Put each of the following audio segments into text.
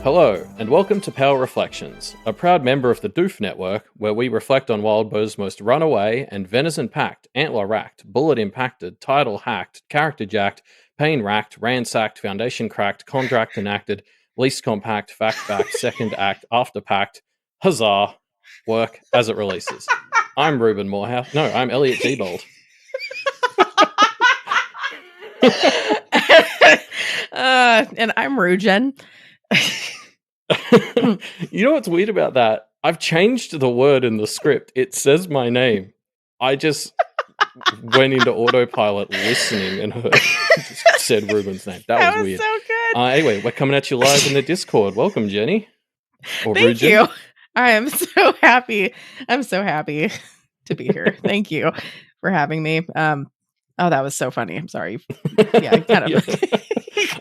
Hello, and welcome to Power Reflections, a proud member of the Doof Network, where we reflect on Wildbow's most runaway and venison-packed, antler-racked, bullet-impacted, title-hacked, character-jacked, pain-racked, ransacked, foundation-cracked, contract enacted, least compact, fact-backed, second act, after-packed, huzzah, work as it releases. I'm Ruben Morehouse. No, I'm Elliot Diebold. And I'm Rugen. You know what's weird about that? I've changed the word in the script. It says my name. I just went into autopilot listening and just said Ruben's name. That was weird. So good. Anyway, we're coming at you live in the Discord. Welcome, Jenny. Thank you. I am so happy. I'm so happy to be here. Thank you for having me. Oh, that was so funny. I'm sorry. Yeah,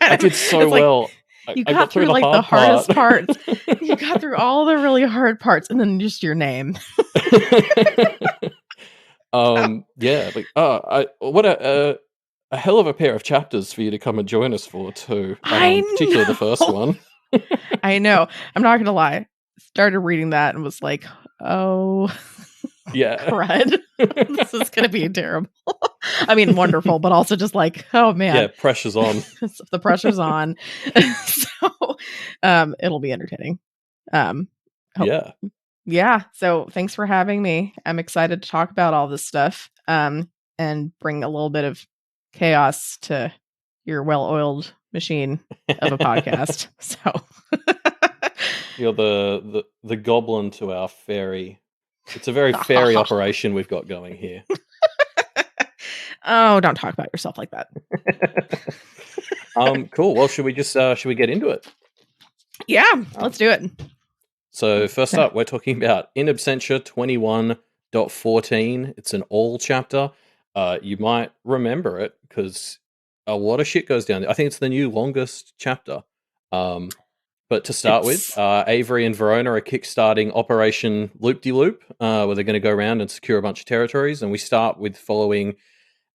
I did so well. You got through like the hardest parts. You got through all the really hard parts, and then just your name. Yeah. What a hell of a pair of chapters for you to come and join us for too. Particularly the first one. I know. I'm not gonna lie. Started reading that and was like, oh, yeah, crud. This is gonna be terrible. I mean, wonderful, but also just like, oh man. Yeah, pressure's on. The pressure's on. So it'll be entertaining. Yeah. So thanks for having me. I'm excited to talk about all this stuff and bring a little bit of chaos to your well-oiled machine of a podcast. So you're the goblin to our fairy. It's a very fairy operation we've got going here. Oh, don't talk about yourself like that. Cool. Well, should we get into it? Yeah, let's do it. So first up, we're talking about In Absentia 21.14. It's an all chapter. You might remember it because a lot of shit goes down there. I think it's the new longest chapter. But to start with, Avery and Verona are kickstarting Operation Loop-de-Loop, where they're going to go around and secure a bunch of territories. And we start with following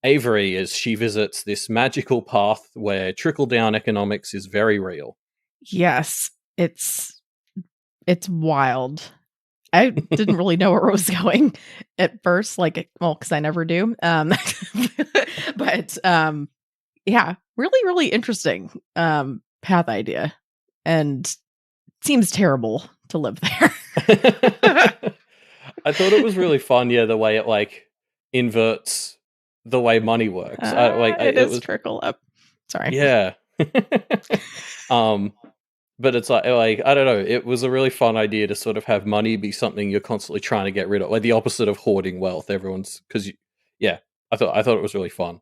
Avery as she visits this magical path where trickle-down economics is very real. Yes, it's wild. I didn't really know where it was going at first, because I never do. But yeah, really, really interesting path idea, and seems terrible to live there. I thought it was really fun, the way it inverts the way money works. It was trickle up. Sorry. Yeah. But it's like I don't know. It was a really fun idea to sort of have money be something you're constantly trying to get rid of, like the opposite of hoarding wealth. I thought it was really fun.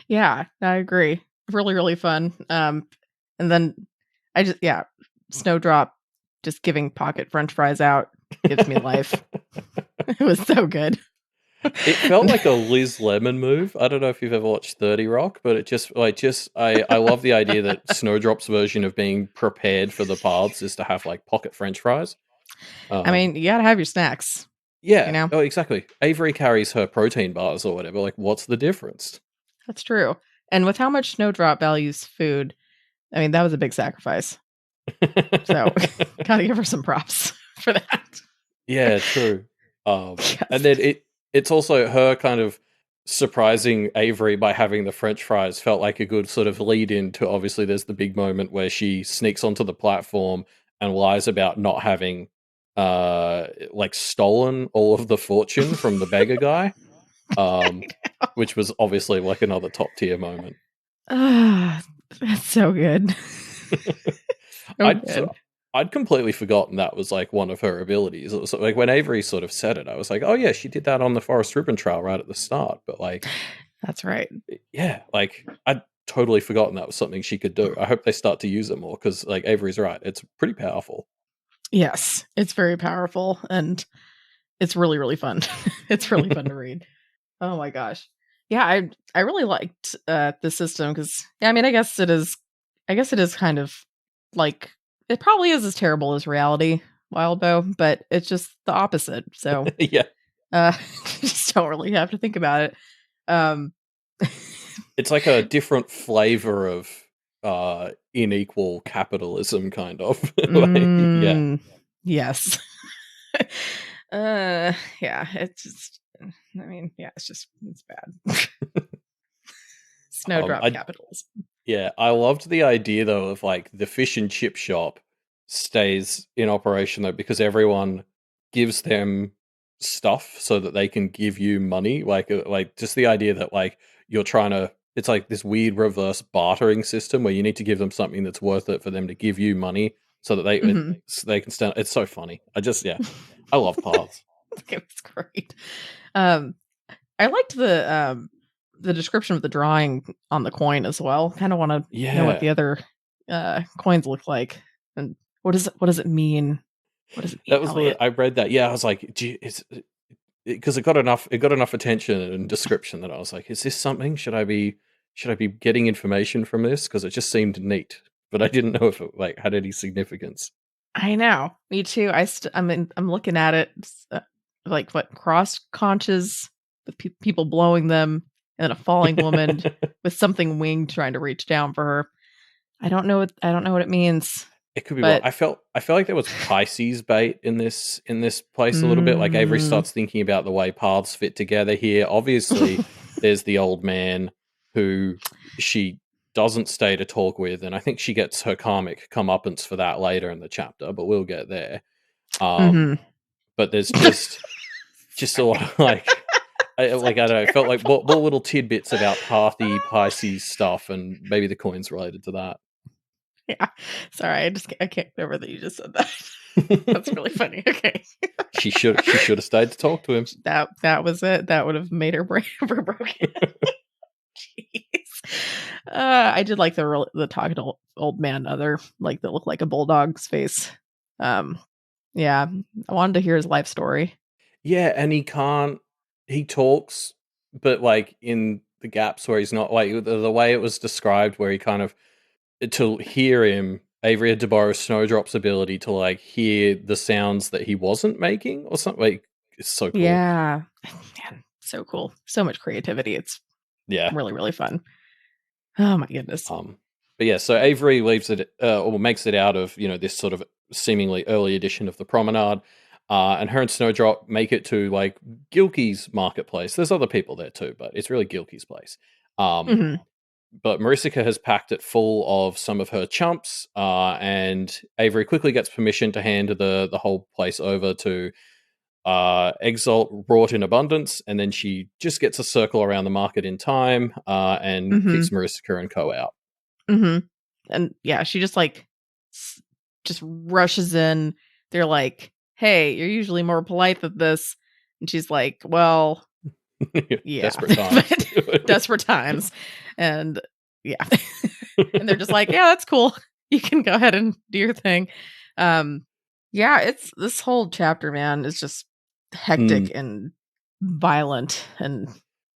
Yeah, I agree. Really, really fun. And then Snowdrop just giving pocket French fries out gives me life. It was so good. It felt like a Liz Lemon move. I don't know if you've ever watched 30 Rock, but I love the idea that Snowdrop's version of being prepared for the paths is to have pocket French fries. I mean, you gotta have your snacks. Yeah. You know? Oh, exactly. Avery carries her protein bars or whatever. What's the difference? That's true. And with how much Snowdrop values food, I mean, that was a big sacrifice. So gotta give her some props for that. Yeah, true. Yes. And then it's also her kind of surprising Avery by having the French fries felt like a good sort of lead in to, obviously there's the big moment where she sneaks onto the platform and lies about not having stolen all of the fortune from the beggar guy, which was obviously another top tier moment. That's so good. I'd completely forgotten that was one of her abilities. It was when Avery sort of said it, I was like, oh yeah, she did that on the Forest Ribbon Trail right at the start. But that's right. Yeah, I'd totally forgotten that was something she could do. I hope they start to use it more because Avery's right. It's pretty powerful. Yes, it's very powerful and it's really, really fun. It's really fun to read. Oh my gosh. Yeah, I really liked the system because I guess it is kind of it probably is as terrible as reality, Wildbow, but it's just the opposite. So yeah, just don't really have to think about it. It's like a different flavor of unequal capitalism, kind of. Like, yeah. Yes. Yeah, it's just, I mean, yeah, it's bad. Snowdrop I capitalism. Yeah, I loved the idea though of like the fish and chip shop stays in operation though because everyone gives them stuff so that they can give you money. Like just the idea that like you're trying to. It's like this weird reverse bartering system where you need to give them something that's worth it for them to give you money so that Mhm. they can stand. It's so funny. I love paths. It was great. Um, I liked the description of the drawing on the coin as well. Kind of want to know what Yeah, the other coins look like, and what does it mean? What does it mean, that was what Elliot? I read. That I was like, gee, it's because it got enough attention and description that I was like, is this something? Should I be getting information from this? Because it just seemed neat, but I didn't know if it like had any significance. I know, me too. I'm looking at it, like what cross conches with people blowing them, and then a falling woman with something winged trying to reach down for her. I don't know what it means, It could be well. but I felt like there was Pisces bait in this place a little bit. Like Avery mm, starts thinking about the way paths fit together here. Obviously, there's the old man who she doesn't stay to talk with, and I think she gets her karmic comeuppance for that later in the chapter. But we'll get there. Um, hmm but there's just a lot of like. I don't know. It felt like what little tidbits about Pathy Pisces stuff, and maybe the coins related to that. Yeah. Sorry, I can't get over that you just said that. That's really funny. Okay. She should have stayed to talk to him. That was it. That would have made her brain broken. Jeez. I did like the talking old man other like that looked like a bulldog's face. Um, yeah, I wanted to hear his life story. Yeah, and he talks, but like in the gaps where he's not like the way it was described, where he kind of to hear him, Avery had to borrow Snowdrop's ability to like hear the sounds that he wasn't making or something. Like it's so cool. Yeah, man, so cool. So much creativity. It's Yeah. really really fun. Oh my goodness. Um, but yeah, so Avery leaves it or makes it out of this sort of seemingly early edition of the Promenade, and her and Snowdrop make it to like Gilkey's marketplace. There's other people there too, but it's really Gilkey's place. Um, Hmm. but Marisica has packed it full of some of her chumps, and Avery quickly gets permission to hand the whole place over to Exalt wrought in abundance, and then she just gets a circle around the market in time, and Hmm. kicks Marisica and Co out. Hmm. And yeah, she just like just rushes in. They're like, "Hey, you're usually more polite than this," and she's like, "Well, yeah, Desperate times. but desperate times," and yeah, and they're just like, "Yeah, that's cool. You can go ahead and do your thing." Um, yeah, it's this whole chapter, man, is just hectic Mm. and violent, and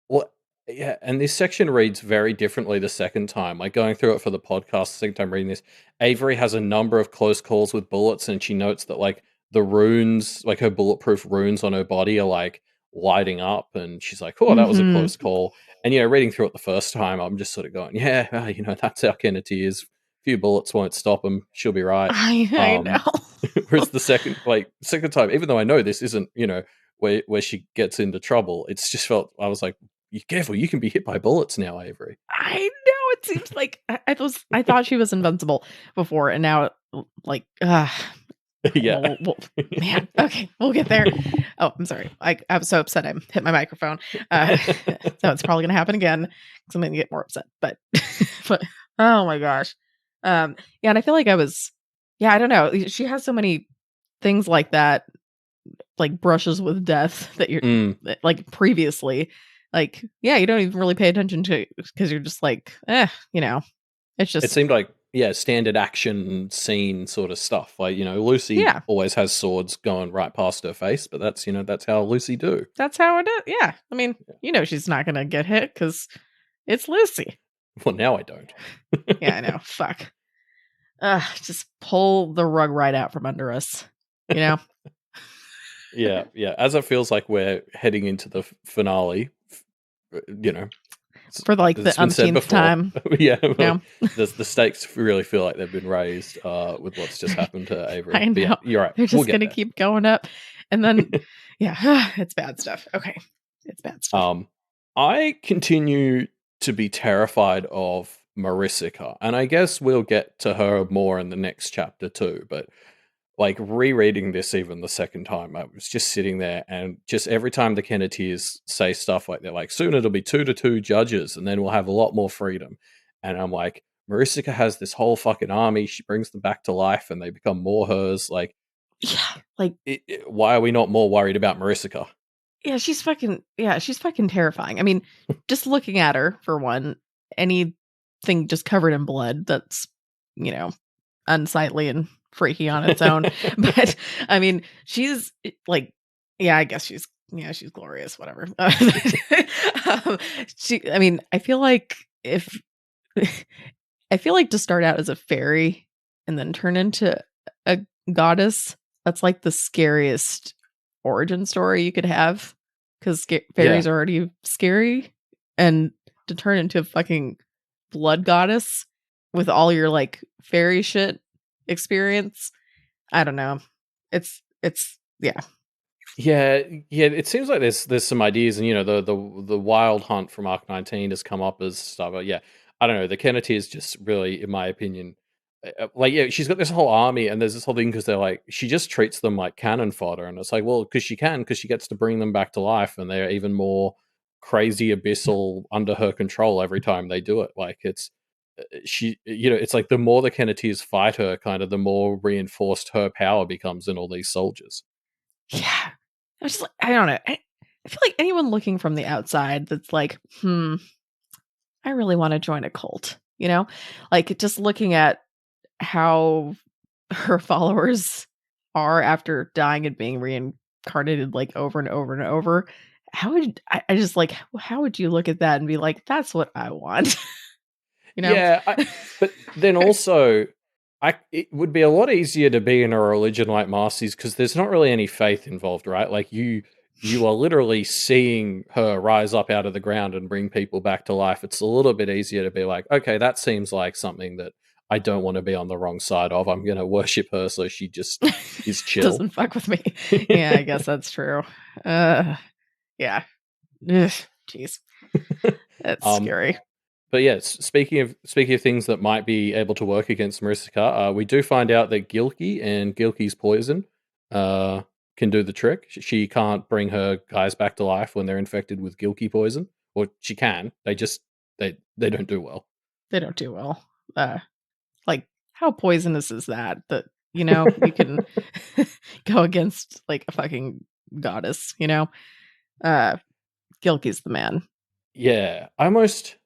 Well, yeah, and this section reads very differently the second time. Like going through it for the podcast, the second time reading this, Avery has a number of close calls with bullets, and she notes that like the runes, like her bulletproof runes on her body, are like lighting up, and she's like, "Oh, that was a hmm close call." And reading through it the first time, I'm just sort of going, "Yeah, well, that's how Kennedy is. A few bullets won't stop him. She'll be right." I Um, know. whereas the second time, even though I know this isn't, where she gets into trouble, it's just felt I was like, "You careful, you can be hit by bullets now, Avery." I know, it seems like I thought she was invincible before, and now, like, Yeah. well, man, okay, we'll get there. Oh, I'm sorry. I was so upset I hit my microphone. So it's probably gonna happen again because I'm gonna get more upset. But but oh my gosh. Yeah, and I feel like I don't know. She has so many things like that, like brushes with death Mm. like previously. Like, yeah, you don't even really pay attention to because you're just like, it's It just seemed like, yeah, standard action scene sort of stuff. Like, Lucy yeah, always has swords going right past her face, but that's how Lucy do. that's how it is. Yeah. I mean, she's not gonna get hit because it's Lucy. Well, now I don't. Yeah, I know. Fuck. Just pull the rug right out from under us. You know? Yeah, yeah. As it feels like we're heading into the finale, you know. for like the it's been said umpteenth before. time. Yeah, Yeah. the stakes really feel like they've been raised with what's just happened to Avery. I know. But yeah, you're right. They're We'll just get gonna there. keep going up. And then yeah, it's bad stuff. Okay. It's bad stuff. I continue to be terrified of Marisica, and I guess we'll get to her more in the next chapter too, but like rereading this even the second time, I was just sitting there and just every time the Kenneteers say stuff like they're like, soon it'll be 2-2 judges and then we'll have a lot more freedom. And I'm like, Marisica has this whole fucking army. She brings them back to life and they become more hers. Like, Yeah. Like why are we not more worried about Marisica? yeah, she's fucking terrifying. I mean, just looking at her for one, anything just covered in blood that's, unsightly and freaky on its own. But I mean, she's like, yeah, I guess she's glorious, whatever. I mean, I feel like to start out as a fairy and then turn into a goddess, that's like the scariest origin story you could have, because fairies are already scary, and to turn into a fucking blood goddess with all your like fairy shit experience, I don't know. It's yeah. Yeah. It seems like there's some ideas, and the Wild Hunt from Arc 19 has come up as stuff. But yeah, I don't know. The Kenneteers just really, in my opinion, she's got this whole army, and there's this whole thing because they're like, she just treats them like cannon fodder, and it's like, well, because she gets to bring them back to life, and they're even more crazy abyssal under her control every time they do it. Like it's it's like the more the Kenneteers fight her, kind of the more reinforced her power becomes in all these soldiers. Yeah. I don't know. I feel like anyone looking from the outside that's like, I really want to join a cult, like just looking at how her followers are after dying and being reincarnated like over and over and over. How would I just like, how would you look at that and be like, that's what I want? Yeah, but then also, it would be a lot easier to be in a religion like Marcy's because there's not really any faith involved, right? Like you are literally seeing her rise up out of the ground and bring people back to life. It's a little bit easier to be like, okay, that seems like something that I don't want to be on the wrong side of. I'm going to worship her so she just is chill. Doesn't fuck with me. Yeah, I guess that's true. Yeah. Jeez. That's scary. But yeah, speaking of things that might be able to work against Marisica, we do find out that Gilky and Gilky's poison can do the trick. She can't bring her guys back to life when they're infected with Gilky poison, or she can. They just they don't do well. They don't do well. Like how poisonous is that? That you can go against like a fucking goddess. Gilky's the man. Yeah, almost.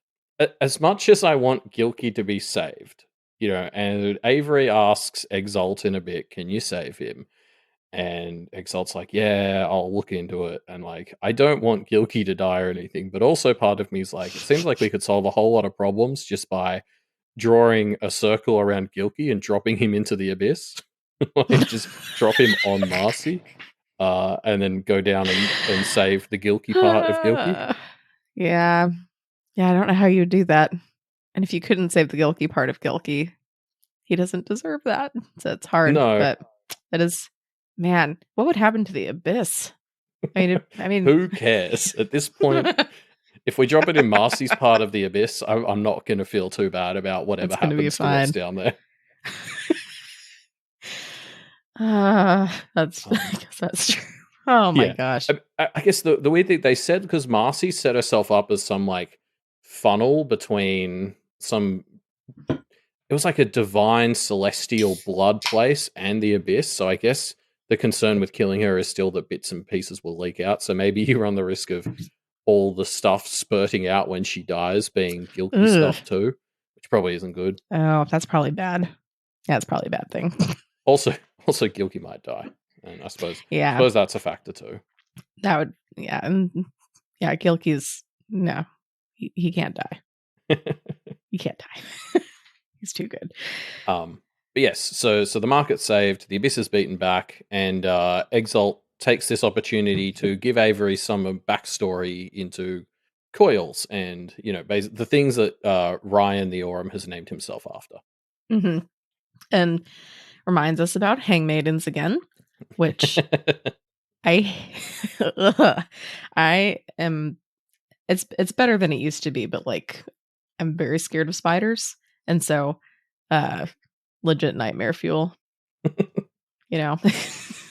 As much as I want Gilky to be saved, and Avery asks Exalt in a bit, can you save him? And Exalt's like, yeah, I'll look into it. And like, I don't want Gilky to die or anything, but also part of me is like, it seems like we could solve a whole lot of problems just by drawing a circle around Gilky and dropping him into the abyss. Like, just drop him on Marcy, and then go down and save the Gilky part of Gilky. Yeah. Yeah, I don't know how you would do that. And if you couldn't save the Gilky part of Gilky, he doesn't deserve that. So it's hard. No. But that is, man, what would happen to the abyss? I mean, who cares at this point? If we drop it in Marcy's part of the abyss, I'm not going to feel too bad about whatever happens to what's down there. I guess that's true. Oh my gosh. I guess the weird thing they said, because Marcy set herself up as some like funnel between it was like a divine celestial blood place and the abyss. So I guess the concern with killing her is still that bits and pieces will leak out. So maybe you run the risk of all the stuff spurting out when she dies being Gilky stuff too, which probably isn't good. Oh, that's probably bad. Yeah, it's probably a bad thing. Also Gilky might die. And I suppose that's a factor too. That would, Gilky's, no, he can't die. He can't die. He's too good. But yes, so the market's saved, the abyss is beaten back, and Exalt takes this opportunity to give Avery some backstory into coils and the things that Ryan the Aurum has named himself after. Mm-hmm. And reminds us about hangmaidens again, which I I am. It's better than it used to be, but like I'm very scared of spiders, and so legit nightmare fuel.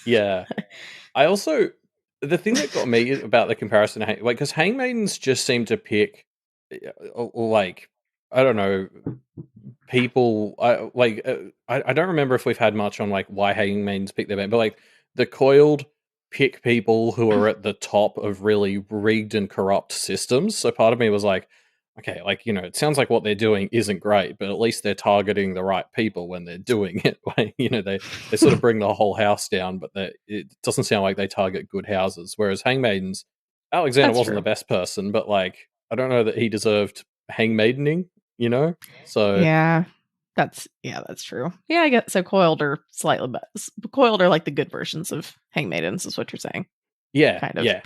Yeah. I also, the thing that got me about the comparison, because hangmaidens just seem to pick, like, I don't know, people. I don't remember if we've had much on like why hangmaidens pick their band, but like the coiled pick people who are at the top of really rigged and corrupt systems. So part of me was like, okay, like, it sounds like what they're doing isn't great, but at least they're targeting the right people when they're doing it. Like, they sort of bring the whole house down, but it doesn't sound like they target good houses. Whereas hangmaidens, Alexander That's wasn't true. the best person, but like, I don't know that he deserved hangmaidening, So That's true. Yeah, I get so coiled are slightly coiled are like the good versions of hangmaidens, is what you're saying. yeah, Kind of. yeah,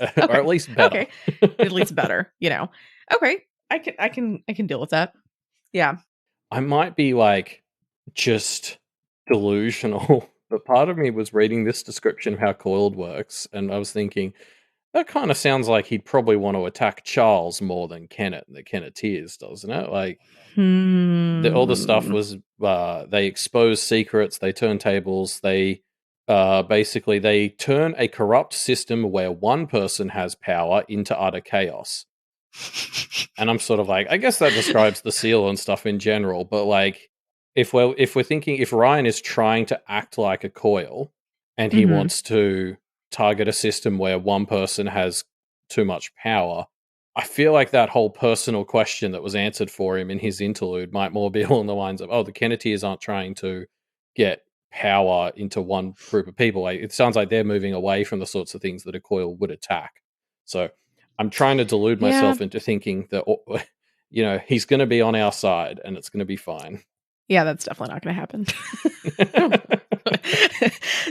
or Okay. at least better. Okay. At least better, Okay. I can deal with that. Yeah. I might be like just delusional, but part of me was reading this description of how coiled works, and I was thinking that kind of sounds like he'd probably want to attack Charles more than Kennett, the Kenneteers, doesn't it? Like all the stuff was they expose secrets, they turn tables, they basically they turn a corrupt system where one person has power into utter chaos. And I'm sort of like, I guess that describes the seal and stuff in general, but like if we're thinking if Ryan is trying to act like a coil and he wants to target a system where one person has too much power, I feel like that whole personal question that was answered for him in his interlude might more be along the lines of, oh, the Kenneteers aren't trying to get power into one group of people. Like, it sounds like they're moving away from the sorts of things that a coil would attack. So I'm trying to delude myself into thinking that, he's going to be on our side and it's going to be fine. Yeah, that's definitely not going to happen.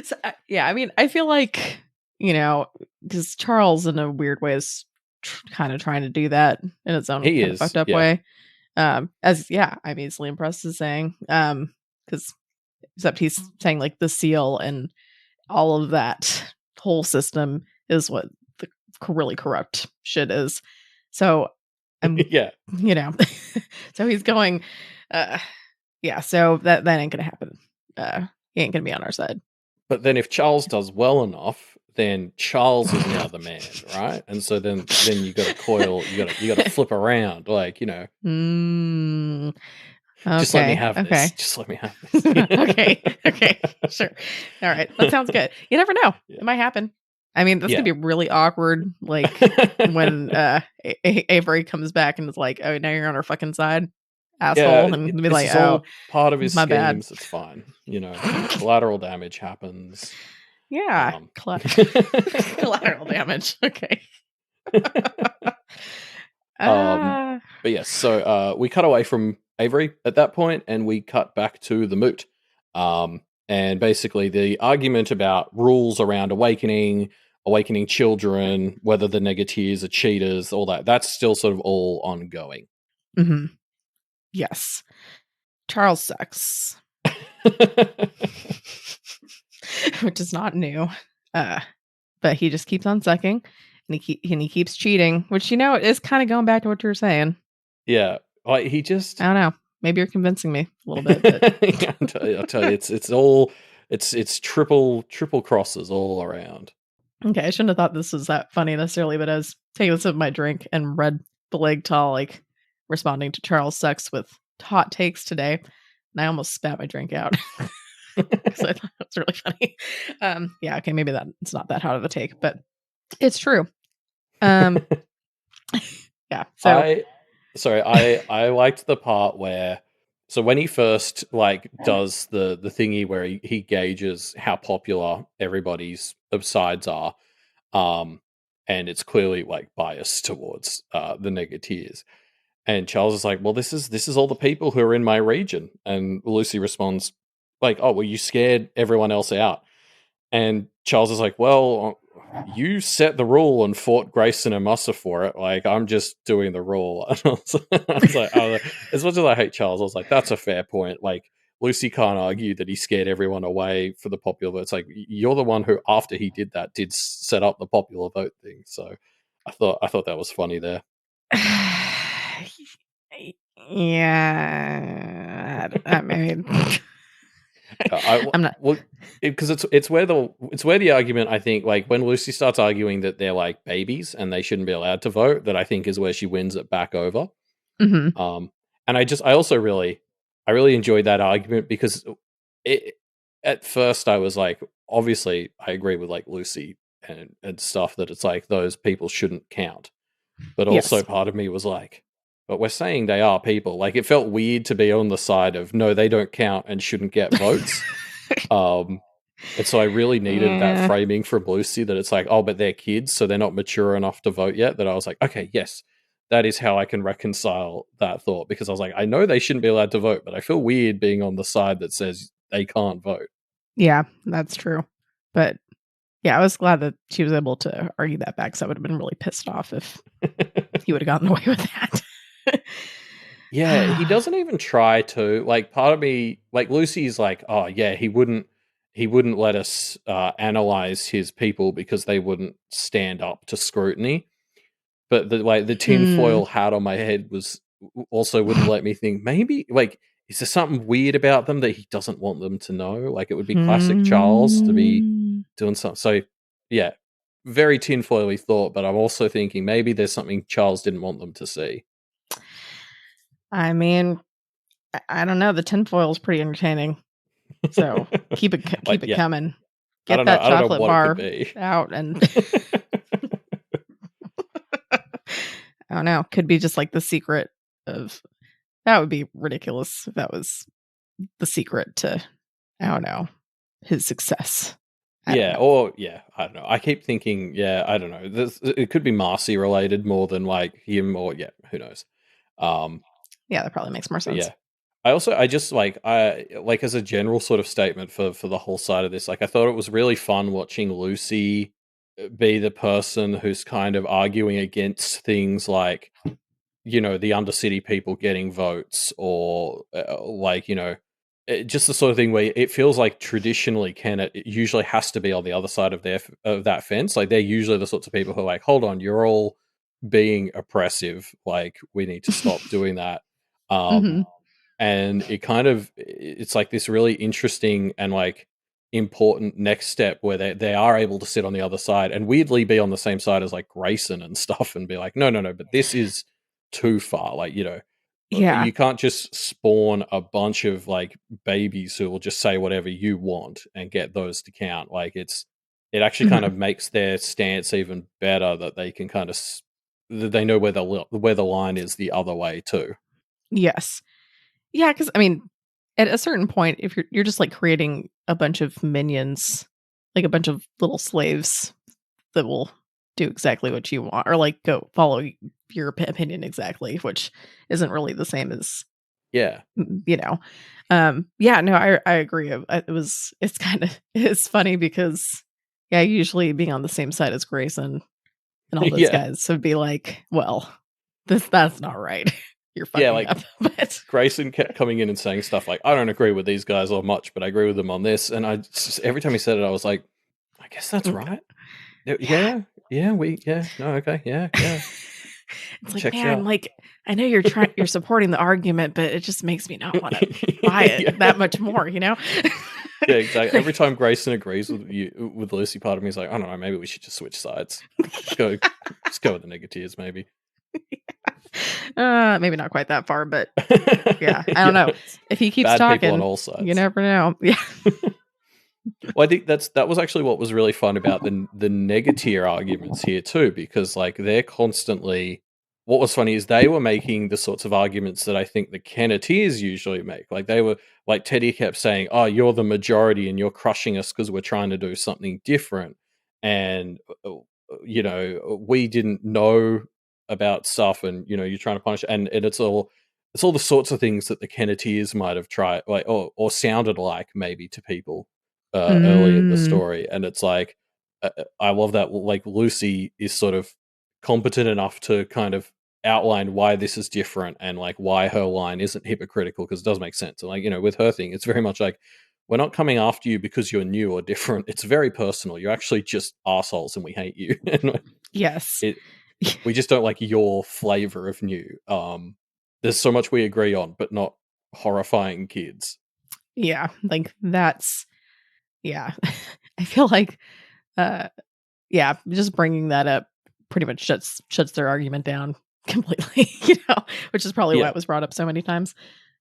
So, yeah, I mean, I feel like, because Charles in a weird way is kind of trying to do that in its own kind of fucked up way. I'm easily impressed as saying, because except he's saying like the seal and all of that whole system is what the really corrupt shit is. So I'm, so he's going, so that ain't gonna happen. He ain't gonna be on our side. But then if Charles does well enough, then Charles is now the man, right? And so then you got to coil, you got to flip around, like, Okay, just let me have this. Just let me have this. Okay, sure. All right, that sounds good. You never know; it might happen. I mean, that's gonna be really awkward. Like when Avery comes back and is like, "Oh, now you're on our fucking side, asshole," and be like, "Oh, part of his my schemes. bad. It's fine. Collateral damage happens." Yeah, collateral damage. Okay. But yes, so we cut away from Avery at that point, and we cut back to the moot. And basically the argument about rules around awakening children, whether the Negateers are cheaters, all that's still sort of all ongoing. Mm-hmm. Yes. Charles sucks. Which is not new. But he just keeps on sucking and he keeps cheating, which is kind of going back to what you were saying. Yeah. Like he just I don't know. Maybe you're convincing me a little bit. But... yeah, I'll tell you, it's triple crosses all around. Okay, I shouldn't have thought this was that funny necessarily, but I was taking a sip of my drink and read the leg tall like responding to Charles sucks with hot takes today, and I almost spat my drink out. Because I thought it was really funny. Yeah, okay, maybe that it's not that hot of a take, but it's true. Yeah. So I liked the part where when he first does the thingy where he gauges how popular everybody's sides are, and it's clearly biased towards the Negateers. And Charles is like, well, this is all the people who are in my region. And Lucy responds like, oh, well, you scared everyone else out. And Charles is like, well, you set the rule and fought Grayson and Mussa for it. Like, I'm just doing the rule. And I was like, as much as I hate Charles, I was like, that's a fair point. Like, Lucy can't argue that he scared everyone away for the popular vote. It's like, you're the one who, after he did that, did set up the popular vote thing. So I thought that was funny there. Yeah, I mean, I'm not. Well, because it's where the argument, I think, like when Lucy starts arguing that they're like babies and they shouldn't be allowed to vote, that I think is where she wins it back over. Mhm. And I also really enjoyed that argument because at first I was like, obviously I agree with like Lucy and stuff that it's like those people shouldn't count, but also Yes. part of me was like, but we're saying they are people. Like, it felt weird to be on the side of no, they don't count and shouldn't get votes. And so I really needed that framing from Lucy that it's like, oh, but they're kids, so they're not mature enough to vote yet. That I was like, okay, yes, that is how I can reconcile that thought, because I was like, I know they shouldn't be allowed to vote, but I feel weird being on the side that says they can't vote. Yeah, that's true. But yeah, I was glad that she was able to argue that back, because I would have been really pissed off if he would have gotten away with that. Yeah, he doesn't even try to. Like, part of me, like Lucy's like, oh yeah, he wouldn't let us analyze his people because they wouldn't stand up to scrutiny. But the tinfoil hat on my head was also wouldn't let me think, maybe like, is there something weird about them that he doesn't want them to know? Like, it would be classic Charles to be doing something. So yeah, very tinfoily thought, but I'm also thinking maybe there's something Charles didn't want them to see. I mean, I don't know. The tinfoil is pretty entertaining, so keep it coming. Get that chocolate bar out, and I don't know. Could be just like the secret of. That would be ridiculous if that was the secret to, I don't know, his success. I don't know. I keep thinking, I don't know. It could be Marcy related more than like him, or who knows. Yeah, that probably makes more sense. Yeah. I just like as a general sort of statement for the whole side of this, like I thought it was really fun watching Lucy be the person who's kind of arguing against things like, the Undercity people getting votes, or just the sort of thing where it feels like traditionally it usually has to be on the other side of that fence. Like, they're usually the sorts of people who are like, hold on, you're all being oppressive. Like, we need to stop doing that. And it's like this really interesting and like important next step where they are able to sit on the other side and weirdly be on the same side as like Grayson and stuff, and be like, no, but this is too far. Like, Yeah. you can't just spawn a bunch of like babies who will just say whatever you want and get those to count. Like, it actually kind of makes their stance even better, that they can kind of they know where the line is the other way too. Yes. Yeah, because I mean, at a certain point, if you're just like creating a bunch of minions, like a bunch of little slaves that will do exactly what you want, or like go follow your opinion exactly, which isn't really the same as yeah. No, I agree. It's funny because usually being on the same side as Grayson and all those guys would be like, well, that's not right. You're fucking up. But Grayson kept coming in and saying stuff like, I don't agree with these guys or much, but I agree with them on this. And every time he said it, I was like, I guess that's right. Okay. Yeah. It's like, man, like, I know you're supporting the argument, but it just makes me not want to buy it that much more, Yeah, exactly. Every time Grayson agrees with Lucy, part of me is like, I don't know, maybe we should just switch sides. Just go with the negatives, maybe. Maybe not quite that far, but I don't know. If he keeps talking, on all sides. You never know. Yeah. Well, I think that was actually what was really fun about the negatier arguments here too, because like they're constantly. What was funny is they were making the sorts of arguments that I think the Kenneteers usually make. Like, they were like, Teddy kept saying, "Oh, you're the majority and you're crushing us because we're trying to do something different," and we didn't know about stuff, and you're trying to punish, and it's all the sorts of things that the Kenneteers might have tried, like, or sounded like maybe to people early in the story. And it's like, I love that like Lucy is sort of competent enough to kind of outline why this is different and like why her line isn't hypocritical, because it does make sense. And like, with her thing, it's very much like, we're not coming after you because you're new or different. It's very personal. You're actually just assholes and we hate you. And Yes. we just don't like your flavor of new. There's so much we agree on, but not horrifying kids. Yeah, like that's yeah. I feel like yeah, just bringing that up pretty much shuts their argument down completely, which is probably why Yeah. it was brought up so many times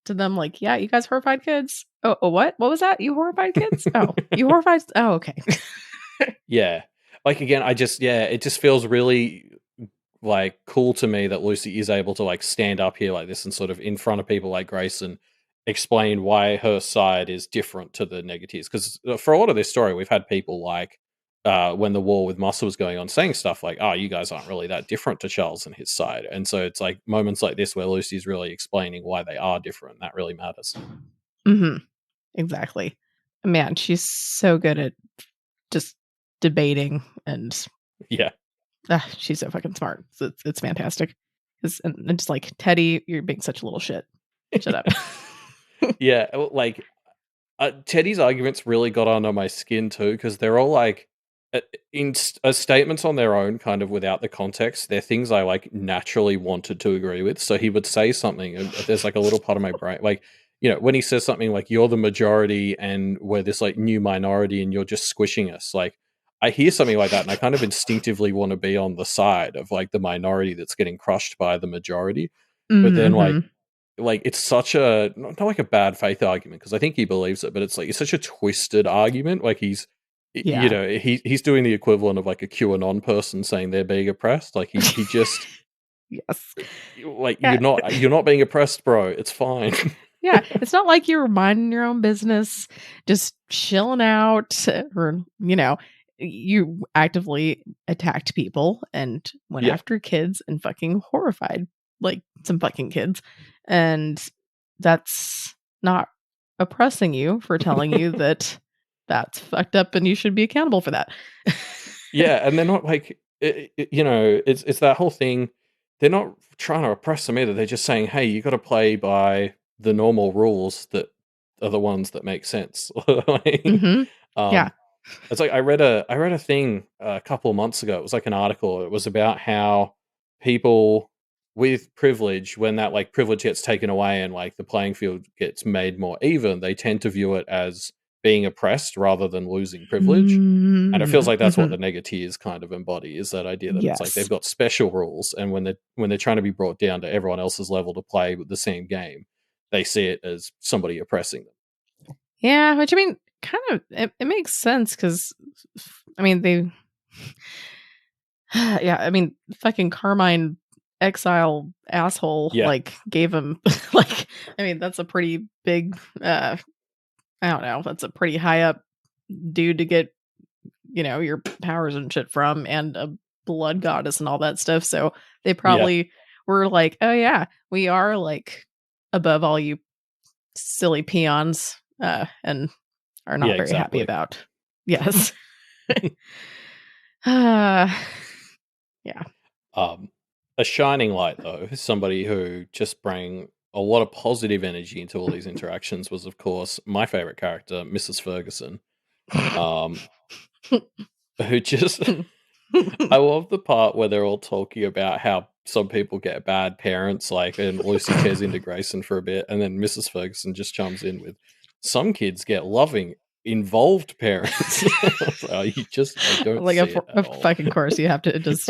to them. Like, yeah, you guys horrified kids. Oh, what? What was that? You horrified kids? Oh, you horrified? Oh, okay. Yeah. Like again, it just feels really like cool to me that Lucy is able to like stand up here like this and sort of in front of people like Grace and explain why her side is different to the negatives. Because for a lot of this story, we've had people like when the war with Muscle was going on saying stuff like, "Oh, you guys aren't really that different to Charles and his side." And so it's like moments like this where Lucy's really explaining why they are different. That really matters. Mm-hmm. Exactly. Man, she's so good at just debating, and Yeah. she's so fucking smart. It's fantastic. And it's like, Teddy, you're being such a little shit. Shut up. Yeah, like Teddy's arguments really got under my skin too, because they're all like statements on their own, kind of without the context. They're things I like naturally wanted to agree with. So he would say something, and there's like a little part of my brain, like when he says something like "you're the majority and we're this like new minority and you're just squishing us," like I hear something like that, and I kind of instinctively want to be on the side of like the minority that's getting crushed by the majority. But then Mm-hmm. like it's such a not like a bad faith argument, because I think he believes it, but it's like it's such a twisted argument. Like he's Yeah. he's doing the equivalent of like a QAnon person saying they're being oppressed. Like he just Yes. like Yeah. you're not being oppressed, bro. It's fine. Yeah. It's not like you're minding your own business, just chilling out, or, you actively attacked people and went Yeah. after kids and fucking horrified like some fucking kids. And that's not oppressing you for telling you that that's fucked up and you should be accountable for that. Yeah, and they're not like it's that whole thing. They're not trying to oppress them either. They're just saying, "Hey, you got to play by the normal rules that are the ones that make sense." Like, Mhm. Yeah. um, it's like I read a thing a couple of months ago. It was like an article. It was about how people with privilege, when that like privilege gets taken away and like the playing field gets made more even, they tend to view it as being oppressed rather than losing privilege. And it feels like that's what Mhm. the negatives kind of embody, is that idea that it's like they've Yes. got special rules, and when they're trying to be brought down to everyone else's level to play with the same game, they see it as somebody oppressing them. Yeah, which I mean, kind of it makes sense because I mean they yeah, I mean fucking Carmine exile asshole Yeah, like gave him like I mean that's a pretty big I don't know, that's a pretty high up dude to get, your powers and shit from, and a blood goddess and all that stuff. So they yeah, probably were like, "Oh yeah, we are like above all you silly peons," and are yeah, not very happy exactly. about. Yes. uh, yeah. Um, a shining light, though, somebody who just bring a lot of positive energy into all these interactions was, of course, my favorite character, Mrs. Ferguson, um, who just I love the part where they're all talking about how some people get bad parents, like, and Lucy tears into Grayson for a bit, and then Mrs. Ferguson just chimes in with, "Some kids get loving, involved parents." So I don't Like, see it at of all. fucking course, you have to just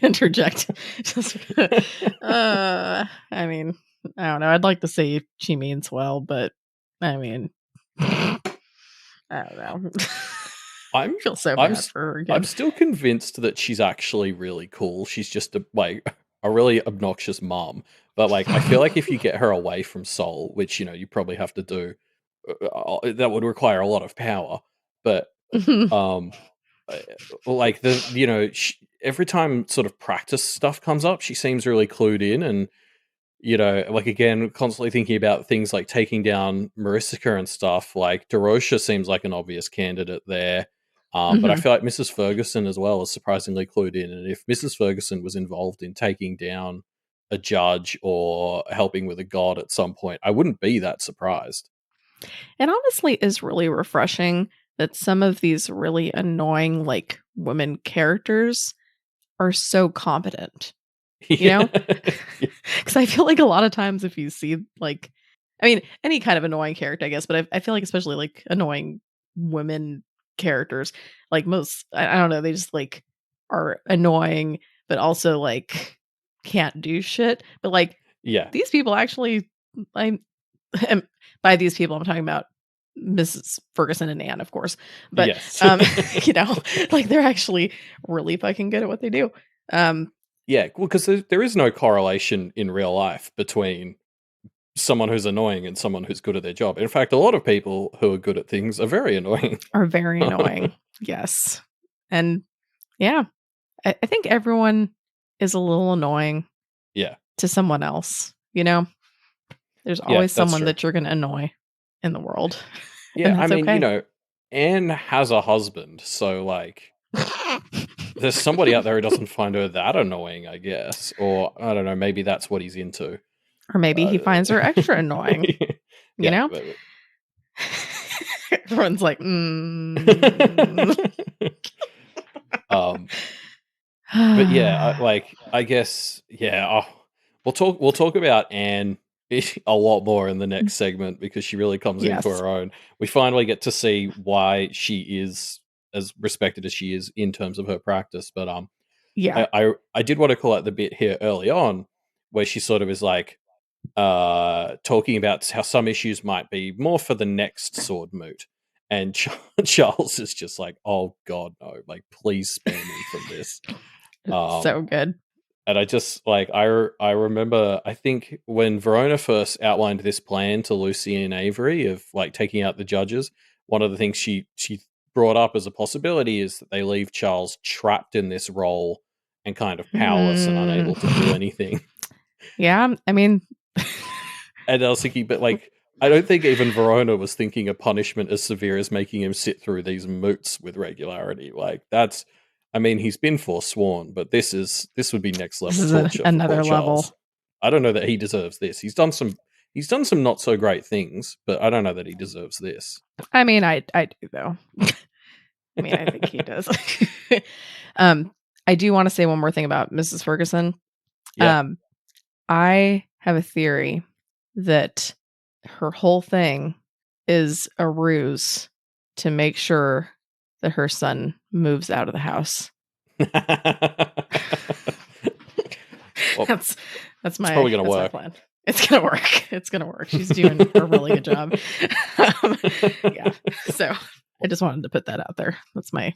interject. Just, I mean, I don't know. I'd like to say she means well, but I mean, I don't know. I'm I feel so I'm bad s- for her I'm again. still convinced that she's actually really cool. She's just a really obnoxious mom. But like I feel like if you get her away from Soul, which you probably have to do, that would require a lot of power. But um, uh, like every time sort of practice stuff comes up, she seems really clued in, and like again, constantly thinking about things like taking down Mariska and stuff. Like Derosha seems like an obvious candidate there. But I feel like Mrs. Ferguson as well is surprisingly clued in. And if Mrs. Ferguson was involved in taking down a judge or helping with a god at some point, I wouldn't be that surprised. It honestly is really refreshing that some of these really annoying, like, women characters are so competent, you know? Yeah. Because I feel like a lot of times if you see, like, I mean, any kind of annoying character, I guess, but I feel like especially like annoying women characters, like most, I don't know, they just like are annoying, but also like can't do shit. But like Yeah. these people actually, I and by these people, I'm talking about Mrs. Ferguson and Anne, of course. But Yes. you know, like they're actually really fucking good at what they do. Yeah, well, because there is no correlation in real life between someone who's annoying and someone who's good at their job. In fact, a lot of people who are good at things are very annoying. Are very annoying. Yes. And yeah, I think everyone is a little annoying Yeah. to someone else, you know? There's Yeah, always that's someone true. that you're gonna annoy in the world. Yeah, And I that's mean, okay. Anne has a husband, so like there's somebody out there who doesn't find her that annoying, I guess. Or I don't know, maybe that's what he's into. Or maybe Uh, he finds her extra annoying, you yeah. know? But, Everyone's like, um but yeah, I guess we'll talk about Anne a lot more in the next segment because she really comes into Yes. her own. We finally get to see why she is as respected as she is in terms of her practice. But Yeah. I did want to call out the bit here early on where she sort of is like talking about how some issues might be more for the next sword moot. And Charles is just like, oh god, no! Like, please spare me from this. So good. And I just like I remember I think when Verona first outlined this plan to Lucy and Avery of like taking out the judges, one of the things she brought up as a possibility is that they leave Charles trapped in this role and kind of powerless and unable to do anything. Yeah, I mean, And I was thinking, but like I don't think even Verona was thinking a punishment as severe as making him sit through these moots with regularity. Like that's I mean, he's been forsworn, but this would be next this level is torture for poor another level. Charles. I don't know that he deserves this. He's done some not so great things, but I don't know that he deserves this. I mean, I do though. I mean, I think he does. I do want to say one more thing about Mrs. Ferguson. Yeah. I have a theory that her whole thing is a ruse to make sure that her son moves out of the house. Well, that's my probably gonna that's my work. plan. It's gonna work. It's gonna work. She's doing a really good job. Yeah. So I just wanted to put that out there. That's my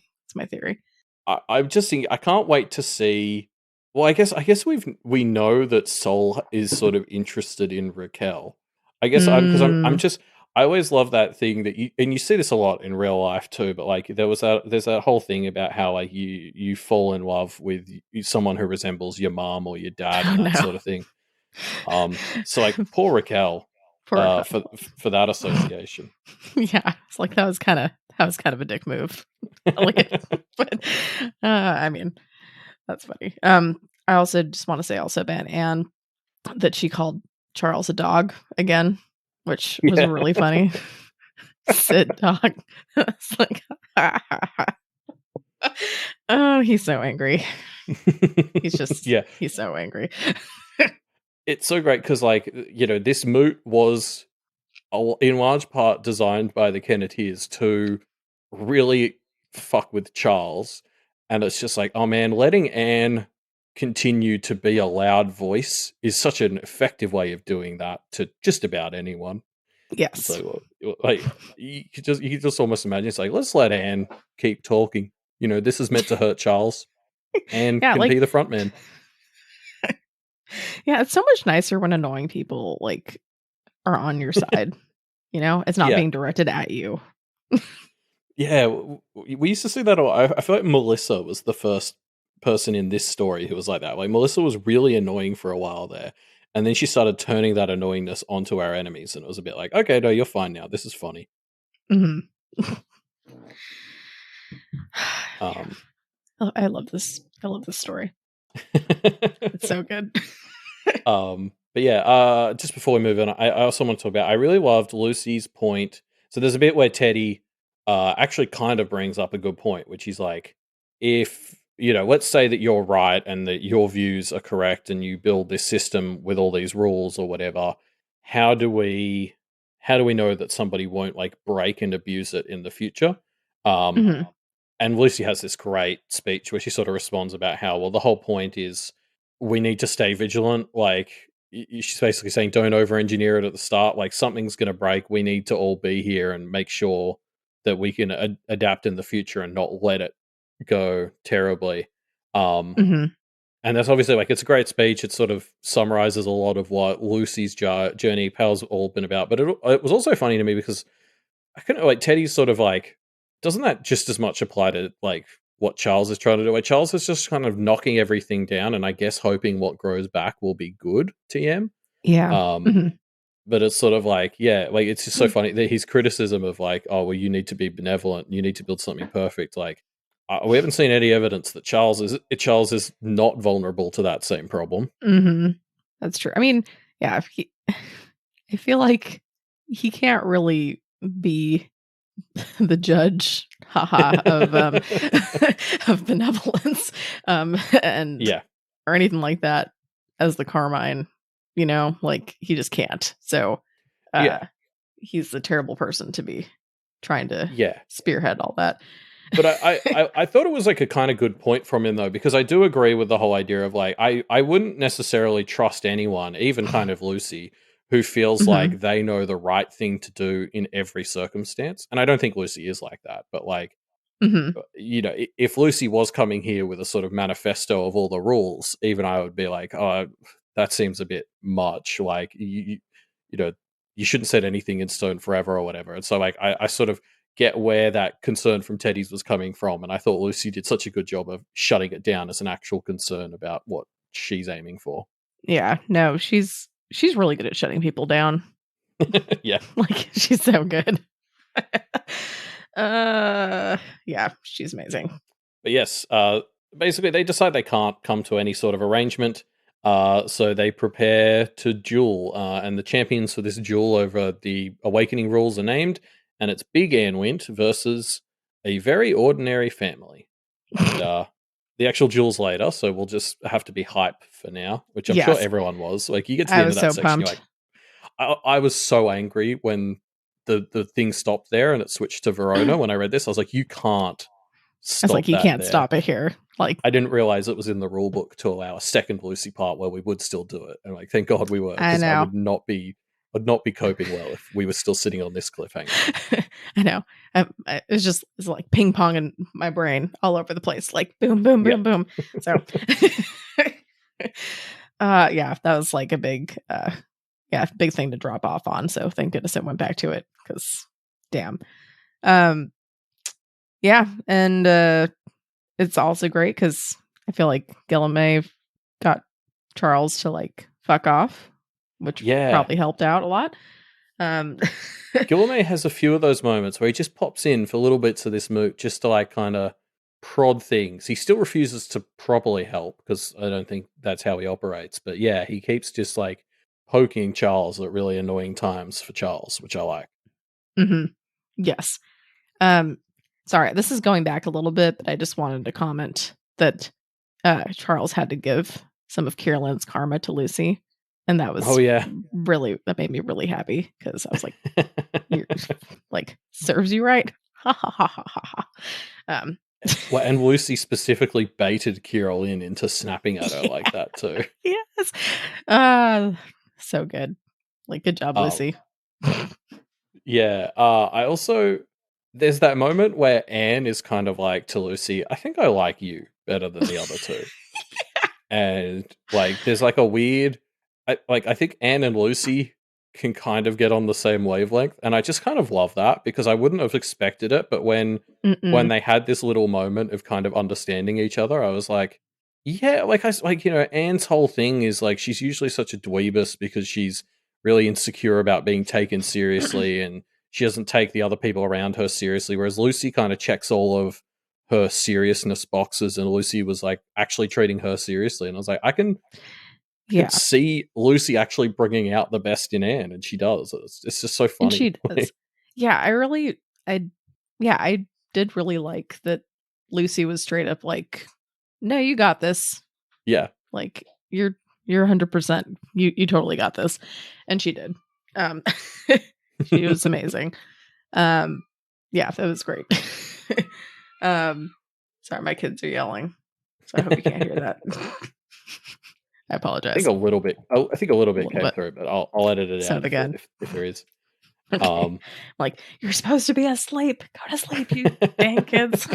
theory. I'm just thinking. I can't wait to see. Well, I guess we know that Sol is sort of interested in Raquel. I guess I'm just I always love that thing that you see this a lot in real life too. But like there's that whole thing about how like you fall in love with someone who resembles your mom or your dad and that sort of thing. So like poor Raquel, For for that association. yeah, it's like that was kind of a dick move. But I mean, that's funny. I also just want to say also about Anne that she called Charles a dog again, which was really funny. Sit dog. It's like, oh, he's so angry. He's just he's so angry. It's so great because like this moot was in large part designed by the Kenneteers to really fuck with Charles, and it's just like, oh man, letting Anne continue to be a loud voice is such an effective way of doing that to just about anyone. Yes. So like you could just almost imagine it's like, let's let Anne keep talking. This is meant to hurt Charles. Anne can be the front man. Yeah, it's so much nicer when annoying people like are on your side. It's not being directed at you. Yeah, we used to see that. I feel like Melissa was the first person in this story who was like that. Like Melissa was really annoying for a while there, and then she started turning that annoyingness onto our enemies, and it was a bit like, okay, no, you're fine now. This is funny. Mm-hmm. I love this. I love this story. It's so good. But yeah, just before we move on, I also want to talk about, I really loved Lucy's point. So there's a bit where Teddy actually kind of brings up a good point, which is like, if, let's say that you're right and that your views are correct and you build this system with all these rules or whatever, how do we know that somebody won't like break and abuse it in the future? Mhm. And Lucy has this great speech where she sort of responds about how, well, the whole point is we need to stay vigilant. Like, she's basically saying, don't over engineer it at the start. Like, something's going to break. We need to all be here and make sure that we can adapt in the future and not let it go terribly. Mhm. And that's obviously like, it's a great speech. It sort of summarizes a lot of what Lucy's journey, Pal's all been about. But it was also funny to me because I couldn't, like, Teddy's sort of like, doesn't that just as much apply to like what Charles is trying to do? Like, Charles is just kind of knocking everything down and I guess hoping what grows back will be good to him. Yeah. Um, Mhm. but it's sort of like, yeah, like, it's just so funny that his criticism of like, oh, well, you need to be benevolent, you need to build something perfect. Like, we haven't seen any evidence that Charles is not vulnerable to that same problem. Mhm. That's true. I mean, yeah, if he I feel like he can't really be the judge, haha, of of benevolence, and Yeah, or anything like that as the Carmine, like he just can't. So, uh, yeah, he's a terrible person to be trying to yeah. spearhead all that. But I thought it was like a kind of good point from him though, because I do agree with the whole idea of like, I wouldn't necessarily trust anyone, even kind of Lucy, who feels Mhm. like they know the right thing to do in every circumstance. And I don't think Lucy is like that, but like, Mhm. if Lucy was coming here with a sort of manifesto of all the rules, even I would be like, oh, that seems a bit much. Like, you know, you shouldn't set anything in stone forever or whatever. And so, like, I sort of get where that concern from Teddy's was coming from. And I thought Lucy did such a good job of shutting it down as an actual concern about what she's aiming for. Yeah, no, she's really good at shutting people down. Yeah. Like, she's so good. Uh, yeah, she's amazing. But yes, basically they decide they can't come to any sort of arrangement. So they prepare to duel, and the champions for this duel over the Awakening rules are named, and it's Big Ann Wint versus a very ordinary family. And the actual duel's later, so we'll just have to be hype for now, which I'm sure Yes, everyone was. Like, you get to the I end of was that so section, you're pumped. like, I was so angry when the thing stopped there and it switched to Verona. When I read this, I was like, you can't I was like, stop "You that can't there. stop it here." Like, I didn't realize it was in the rule book to allow a second Lucy part where we would still do it. And like, thank God we were, I because I know. would not be coping well if we were still sitting on this cliffhanger. I know. It's like ping pong in my brain all over the place, like boom, boom, Yeah. boom, boom. So, yeah, that was like a big, big thing to drop off on. So thank goodness I went back to it because, damn. Um, yeah, and it's also great because I feel like May got Charles to like fuck off, which Yeah. probably helped out a lot. Um, Guillermo has a few of those moments where he just pops in for little bits of this moot just to like kind of prod things. He still refuses to properly help because I don't think that's how he operates. But yeah, he keeps just like poking Charles at really annoying times for Charles, which I like. mhm. Yes. Um, sorry, this is going back a little bit, but I just wanted to comment that Charles had to give some of Carolyn's karma to Lucy, and Oh yeah. that made me really happy because I was like, "You're like serves you right." Ha ha ha ha ha ha. Um, Well, and Lucy specifically baited Kirill into snapping at her like that too. yes, uh, so good. Like, good job, Um, Lucy. yeah. I also there's that moment where Anne is kind of like to Lucy, I think I like you better than the other two. And like there's like a weird I think Anne and Lucy can kind of get on the same wavelength, and I just kind of love that because I wouldn't have expected it, but when Mm-mm. they had this little moment of kind of understanding each other, I was like, yeah, like Anne's whole thing is like she's usually such a dweebus because she's really insecure about being taken seriously and she doesn't take the other people around her seriously, whereas Lucy kind of checks all of her seriousness boxes, and Lucy was like actually treating her seriously. And I was like, I can see Lucy actually bringing out the best in Anne, and she does. It's just so funny. And she does. Yeah, I did really like that Lucy was straight up like, no, you got this. Yeah. Like, you're 100%. You totally got this. And she did. She was amazing. Yeah, that was great. Sorry, my kids are yelling. So I hope you can't hear that. I apologize. I think a little bit came through, but I'll edit it out again. If there is. Okay. Like, you're supposed to be asleep. Go to sleep, you dang kids.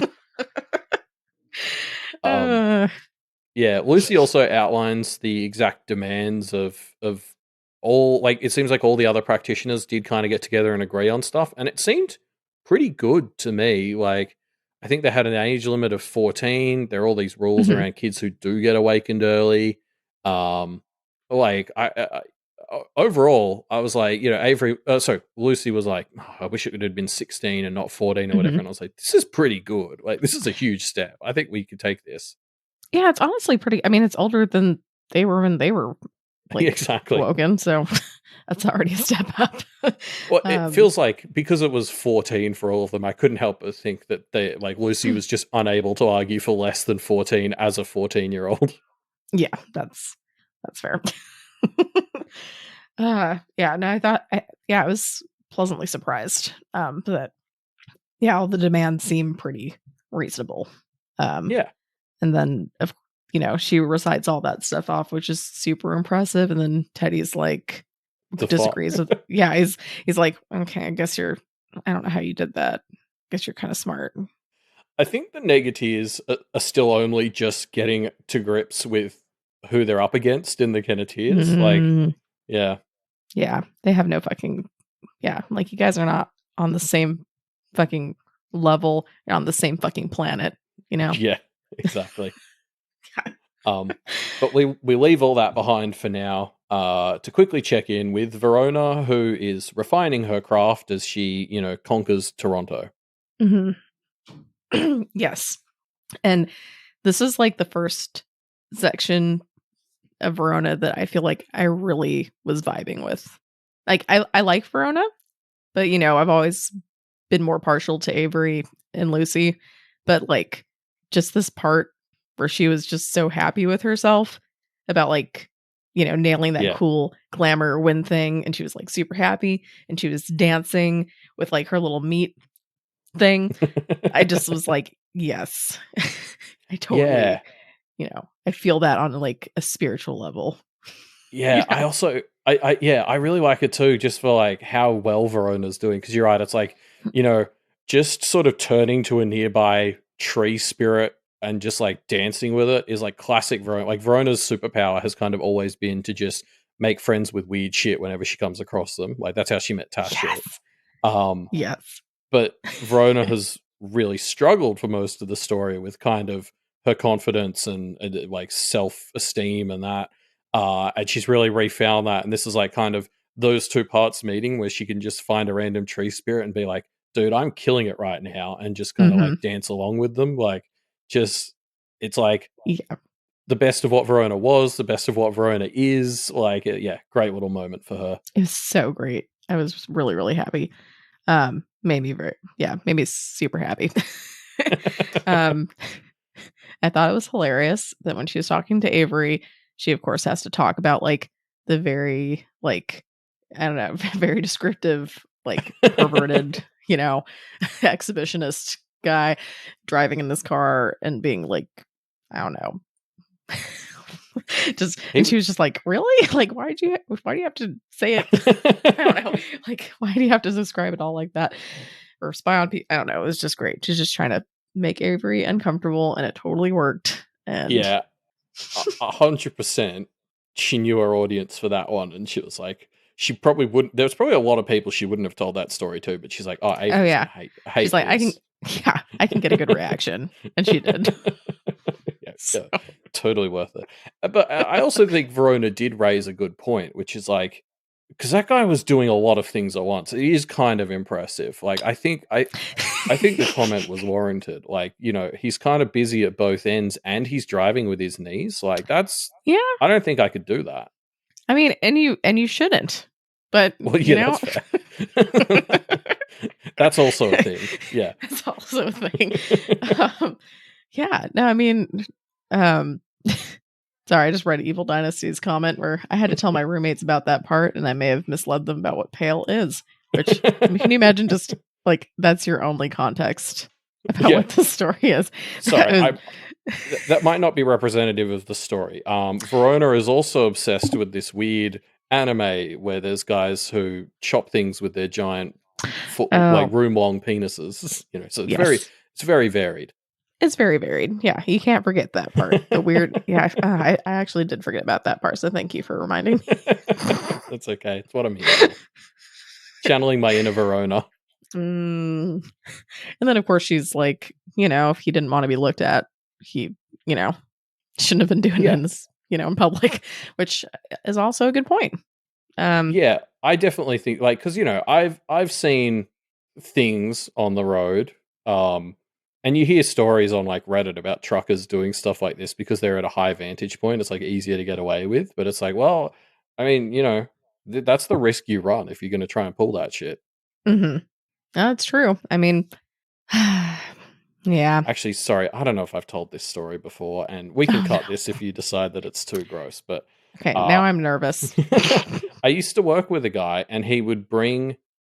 Yeah, Lucy also outlines the exact demands of all, like, it seems like all the other practitioners did kind of get together and agree on stuff, and it seemed pretty good to me. Like, I think they had an age limit of 14. There are all these rules around kids who do get awakened early. Like, I overall, I was like, Lucy was like, oh, I wish it would have been 16 and not 14 or whatever. And I was like, this is pretty good. Like, this is a huge step. I think we could take this. Yeah, it's honestly pretty. I mean, it's older than they were when they were like exactly woken. So that's already a step up. Well, it feels like because it was 14 for all of them, I couldn't help but think that Lucy was just unable to argue for less than 14 as a 14-year-old. Yeah, that's fair. Yeah, no, I was pleasantly surprised. But yeah, all the demands seem pretty reasonable. Yeah. And then, she recites all that stuff off, which is super impressive. And then Teddy's like, disagrees with, yeah, he's like, okay, I don't know how you did that. I guess you're kind of smart. I think the negatives are still only just getting to grips with who they're up against in the Kenneteers. Like, yeah. Yeah, they have no fucking, like, you guys are not on the same fucking level, you're on the same fucking planet, Yeah, exactly. But we leave all that behind for now to quickly check in with Verona, who is refining her craft as she, conquers Toronto. Yes. And this is like the first section of Verona that I feel like I really was vibing with. Like, I like Verona, but I've always been more partial to Avery and Lucy. But like, just this part where she was just so happy with herself about like, nailing that cool glamour win thing, and she was like super happy, and she was dancing with like her little meat thing. I just was like, yes. I totally I feel that on like a spiritual level. Yeah, I also I really like it too, just for like how well Verona's doing, because you're right, it's like, just sort of turning to a nearby tree spirit and just like dancing with it is like classic Verona. Like, Verona's superpower has kind of always been to just make friends with weird shit whenever she comes across them. Like, that's how she met Tasha. Yes. But Verona has really struggled for most of the story with kind of her confidence and like self-esteem and that. And she's really refound that. And this is like kind of those two parts meeting where she can just find a random tree spirit and be like, dude, I'm killing it right now. And just kind of like dance along with them. Like, just, it's like the best of what Verona was, the best of what Verona is. Like, great little moment for her. It was so great. I was really, really happy. Made me super happy. I thought it was hilarious that when she was talking to Avery, she of course has to talk about like the very, like, I don't know, very descriptive, like, perverted, exhibitionist guy driving in this car and being like, I don't know. And she was just like, really? Like, why do you have to say it? I don't know. Like, why do you have to describe it all like that? Or spy on people? I don't know. It was just great. She's just trying to make Avery uncomfortable, and it totally worked. And 100%. She knew her audience for that one, and she was like, she probably wouldn't. There was probably a lot of people she wouldn't have told that story to, but she's like, Avery's hate she's like, this. I can get a good reaction, and she did. Yeah, totally worth it. But I also think Verona did raise a good point, which is like, because that guy was doing a lot of things at once. It is kind of impressive. Like, I think the comment was warranted. Like, he's kind of busy at both ends, and he's driving with his knees. Like, that's Yeah. I don't think I could do that. I mean, and you shouldn't. But Well, yeah, that's fair. That's also a thing. Yeah, that's also a thing. Yeah. No, I mean, um, sorry, I just read Evil Dynasty's comment where I had to tell my roommates about that part, and I may have misled them about what pale is. Which, I mean, can you imagine? Just like that's your only context about what the story is. Sorry, that might not be representative of the story. Verona is also obsessed with this weird anime where there's guys who chop things with their giant, like room-long penises. So it's very varied. It's very varied. Yeah, you can't forget that part. The weird. Yeah, I actually did forget about that part. So thank you for reminding me. That's okay. It's what I'm here for. Channeling my inner Verona. And then, of course, she's like, if he didn't want to be looked at, he, shouldn't have been doing it in this, in public, which is also a good point. Yeah, I definitely think, like, because I've seen things on the road, and you hear stories on like Reddit about truckers doing stuff like this because they're at a high vantage point. It's like easier to get away with, but it's like, well, I mean, that's the risk you run if you're going to try and pull that shit. Mm-hmm. That's true. I mean, yeah. Actually, sorry, I don't know if I've told this story before, and we can cut this if you decide that it's too gross. But okay, now I'm nervous. I used to work with a guy, and he would bring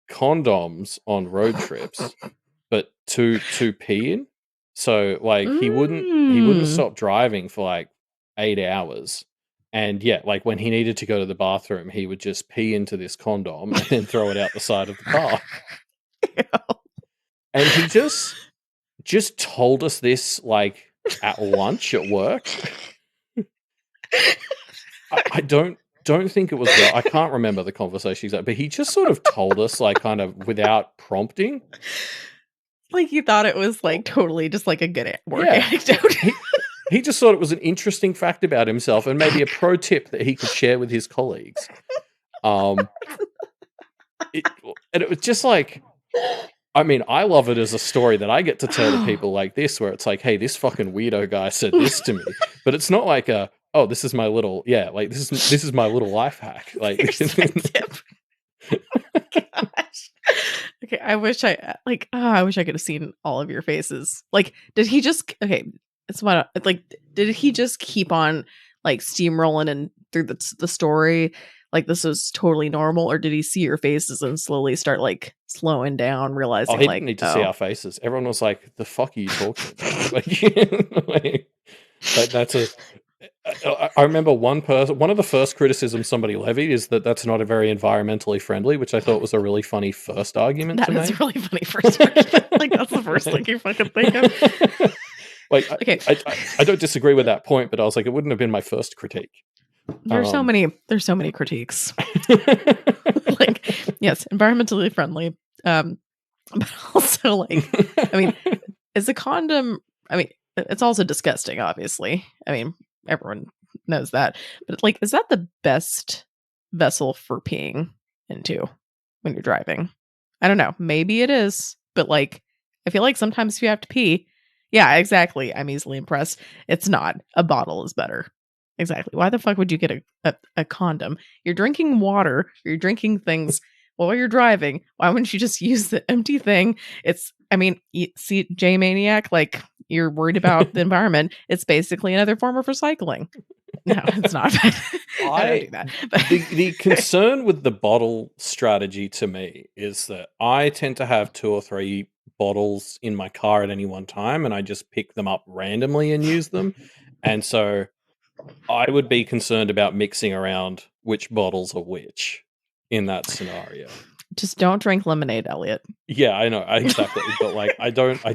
condoms on road trips, but to pee in. So like he wouldn't stop driving for like 8 hours. And yeah, like when he needed to go to the bathroom, he would just pee into this condom and then throw it out the side of the car. And he just told us this like at lunch at work. I don't think it was well. I can't remember the conversation exactly, but he just sort of told us like kind of without prompting. Like you thought it was like totally just like a good work anecdote. He just thought it was an interesting fact about himself and maybe a pro tip that he could share with his colleagues. And it was just like, I mean, I love it as a story that I get to tell to people like this, where it's like, hey, this fucking weirdo guy said this to me, but it's not like this is my little, like this is my little life hack. Like, tip. Oh gosh. Okay, I wish I could have seen all of your faces. Like, did he just did he just keep on like steamrolling and through the story like this was totally normal, or did he see your faces and slowly start like slowing down, realizing he didn't need to see our faces. Everyone was like, "The fuck are you talking about?" I remember one of the first criticisms somebody levied is that that's not a very environmentally friendly, which I thought was a really funny first argument to make. That's a really funny first argument. Like that's the first thing you fucking think of. Like, okay. I don't disagree with that point, but I was like, it wouldn't have been my first critique. There's so many critiques. Like, yes, environmentally friendly. But also like, I mean, is a condom, I mean, it's also disgusting, obviously. I mean, everyone knows that. But like, is that the best vessel for peeing into when you're driving? I don't know. Maybe it is. But like, I feel like sometimes if you have to pee, yeah, exactly. I'm easily impressed. It's not. A bottle is better. Exactly. Why the fuck would you get a condom? You're drinking water. You're drinking things while you're driving. Why wouldn't you just use the empty thing? See, J-Maniac, like you're worried about the environment. It's basically another form of recycling. No, it's not. I don't do that. The concern with the bottle strategy to me is that I tend to have 2 or 3 bottles in my car at any one time, and I just pick them up randomly and use them. And so I would be concerned about mixing around which bottles are which in that scenario. Just don't drink lemonade, Elliot. Yeah, I know, exactly. But like, I don't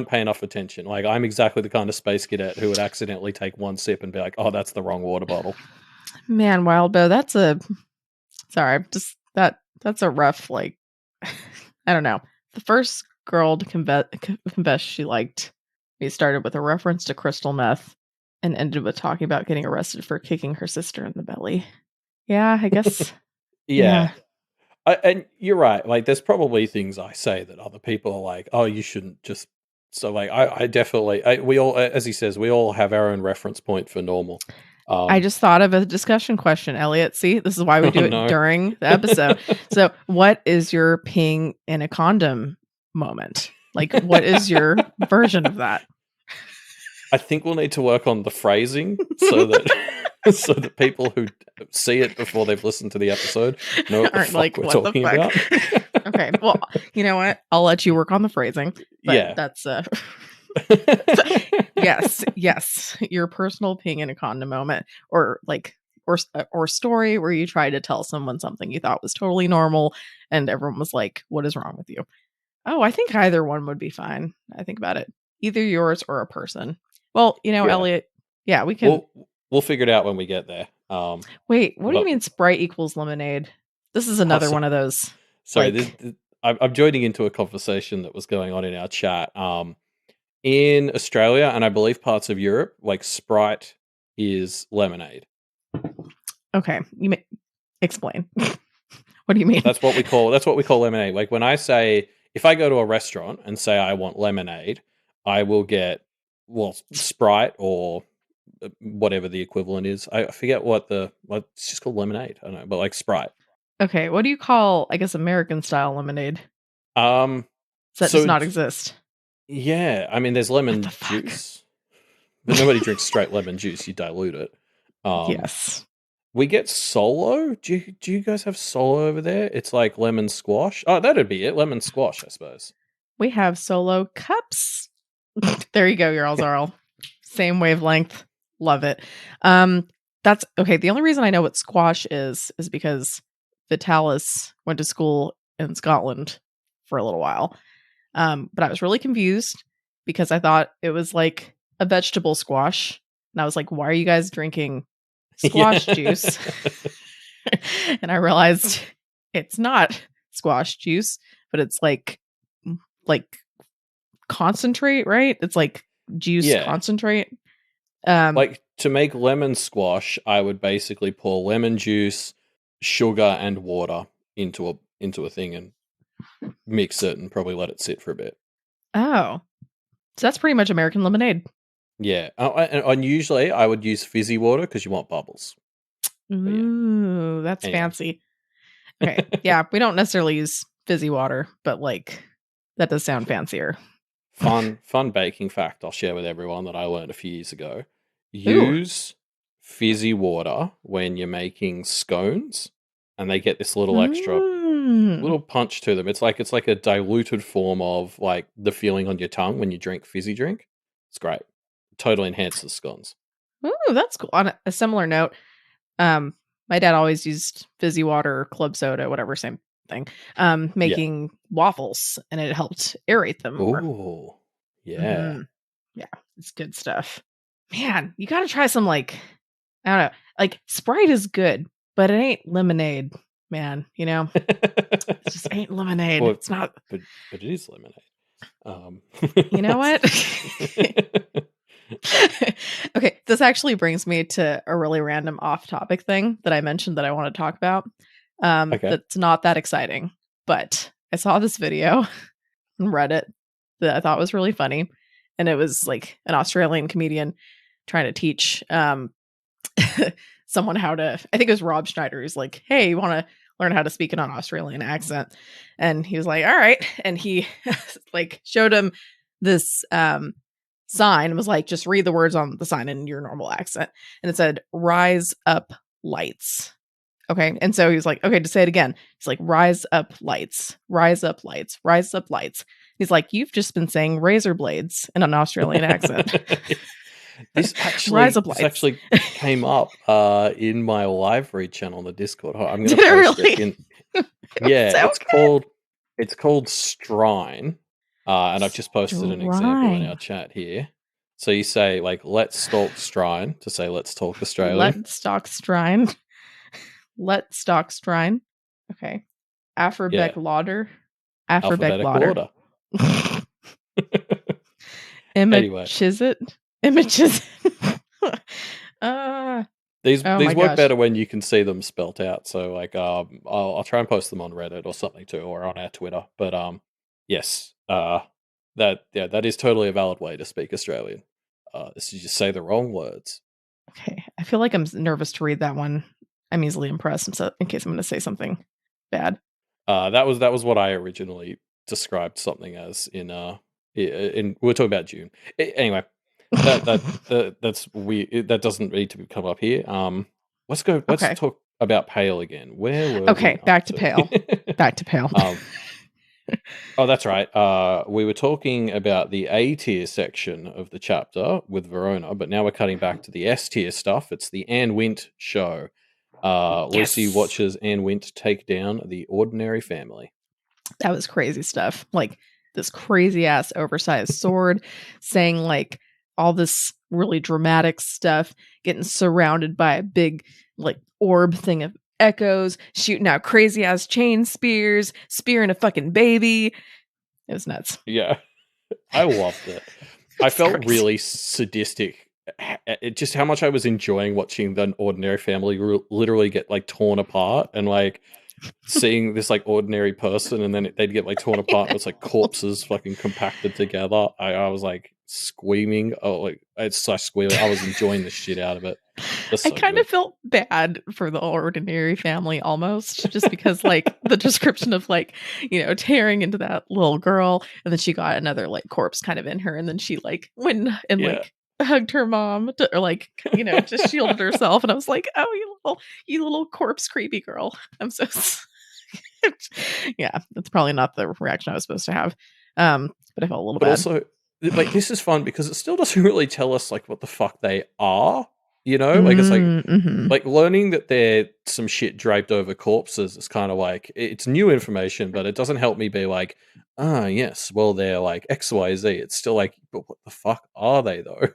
pay enough attention. Like, I'm exactly the kind of space cadet who would accidentally take one sip and be like, "Oh, that's the wrong water bottle." Man, Wildbow, that's a rough, like, I don't know. The first girl to confess she liked me started with a reference to crystal meth and ended with talking about getting arrested for kicking her sister in the belly. Yeah, I guess. Yeah. Yeah. And you're right. Like, there's probably things I say that other people are like, "Oh, you shouldn't just." So, like, I definitely, we all, as he says, we all have our own reference point for normal. I Um, just thought of a discussion question, Elliot. See, this is why we oh do it no. during the episode. So, what is your peeing in a condom moment? Like, what is your version of that? I think we'll need to work on the phrasing so that so that people who see it before they've listened to the episode know what the Aren't fuck like, we're what the talking fuck? about. Okay. Well, you know what? I'll let you work on the phrasing, but Yeah. that's yes, yes, your personal peeing in a condom moment, or like, or story where you try to tell someone something you thought was totally normal, and everyone was like, "What is wrong with you?" Oh, I think either one would be fine. I think about it, either yours or a person. Well, Yeah. Elliot. Yeah, we can. We'll figure it out when we get there. Wait, what do you But mean Sprite equals lemonade? This is another so, one of those. sorry, Like, I'm joining into a conversation that was going on in our chat. In Australia and I believe parts of Europe, like Sprite is lemonade. okay, you may explain. What do you mean? That's what we call lemonade. Like when I say if I go to a restaurant and say I want lemonade, I will get Sprite or whatever the equivalent is. I forget it's just called lemonade. I don't know, but like Sprite. Okay, what do you call, I guess, American style lemonade? Um Does that just so not exist? yeah, I mean there's What the lemon fuck? juice, but nobody drinks straight lemon juice, you dilute it. Um Yes. we get Solo. Do you guys have Solo over there? It's like lemon squash. Oh, that'd be it. Lemon squash, I suppose. We have solo cups. There you go, you're all same wavelength. Love it. That's okay. The only reason I know what squash is because Vitalis went to school in Scotland for a little while. But I was really confused because I thought it was like a vegetable squash. And I was like, why are you guys drinking squash Yeah. juice? And I realized it's not squash juice, but it's like concentrate, right? It's like juice Yeah. concentrate. Um, Like to make lemon squash, I would basically pour lemon juice, sugar, and water into a thing and mix it and probably let it sit for a bit. oh, so that's pretty much American lemonade. Yeah. And usually I would use fizzy water because you want bubbles. But yeah. Ooh, that's Anyway. fancy. Okay, yeah, we don't necessarily use fizzy water, but like that does sound fancier. Fun baking fact I'll share with everyone that I learned a few years ago. Ooh. Use fizzy water when you're making scones, and they get this little extra Mm. little punch to them. It's like a diluted form of like the feeling on your tongue when you drink fizzy drink. It's great. Totally enhances scones. Ooh, that's cool. On a similar note, um, my dad always used fizzy water, club soda, whatever, same thing, Yeah. making waffles, and it helped aerate them more. Ooh. Yeah. Hmm. Yeah, it's good stuff. Man, you gotta try some, like, I don't know, like Sprite is good, but it ain't lemonade, man. It just ain't lemonade. Well, It's not. but it is lemonade. Um, You know what? Okay, this actually brings me to a really random off-topic thing that I mentioned that I want to talk about. okay. That's not that exciting, but I saw this video on Reddit that I thought was really funny, and it was like an Australian comedian trying to teach someone how to. I think it was Rob Schneider who's like, "Hey, you want to learn how to speak in an Australian accent?" And he was like, "All right," and he like showed him this sign and was like, just read the words on the sign in your normal accent. And it said, rise up lights. Okay. And so he was like, okay, to say it again. He's like, rise up lights, rise up lights, rise up lights. He's like, you've just been saying razor blades in an Australian accent. This Rise actually up this lights. actually came up in my live read channel on the Discord. I'm Did gonna it post it really? in. It Yeah, sounds it's called Strine. And I've just posted an example in our Strine. chat here. So you say like let's stalk Strine to say let's talk Australian. Let's talk Strine. Let's talk Strine. Okay. Afrobeck Yeah. Lauder. Afrobeck Alphabetic Lauder. order. Emma Anyway. Chisett. Emma Chisett. uh, Oh these my work gosh. better when you can see them spelt out. So like I'll try and post them on Reddit or something too, or on our Twitter. But yes, that is totally a valid way to speak Australian. Is you just say the wrong words. Okay. I feel like I'm nervous to read that one. I'm easily impressed in case I'm going to say something bad. That was what I originally described something as in we are talking about June. Anyway, that's weird. That doesn't need to come up here. Let's go. Let's Okay. talk about Pale again. Where were we Okay. up Back to to? Pale. Back to Pale. Oh, that's right. We were talking about the A tier section of the chapter with Verona, but now we're cutting back to the S tier stuff. It's the Ann Wint show. Lucy Yes. watches Ann Wint take down the ordinary family. That was crazy stuff. Like this crazy ass oversized sword, saying like all this really dramatic stuff, getting surrounded by a big like orb thing of echoes, shooting out crazy ass chain spears, spearing a fucking baby. It was nuts. Yeah, I loved it. I It's felt crazy. really sadistic. Just how much I was enjoying watching the ordinary family literally get like torn apart, and like seeing this like ordinary person, and then they'd get like torn apart, and it's like corpses fucking compacted together. I was like squeaming. Oh, like it's such squealing. I was enjoying the shit out of it. That's I so kind good. of felt bad for the ordinary family almost, just because like the description of like, tearing into that little girl, and then she got another like corpse kind of in her, and then she like went and Yeah. like hugged her mom or like, just shielded herself. And I was like, oh, you little corpse creepy girl. I'm so yeah, that's probably not the reaction I was supposed to have. But I felt a little But bad. also, like, this is fun because it still doesn't really tell us like what the fuck they are. Like it's Mm-hmm. like learning that there's some shit draped over corpses is kind of like it's new information, but it doesn't help me be like, yes, well they're like XYZ. It's still like, but what the fuck are they though?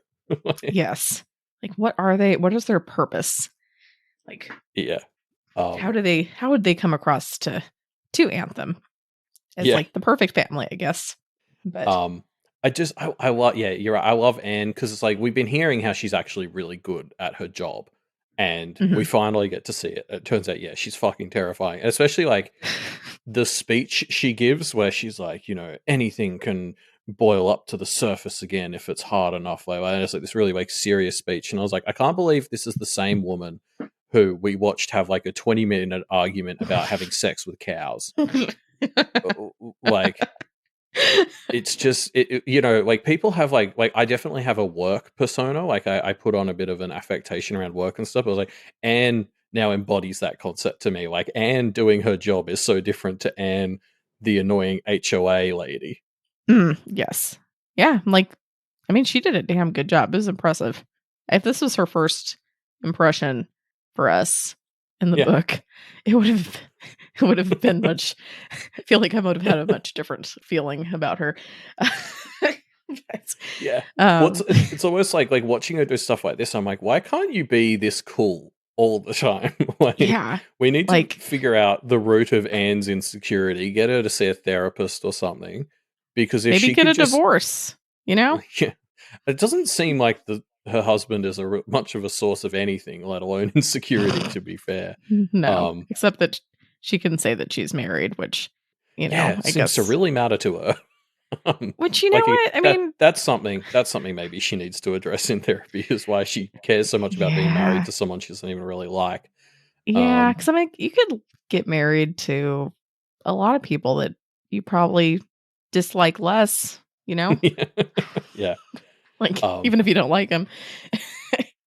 Like, Yes. Like, what are they? What is their purpose? Like, yeah, how would they come across to Anthem as yeah. like the perfect family, I guess. But I love, yeah, you're right. I love Anne because it's like we've been hearing how she's actually really good at her job, and we mhm. finally get to see it. It turns out, yeah, she's fucking terrifying, and especially like the speech she gives where she's like, anything can boil up to the surface again if it's hard enough. Like, and it's like this really like serious speech, and I was like, I can't believe this is the same woman who we watched have like a 20-minute argument about having sex with cows. Like, it's just like people have like I definitely have a work persona. Like I put on a bit of an affectation around work and stuff. I was like, Anne now embodies that concept to me. Like Anne doing her job is so different to Anne, the annoying HOA lady. Yes. Yeah. Like, I mean, she did a damn good job. It was impressive. If this was her first impression for us in the Yeah. book, it would have been much. I feel like I would have had a much different feeling about her. But, Yeah. Well, um, it's almost like watching her do stuff like this. I'm like, why can't you be this cool all the time? Like, yeah, we need to like figure out the root of Anne's insecurity. Get her to see a therapist or something. Because if maybe she get could a just, divorce. yeah, it doesn't seem like her husband is much of a source of anything, let alone insecurity. To be fair, No, except that she can say that she's married, which yeah, it I seems to guess. really matter to her. Which you know Like what I mean. that's something maybe she needs to address in therapy, is why she cares so much about being married Yeah, to someone she doesn't even really like. yeah. Um, Because I'm like, you could get married to a lot of people that you probably dislike less. yeah, yeah. Like Um, even if you don't like them.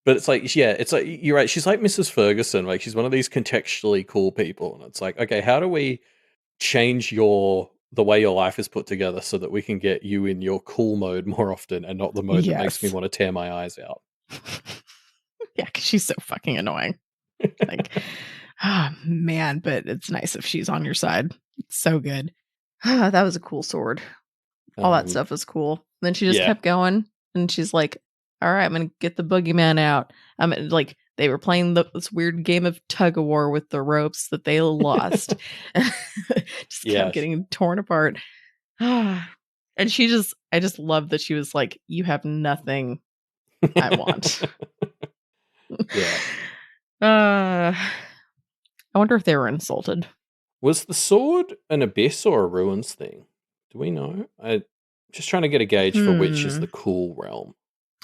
but it's like, yeah, it's like you're right. She's like Mrs. Ferguson. Like she's one of these contextually cool people, and it's like, okay, how do we change the way your life is put together so that we can get you in your cool mode more often and not the mode that makes me Yes. want to tear my eyes out? Yeah, because she's so fucking annoying. Like, ah, man, but it's nice if she's on your side. It's so good. That was a cool sword. All that Um, stuff was cool. Then she just yeah, kept going, and she's like, "All right, I'm gonna get the boogeyman out." Like they were playing this weird game of tug of war with the ropes that they lost. Just kept yes, getting torn apart. And I just love that she was like, "You have nothing I want." yeah. I wonder if they were insulted. Was the sword an abyss or a ruins thing? Do we know? I'm just trying to get a gauge for which is the cool realm.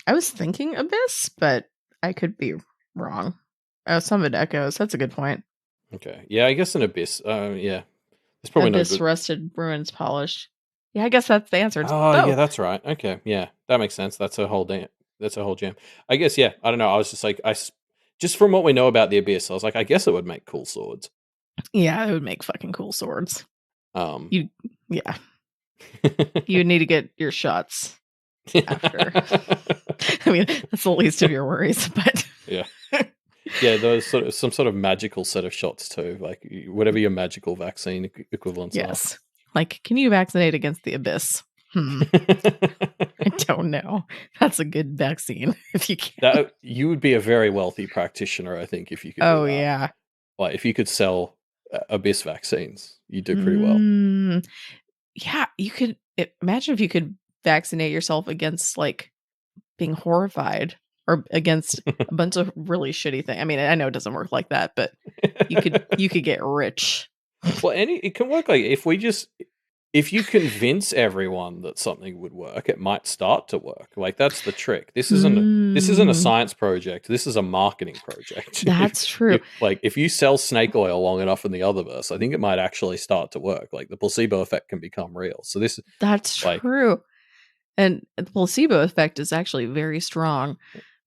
I was thinking abyss, but I could be wrong. Oh, some of it echoes. That's a good point. Okay. Yeah, I guess an abyss. Yeah. There's probably Abyss, no good. rusted, ruins, polished. Yeah, I guess that's the answer. It's Oh, both. yeah, that's right. Okay. Yeah, that makes sense. That's a whole damn. That's a whole jam. I guess. Yeah. I don't know. I was just like, just from what we know about the abyss, I was like, I guess it would make cool swords. Yeah, it would make fucking cool swords. Yeah. You need to get your shots after. I mean, that's the least of your worries, but yeah. Yeah, those some sort of magical set of shots too, like whatever your magical vaccine equivalents yes. are. Like, can you vaccinate against the abyss? I don't know. That's a good vaccine if you can. You would be a very wealthy practitioner, I think, if you could. Oh yeah. Like if you could sell abyss vaccines, you'd do pretty well. Yeah, you could imagine if you could vaccinate yourself against like being horrified or against a bunch of really shitty things. I mean, I know it doesn't work like that, but you could get rich. Well, it can work like if you convince everyone that something would work, it might start to work. Like that's the trick. This isn't a science project. This is a marketing project. That's true. If you sell snake oil long enough in the otherverse, I think it might actually start to work. Like the placebo effect can become real. So that's true. And the placebo effect is actually very strong.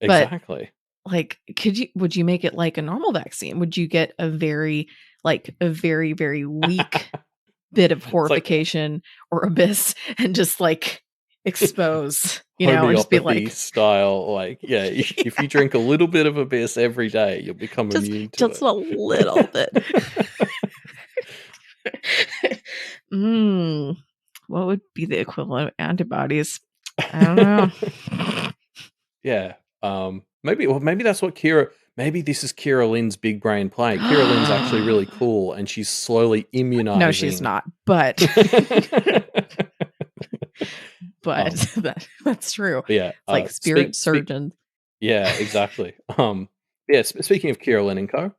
Exactly. But, would you make it like a normal vaccine? Would you get a very, very weak bit of horrification or abyss and just like expose, and just be like style, if you drink a little bit of abyss every day, you'll become immune to just a little bit. What would be the equivalent of antibodies? I don't know. Yeah. Maybe that's what maybe this is Kira Lynn's big brain play. Kira Lynn's actually really cool and she's slowly immunizing. No, she's not, but that's true. Yeah. It's like spirit surgeons. Yeah, exactly. Speaking of Kira Lynn and Co,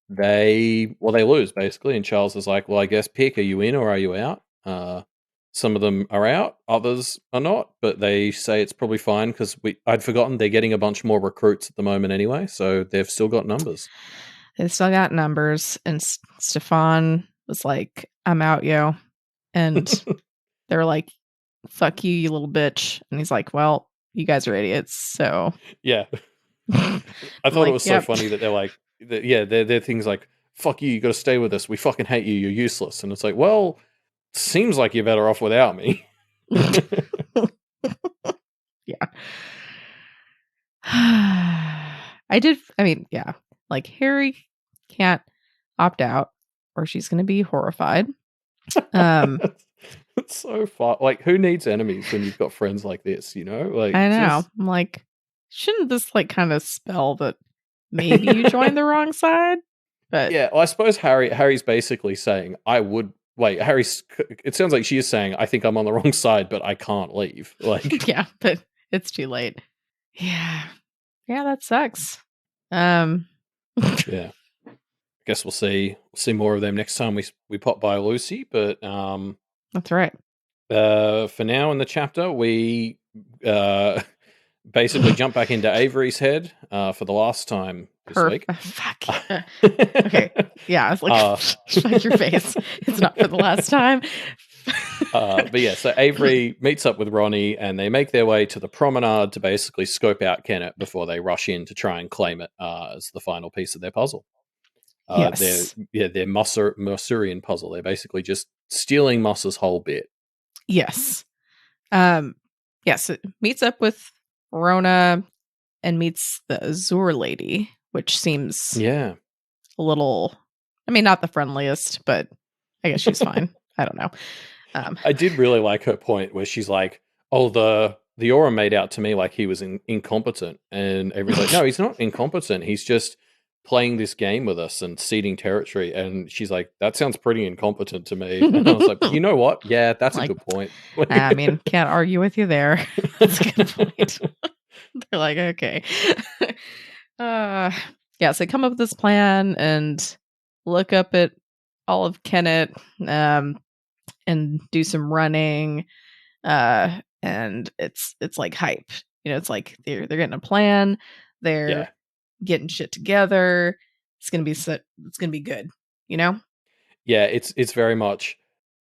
they lose basically, and Charles is like, well, I guess pick, are you in or are you out? Some of them are out, others are not, but they say it's probably fine because I'd forgotten they're getting a bunch more recruits at the moment anyway, so they've still got numbers. They've still got numbers, and Stefan was like, I'm out, yo. And they're like, fuck you, you little bitch. And he's like, well, you guys are idiots, so. Yeah. I thought it was so funny that they're like, they're things like, fuck you, you gotta stay with us, we fucking hate you, you're useless. And it's like, well, seems like you're better off without me. Yeah. Like Harry can't opt out or she's going to be horrified. It's so far. Like, who needs enemies when you've got friends like this, Like, I know. I'm like, shouldn't this like kind of spell that maybe you joined the wrong side? But yeah, well, I suppose Harry's basically saying, it sounds like she is saying, I think I'm on the wrong side, but I can't leave. Like, yeah, but it's too late. Yeah, that sucks. Yeah, I guess we'll see more of them next time we pop by Lucy. But that's right. For now in the chapter, we basically jump back into Avery's head for the last time this week. Fuck. Okay. Yeah, I was like, fuck your face. It's not for the last time. But yeah, so Avery meets up with Ronnie and they make their way to the promenade to basically scope out Kennet before they rush in to try and claim it as the final piece of their puzzle. Yes. Their Mossurian puzzle. They're basically just stealing Moss's whole bit. Yes. Yes, it meets up with Verona and meets the Azure lady, which seems a little, I mean, not the friendliest, but I guess she's fine. I don't know. I did really like her point where she's like, oh, the aura made out to me like he was incompetent. And everybody's like, no, he's not incompetent. He's just playing this game with us and ceding territory. And she's like, that sounds pretty incompetent to me. And I was like, you know what? Yeah, that's a good point. I mean, can't argue with you there. That's a good point. They're like, okay. yeah, so come up with this plan and look up at all of Kennet, and do some running, and it's like hype. It's like they're getting a plan, they're Yeah. getting shit together. It's gonna be good, you know? Yeah, it's very much.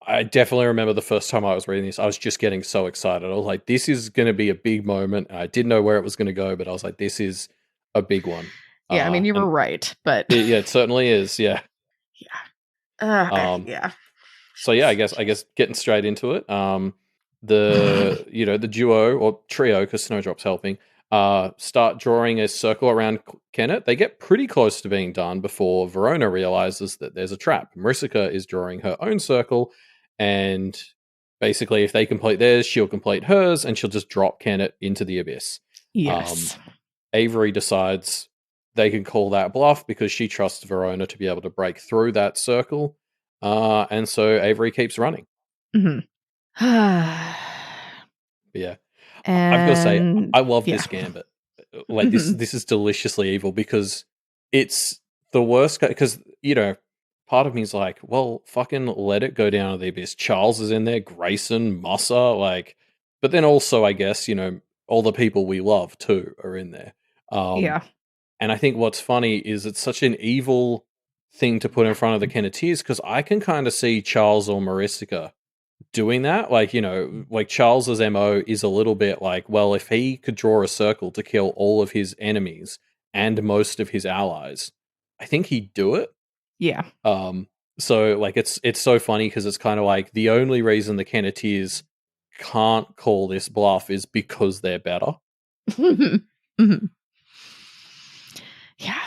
I definitely remember the first time I was reading this, I was just getting so excited. I was like, "This is going to be a big moment." And I didn't know where it was going to go, but I was like, "This is a big one." Yeah, I mean, you were And right, but yeah, it certainly is. Yeah. yeah. Um, Yeah. so yeah, I guess getting straight into it. The duo or trio, because Snowdrop's helping, start drawing a circle around Kennet. They get pretty close to being done before Verona realizes that there's a trap. Marissa is drawing her own circle, and basically, if they complete theirs, she'll complete hers, and she'll just drop Kennet into the abyss. Um, Yes. Avery decides they can call that bluff because she trusts Verona to be able to break through that circle. And so Avery keeps running. Mhm. But yeah, I've got to say, And I love yeah. this gambit. Like this, Mhm. this is deliciously evil because it's the worst. Because part of me is like, well, fucking let it go down to the abyss. Charles is in there, Grayson, Mussa, like, but then also, I guess all the people we love too are in there. Um, Yeah. And I think what's funny is it's such an evil thing to put in front of the Kenneteers because I can kind of see Charles or Marissa doing that. Like, like Charles's MO is a little bit like, well, if he could draw a circle to kill all of his enemies and most of his allies, I think he'd do it. Yeah. So like it's so funny because it's kind of like the only reason the Kenneteers can't call this bluff is because they're better. Mhm. Yeah.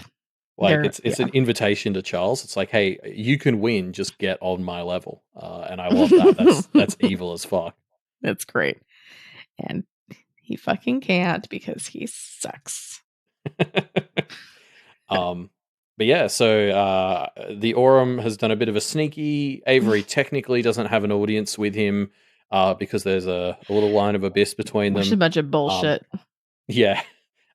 Like They're it's yeah. an invitation to Charles. It's like, hey, you can win, just get on my level. And I love that. That's evil as fuck. That's great. And he fucking can't because he sucks. um, but yeah, so the Aurum has done a bit of a sneaky. Avery technically doesn't have an audience with him because there's a little line of abyss between Which is a them. bunch of Um, bullshit. yeah.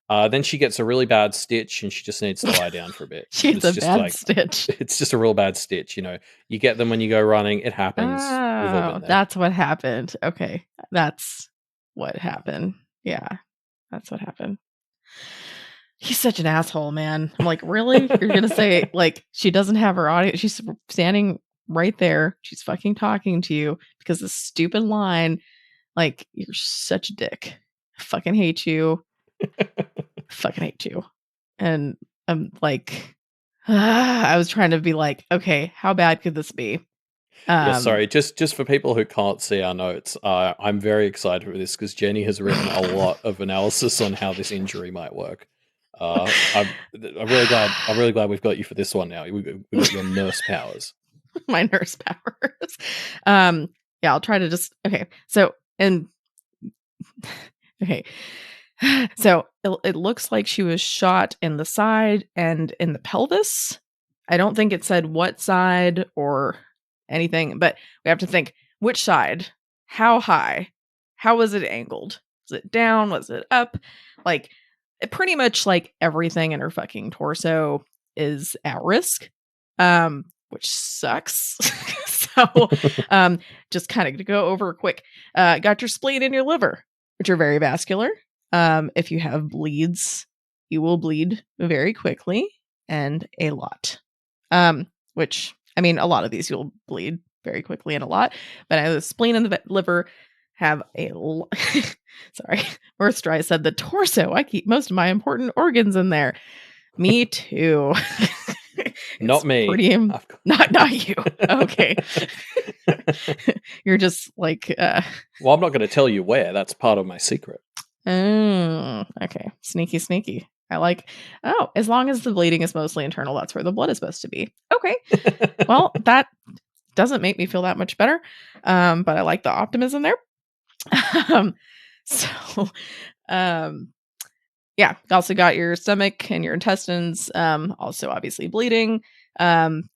Then she gets a really bad stitch and she just needs to lie down for a bit. She And gets it's a just bad like, stitch. it's just a real bad stitch. You get them when you go running. It happens. We've all Oh, been there. that's what happened. Okay. That's what happened. Yeah. That's what happened. He's such an asshole, man. I'm like, really? You're gonna say like she doesn't have her audience? She's standing right there. She's fucking talking to you because this stupid line. Like, you're such a dick. I fucking hate you. Fucking hate you. And I'm like, I was trying to be like, okay, how bad could this be? Yeah, Um, sorry. Just for people who can't see our notes, I'm very excited for this because Jenny has written a lot of analysis on how this injury might work. I'm really glad. I'm really glad we've got you for this one now. We've got your nurse powers. my nurse powers. Um, yeah, I'll try to just okay. So and okay. So it looks like she was shot in the side and in the pelvis. I don't think it said what side or anything, but we have to think which side, how high, how was it angled? Was it down? Was it up? Like pretty much like everything in her fucking torso is at risk, which sucks. So, just kind of to go over quick, got your spleen and your liver, which are very vascular. If you have bleeds, you will bleed very quickly and a lot. Which I mean, a lot of these you'll bleed very quickly and a lot, but the spleen and the liver have sorry, Earthstry said the torso. I keep most of my important organs in there. Me too. Not It's me. pretty not you. Okay. You're just like Well, I'm not going to tell you where. That's part of my secret. okay. Sneaky. I like, oh, as long as the bleeding is mostly internal, that's where the blood is supposed to be. Okay. Well, that doesn't make me feel that much better. But I like the optimism there. um, so, yeah, also got your stomach and your intestines, also obviously bleeding, can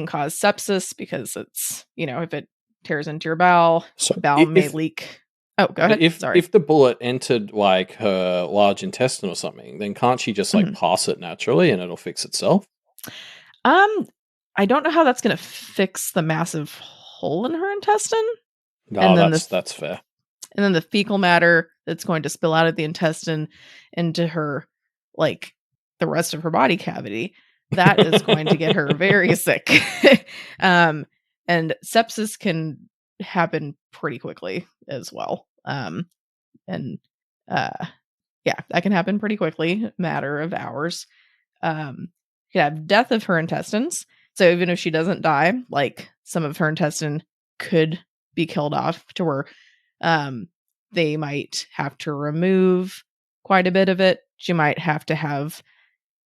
cause sepsis because it's, if it tears into your bowel, So bowel may leak. Oh, go ahead. Sorry. If the bullet entered like her large intestine or something, then can't she just like pass it naturally and it'll fix itself? I don't know how that's going to fix the massive hole in her intestine. No, that's fair. And then the fecal matter that's going to spill out of the intestine into her, like the rest of her body cavity, that is going to get her very sick. And sepsis can happen pretty quickly as well. And yeah, that can happen pretty quickly, matter of hours. You could have death of her intestines. So even if she doesn't die, like some of her intestine could be killed off to where they might have to remove quite a bit of it. She might have to have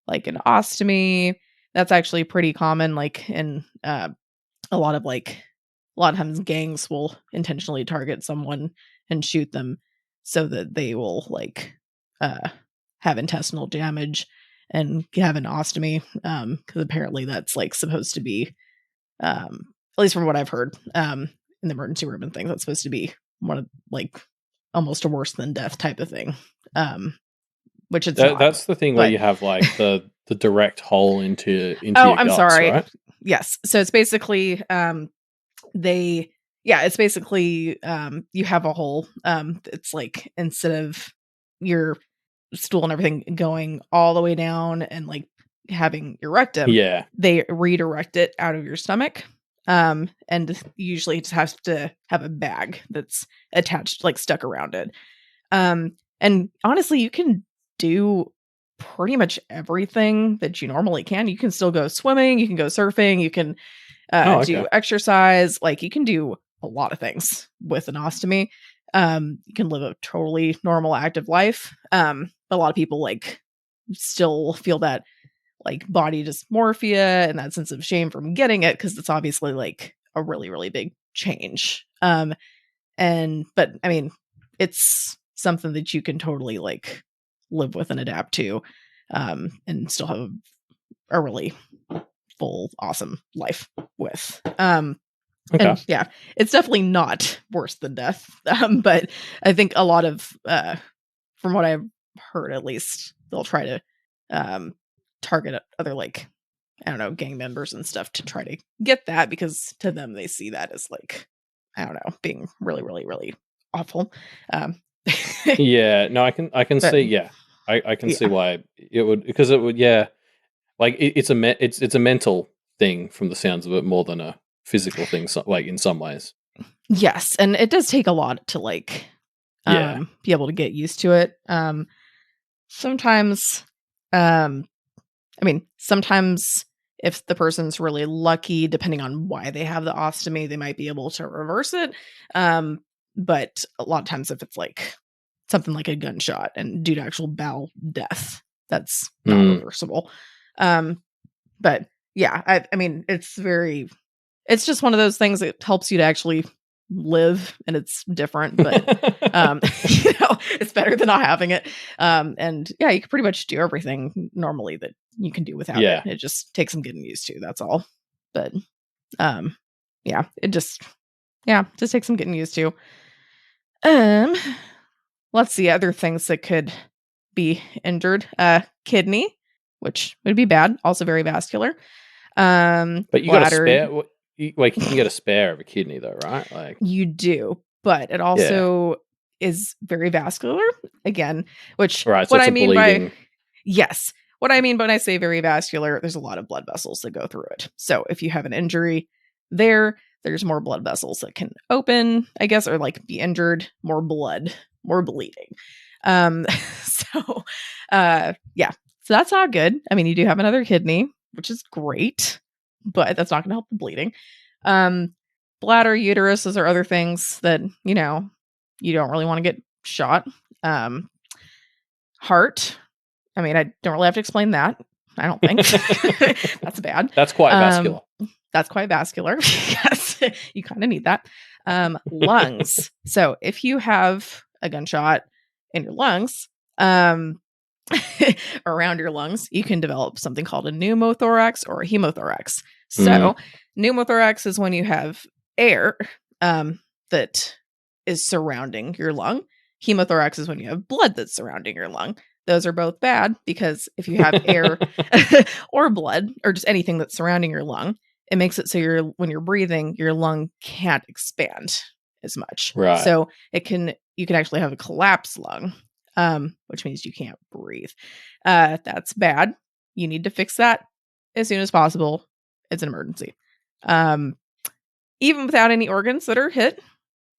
like an ostomy. That's actually pretty common. Like in a lot of times gangs will intentionally target someone and shoot them so that they will like have intestinal damage and have an ostomy. Because apparently that's like supposed to be, at least from what I've heard, in the emergency room and things, that's supposed to be one of like almost a worse than death type of thing. Which it's not, that's the thing where you have like the direct hole into your I'm guts, sorry. right? Yes. So it's basically it's basically you have a hole. It's like instead of your stool and everything going all the way down and like having your rectum, they redirect it out of your stomach. And usually just has to have a bag that's attached, like stuck around it. And honestly, you can do pretty much everything that you normally can. You can still go swimming, you can go surfing, you can do exercise. Like you can do a lot of things with an ostomy. You can live a totally normal, active life. A lot of people like still feel that like body dysmorphia and that sense of shame from getting it because it's obviously like a really, really big change. But I mean, it's something that you can totally like live with and adapt to, and still have a really full, awesome life with. And yeah, it's definitely not worse than death. But I think a lot of, from what I've heard, at least they'll try to, target other like, I don't know, gang members and stuff to try to get that because to them, they see that as like, I don't know, being really, really, really awful. Yeah, no, I can see. Yeah, I can see why it would, because it would. Yeah, like it's a mental thing from the sounds of it more than a physical thing. So, like in some ways. Yes, and it does take a lot to like, be able to get used to it. Sometimes, sometimes if the person's really lucky, depending on why they have the ostomy, they might be able to reverse it. But a lot of times if it's like something like a gunshot and due to actual bowel death, that's not reversible. But yeah, I mean, it's just one of those things that helps you to actually live, and it's different, but it's better than not having it. And yeah, you can pretty much do everything normally that you can do without it. It just takes some getting used to, that's all. But yeah, it just takes some getting used to. Let's see other things that could be injured. Kidney, which would be bad, also very vascular. But you got a spare. Like you can get a spare of a kidney, though, right? Like you do, but it also is very vascular again. Which right, so what I mean bleeding. What I mean when I say very vascular, there's a lot of blood vessels that go through it. So if you have an injury there's more blood vessels that can open, I guess, or like be injured, more blood, more bleeding. So that's not good. I mean, you do have another kidney, which is great, but that's not going to help the bleeding. Bladder, uterus, those are other things that, you don't really want to get shot. Heart. I mean, I don't really have to explain that. I don't think. That's bad. That's quite vascular. That's quite vascular. Yes, you kind of need that. Lungs. So if you have a gunshot in your lungs, around your lungs, you can develop something called a pneumothorax or a hemothorax. So pneumothorax is when you have air that is surrounding your lung. Hemothorax is when you have blood that's surrounding your lung. Those are both bad because if you have air or blood or just anything that's surrounding your lung, it makes it so when you're breathing, your lung can't expand as much. Right. So you can actually have a collapsed lung, which means you can't breathe. That's bad. You need to fix that as soon as possible. It's an emergency. Even without any organs that are hit,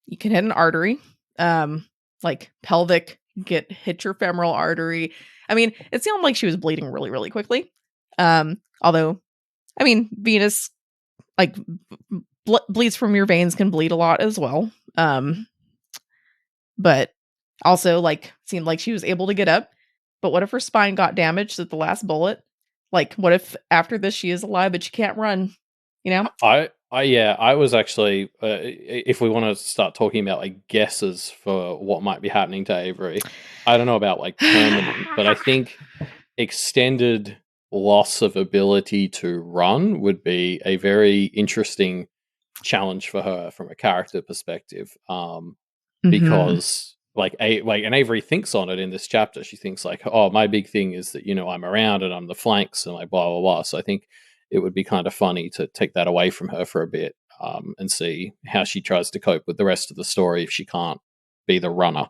you can hit an artery, like pelvic, hit your femoral artery. I mean, it sounded like she was bleeding really, really quickly. Although, I mean, Venus, like, bleeds from your veins can bleed a lot as well. But also, like, seemed like she was able to get up. But what if her spine got damaged at the last bullet? Like, what if after this she is alive but she can't run? You know? I was actually, if we want to start talking about like guesses for what might be happening to Avery, I don't know about like permanent, but I think extended loss of ability to run would be a very interesting challenge for her from a character perspective. Because and Avery thinks on it in this chapter. She thinks like, oh, my big thing is that, I'm around and I'm the flanks and like blah, blah, blah. So I think it would be kind of funny to take that away from her for a bit, and see how she tries to cope with the rest of the story if she can't be the runner.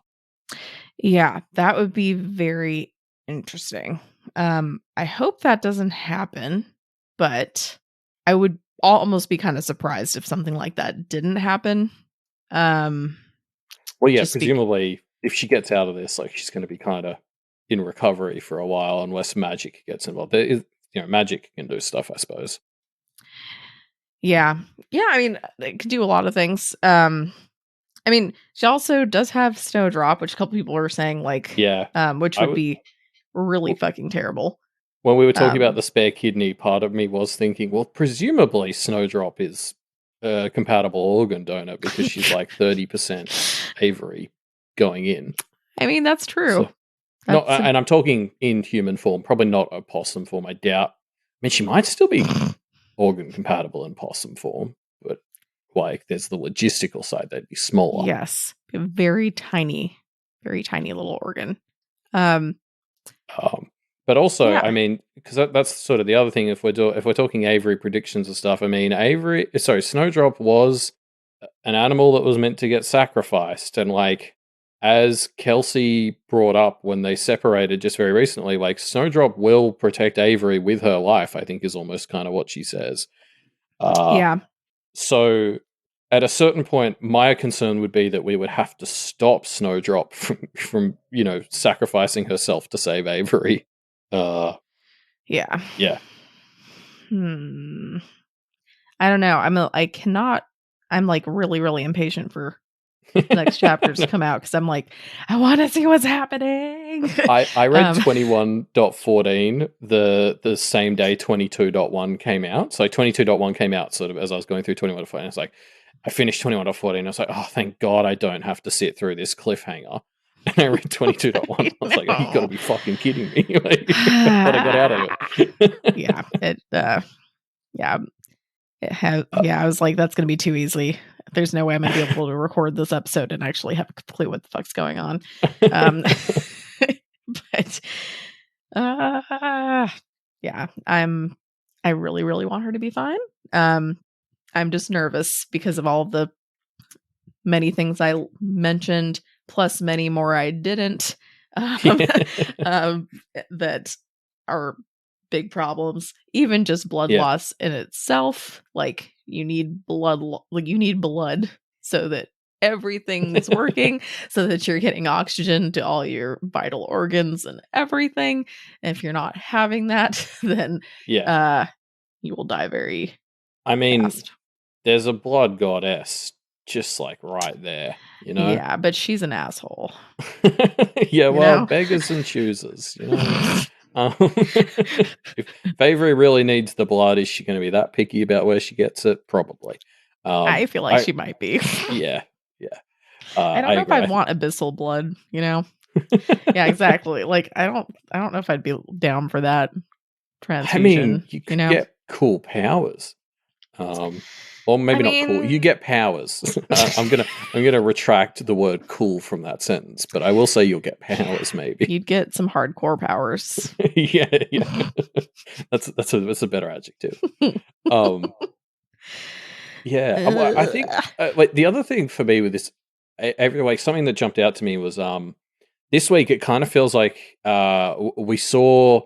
Yeah, that would be very interesting. I hope that doesn't happen, but I would almost be kind of surprised if something like that didn't happen. Well, yeah, presumably if she gets out of this, like she's going to be kind of in recovery for a while unless magic gets involved. There is, magic can do stuff, I suppose. Yeah. I mean, it could do a lot of things. I mean, she also does have Snowdrop, which a couple people were saying, like, which would be really fucking terrible. When we were talking about the spare kidney, part of me was thinking, well, presumably Snowdrop is a compatible organ donor because she's like 30% Avery going in. I mean, that's true. So, and I'm talking in human form, probably not a possum form. I doubt. I mean, she might still be organ compatible in possum form, but like there's the logistical side that'd be smaller. Yes, a very tiny little organ. But also, I mean, because that's sort of the other thing. If we're talking Avery predictions and stuff, I mean, Snowdrop was an animal that was meant to get sacrificed, and like as Kelsey brought up when they separated just very recently, like Snowdrop will protect Avery with her life. I think is almost kind of what she says. So at a certain point, my concern would be that we would have to stop Snowdrop from sacrificing herself to save Avery. Yeah. I don't know. I'm like really, really impatient for the next chapters to come out because I'm like, I want to see what's happening. I read 21.14 the same day 22.1 came out. So 22.1 came out sort of as I was going through 21.14. It's like I finished 21.14. I was like, oh, thank God I don't have to sit through this cliffhanger. And I read 22.1. I was like, oh, you got to be fucking kidding me. Like, what I got out of it. I was like, that's going to be too easy. There's no way I'm going to be able to record this episode and actually have a clue what the fuck's going on. But I really, really want her to be fine. I'm just nervous because of all the many things I mentioned, plus many more I didn't, that are big problems. Even just blood loss in itself, like you need blood, so that everything's working, so that you're getting oxygen to all your vital organs and everything. And if you're not having that, then you will die very fast. There's a blood goddess just like right there, Yeah, but she's an asshole. Beggars and choosers, if Avery really needs the blood, is she going to be that picky about where she gets it? Probably. I feel like she might be. Yeah. I don't know if I'd want abyssal blood, Yeah, exactly. Like I don't know if I'd be down for that transfusion. I mean, you could get cool powers. Or maybe not cool. You get powers. I'm gonna retract the word cool from that sentence, but I will say you'll get powers. Maybe you'd get some hardcore powers. yeah. That's a better adjective. Yeah, I think like the other thing for me with this, like something that jumped out to me was this week it kind of feels like we saw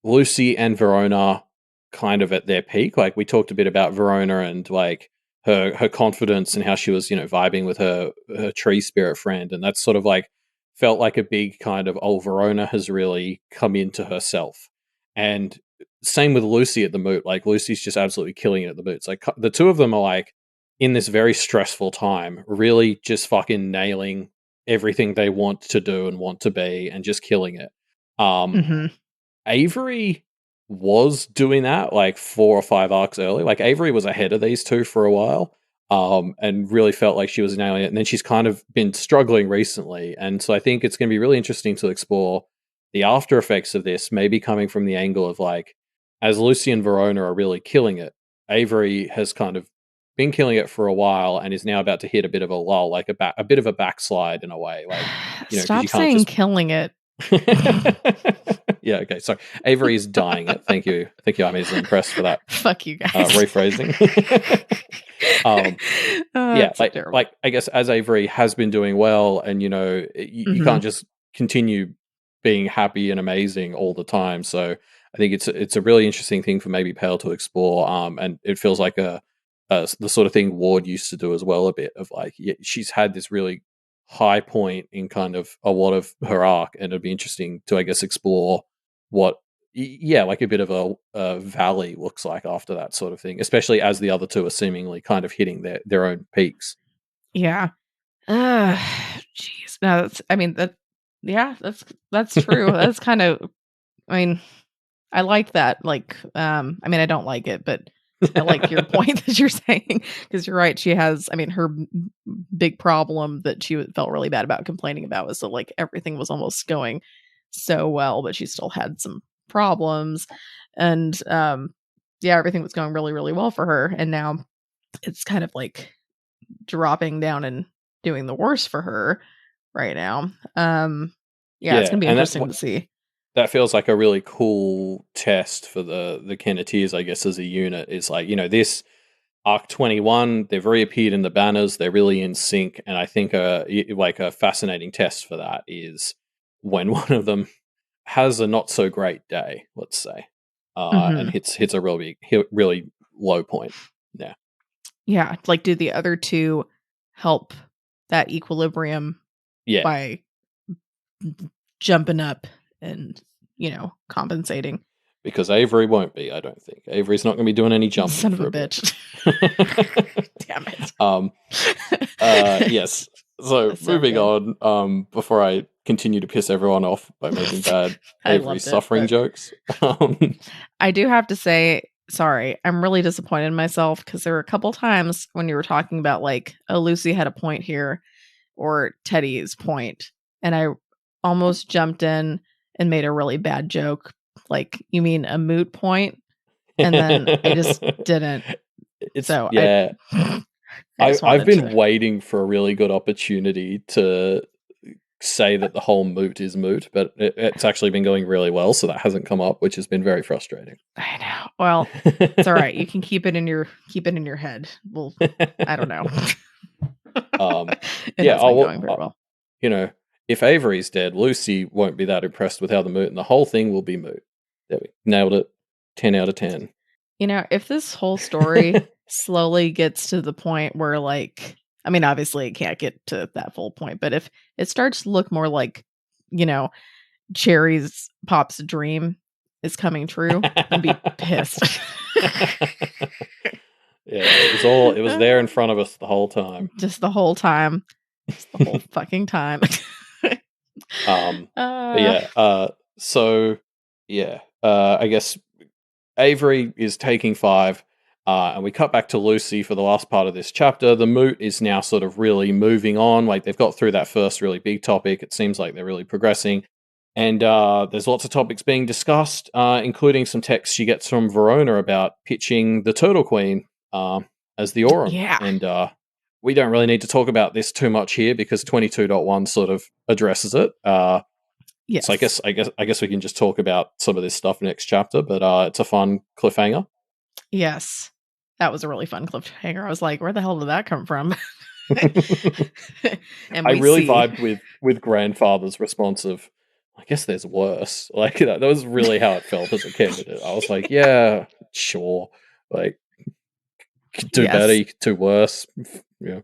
Lucy and Verona kind of at their peak. Like we talked a bit about Verona and like her confidence and how she was, vibing with her tree spirit friend, and that's sort of like felt like a big kind of Verona has really come into herself. And same with Lucy at the moot. Like Lucy's just absolutely killing it at the moots. Like the two of them are like in this very stressful time, really just fucking nailing everything they want to do and want to be and just killing it. Avery was doing that like 4 or 5 arcs early. Like Avery was ahead of these two for a while, and really felt like she was nailing it. And then she's kind of been struggling recently. And so I think it's going to be really interesting to explore the after effects of this, maybe coming from the angle of like, as Lucy and Verona are really killing it, Avery has kind of been killing it for a while and is now about to hit a bit of a lull, like a bit of a backslide in a way. Like, stop you saying just... killing it. Yeah, okay. So Avery is dying it. Thank you. I'm easily impressed for that. Fuck you guys. Rephrasing. Yeah, like I guess as Avery has been doing well, and you can't just continue being happy and amazing all the time. So I think it's a really interesting thing for maybe Pale to explore. And it feels like the sort of thing Ward used to do as well, a bit of like, she's had this really high point in kind of a lot of her arc, and it'd be interesting to, I guess, explore what, like a bit of a valley looks like after that sort of thing, especially as the other two are seemingly kind of hitting their own peaks. Yeah. Jeez. No, that's true. That's kind of, I like that. Like, I don't like it, but I like your point that you're saying, because you're right. She has, her big problem that she felt really bad about complaining about was that like everything was almost going so well, but she still had some problems, and everything was going really, really well for her, and now it's kind of like dropping down and doing the worst for her right now. It's gonna be interesting to see. That feels like a really cool test for the Kenneteers, I guess, as a unit. Is like, this Arc 21, they've reappeared in the banners, they're really in sync, and I think a fascinating test for that is when one of them has a not so great day, let's say, and hits a really low point. Yeah, like, do the other two help that equilibrium by jumping up and compensating? Because Avery won't be, I don't think. Avery's not going to be doing any jumping. Son of a bitch. Damn it. Yes. So moving on, before I continue to piss everyone off by making bad Avery suffering jokes. I do have to say, sorry, I'm really disappointed in myself, because there were a couple times when you were talking about like, oh, Lucy had a point here, or Teddy's point, and I almost jumped in and made a really bad joke. Like, you mean a moot point? And then I just didn't. I've been waiting for a really good opportunity to say that the whole moot is moot, but it's actually been going really well, so that hasn't come up, which has been very frustrating. I know. Well, it's all right. You can keep it in your head. Well, I don't know. Going very well. If Avery's dead, Lucy won't be that impressed with how the moot, and the whole thing will be moot. There we nailed it. 10 out of 10. If this whole story slowly gets to the point where, like, obviously it can't get to that full point, but if it starts to look more like, Cherry's Pop's dream is coming true, I'd be pissed. It was there in front of us the whole time. Just the whole time. Just the whole fucking time. I guess Avery is taking 5, and we cut back to Lucy for the last part of this chapter. The moot is now sort of really moving on. Like, they've got through that first really big topic. It seems like they're really progressing. And there's lots of topics being discussed, including some texts she gets from Verona about pitching the Turtle Queen as the Aurum. Yeah. And we don't really need to talk about this too much here because 22.1 sort of addresses it. Yes. So I guess we can just talk about some of this stuff next chapter, but it's a fun cliffhanger. Yes. That was a really fun cliffhanger. I was like, where the hell did that come from? And I we really see vibed with grandfather's response of, I guess there's worse. Like that was really how it felt as a kid. I was like, yeah, sure. Like, you could do better, yes. you could do worse. Yeah.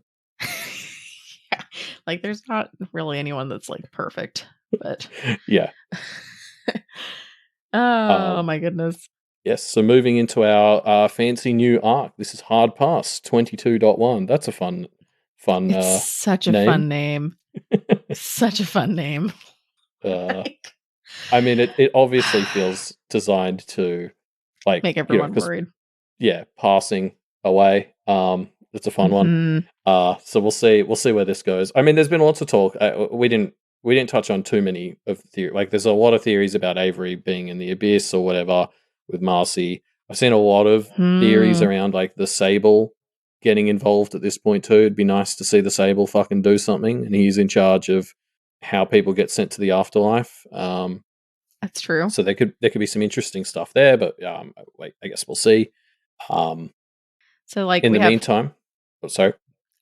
Yeah. Like there's not really anyone that's like perfect, but Yeah. oh my goodness. Yes, so moving into our fancy new arc. This is Hard Pass 22.1. That's a fun It's such a name. fun name. Such a fun name. Like, I mean, it obviously feels designed to, like, make everyone because worried. yeah, passing away. It's a fun one. Mhm. So we'll see where this goes. I mean, there's been lots of talk. We didn't touch on too many of the like. There's a lot of theories about Avery being in the abyss or whatever with Marcy. I've seen a lot of theories Hmm. around like the Sable getting involved at this point too. It'd be nice to see the Sable fucking do something, and he's in charge of how people get sent to the afterlife. That's true. So there could be some interesting stuff there, but I guess we'll see. So like In we the have meantime, sorry.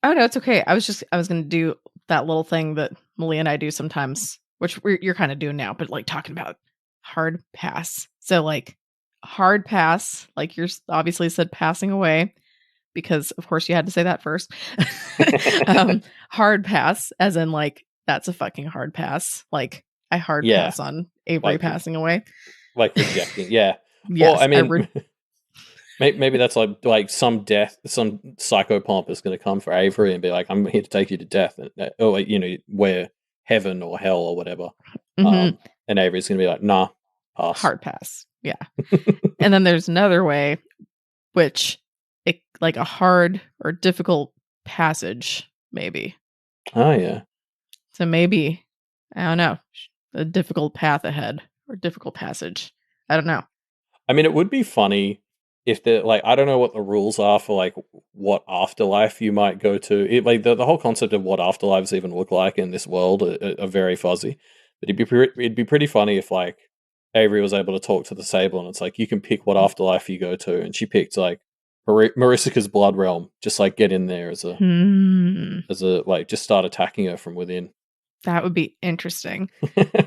oh no, it's okay. I was gonna do that little thing that Malia and I do sometimes, which you're kind of doing now, but like talking about hard pass. So like hard pass, like you're obviously said passing away, because of course you had to say that first. Hard pass, as in like that's a fucking hard pass. Like I hard Yeah, pass on Avery like passing away. like rejecting. Yeah. Well, Yes, I mean, maybe that's like some some psychopomp is going to come for Avery and be like, "I'm here to take you to death," or where heaven or hell or whatever. Mhm. And Avery's going to be like, "Nah, pass." Hard pass. Yeah. And then there's another way, which like a hard or difficult passage, maybe. Oh yeah. So maybe, I don't know, a difficult path ahead or difficult passage. I don't know. I mean, it would be funny if the like I don't know what the rules are for like what afterlife you might go to. Like the whole concept of what afterlives even look like in this world are very fuzzy. But it'd be pretty funny if like Avery was able to talk to the Sable and it's like you can pick what afterlife you go to, and she picked like Marisica's blood realm. Just like get in there as a like just start attacking her from within. That would be interesting.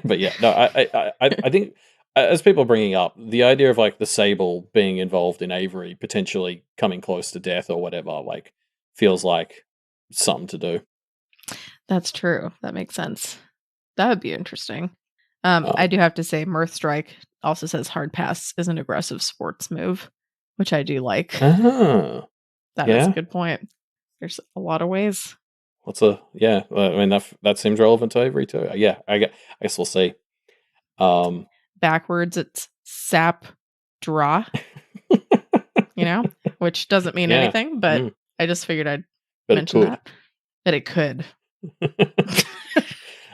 But yeah, no, I think as people are bringing up the idea of like the Sable being involved in Avery potentially coming close to death or whatever, like feels like something to do. That's true. That makes sense. That would be interesting. Um, I do have to say, Mirth Strike also says hard pass is an aggressive sports move, which I do like. uh That is a yeah. good point. There's a lot of ways. Yeah? I mean that seems relevant to Avery too. Yeah, I guess we'll see. Backwards, it's sap draw, which doesn't mean Yeah, anything, but I just figured I'd but it mention could. that it could.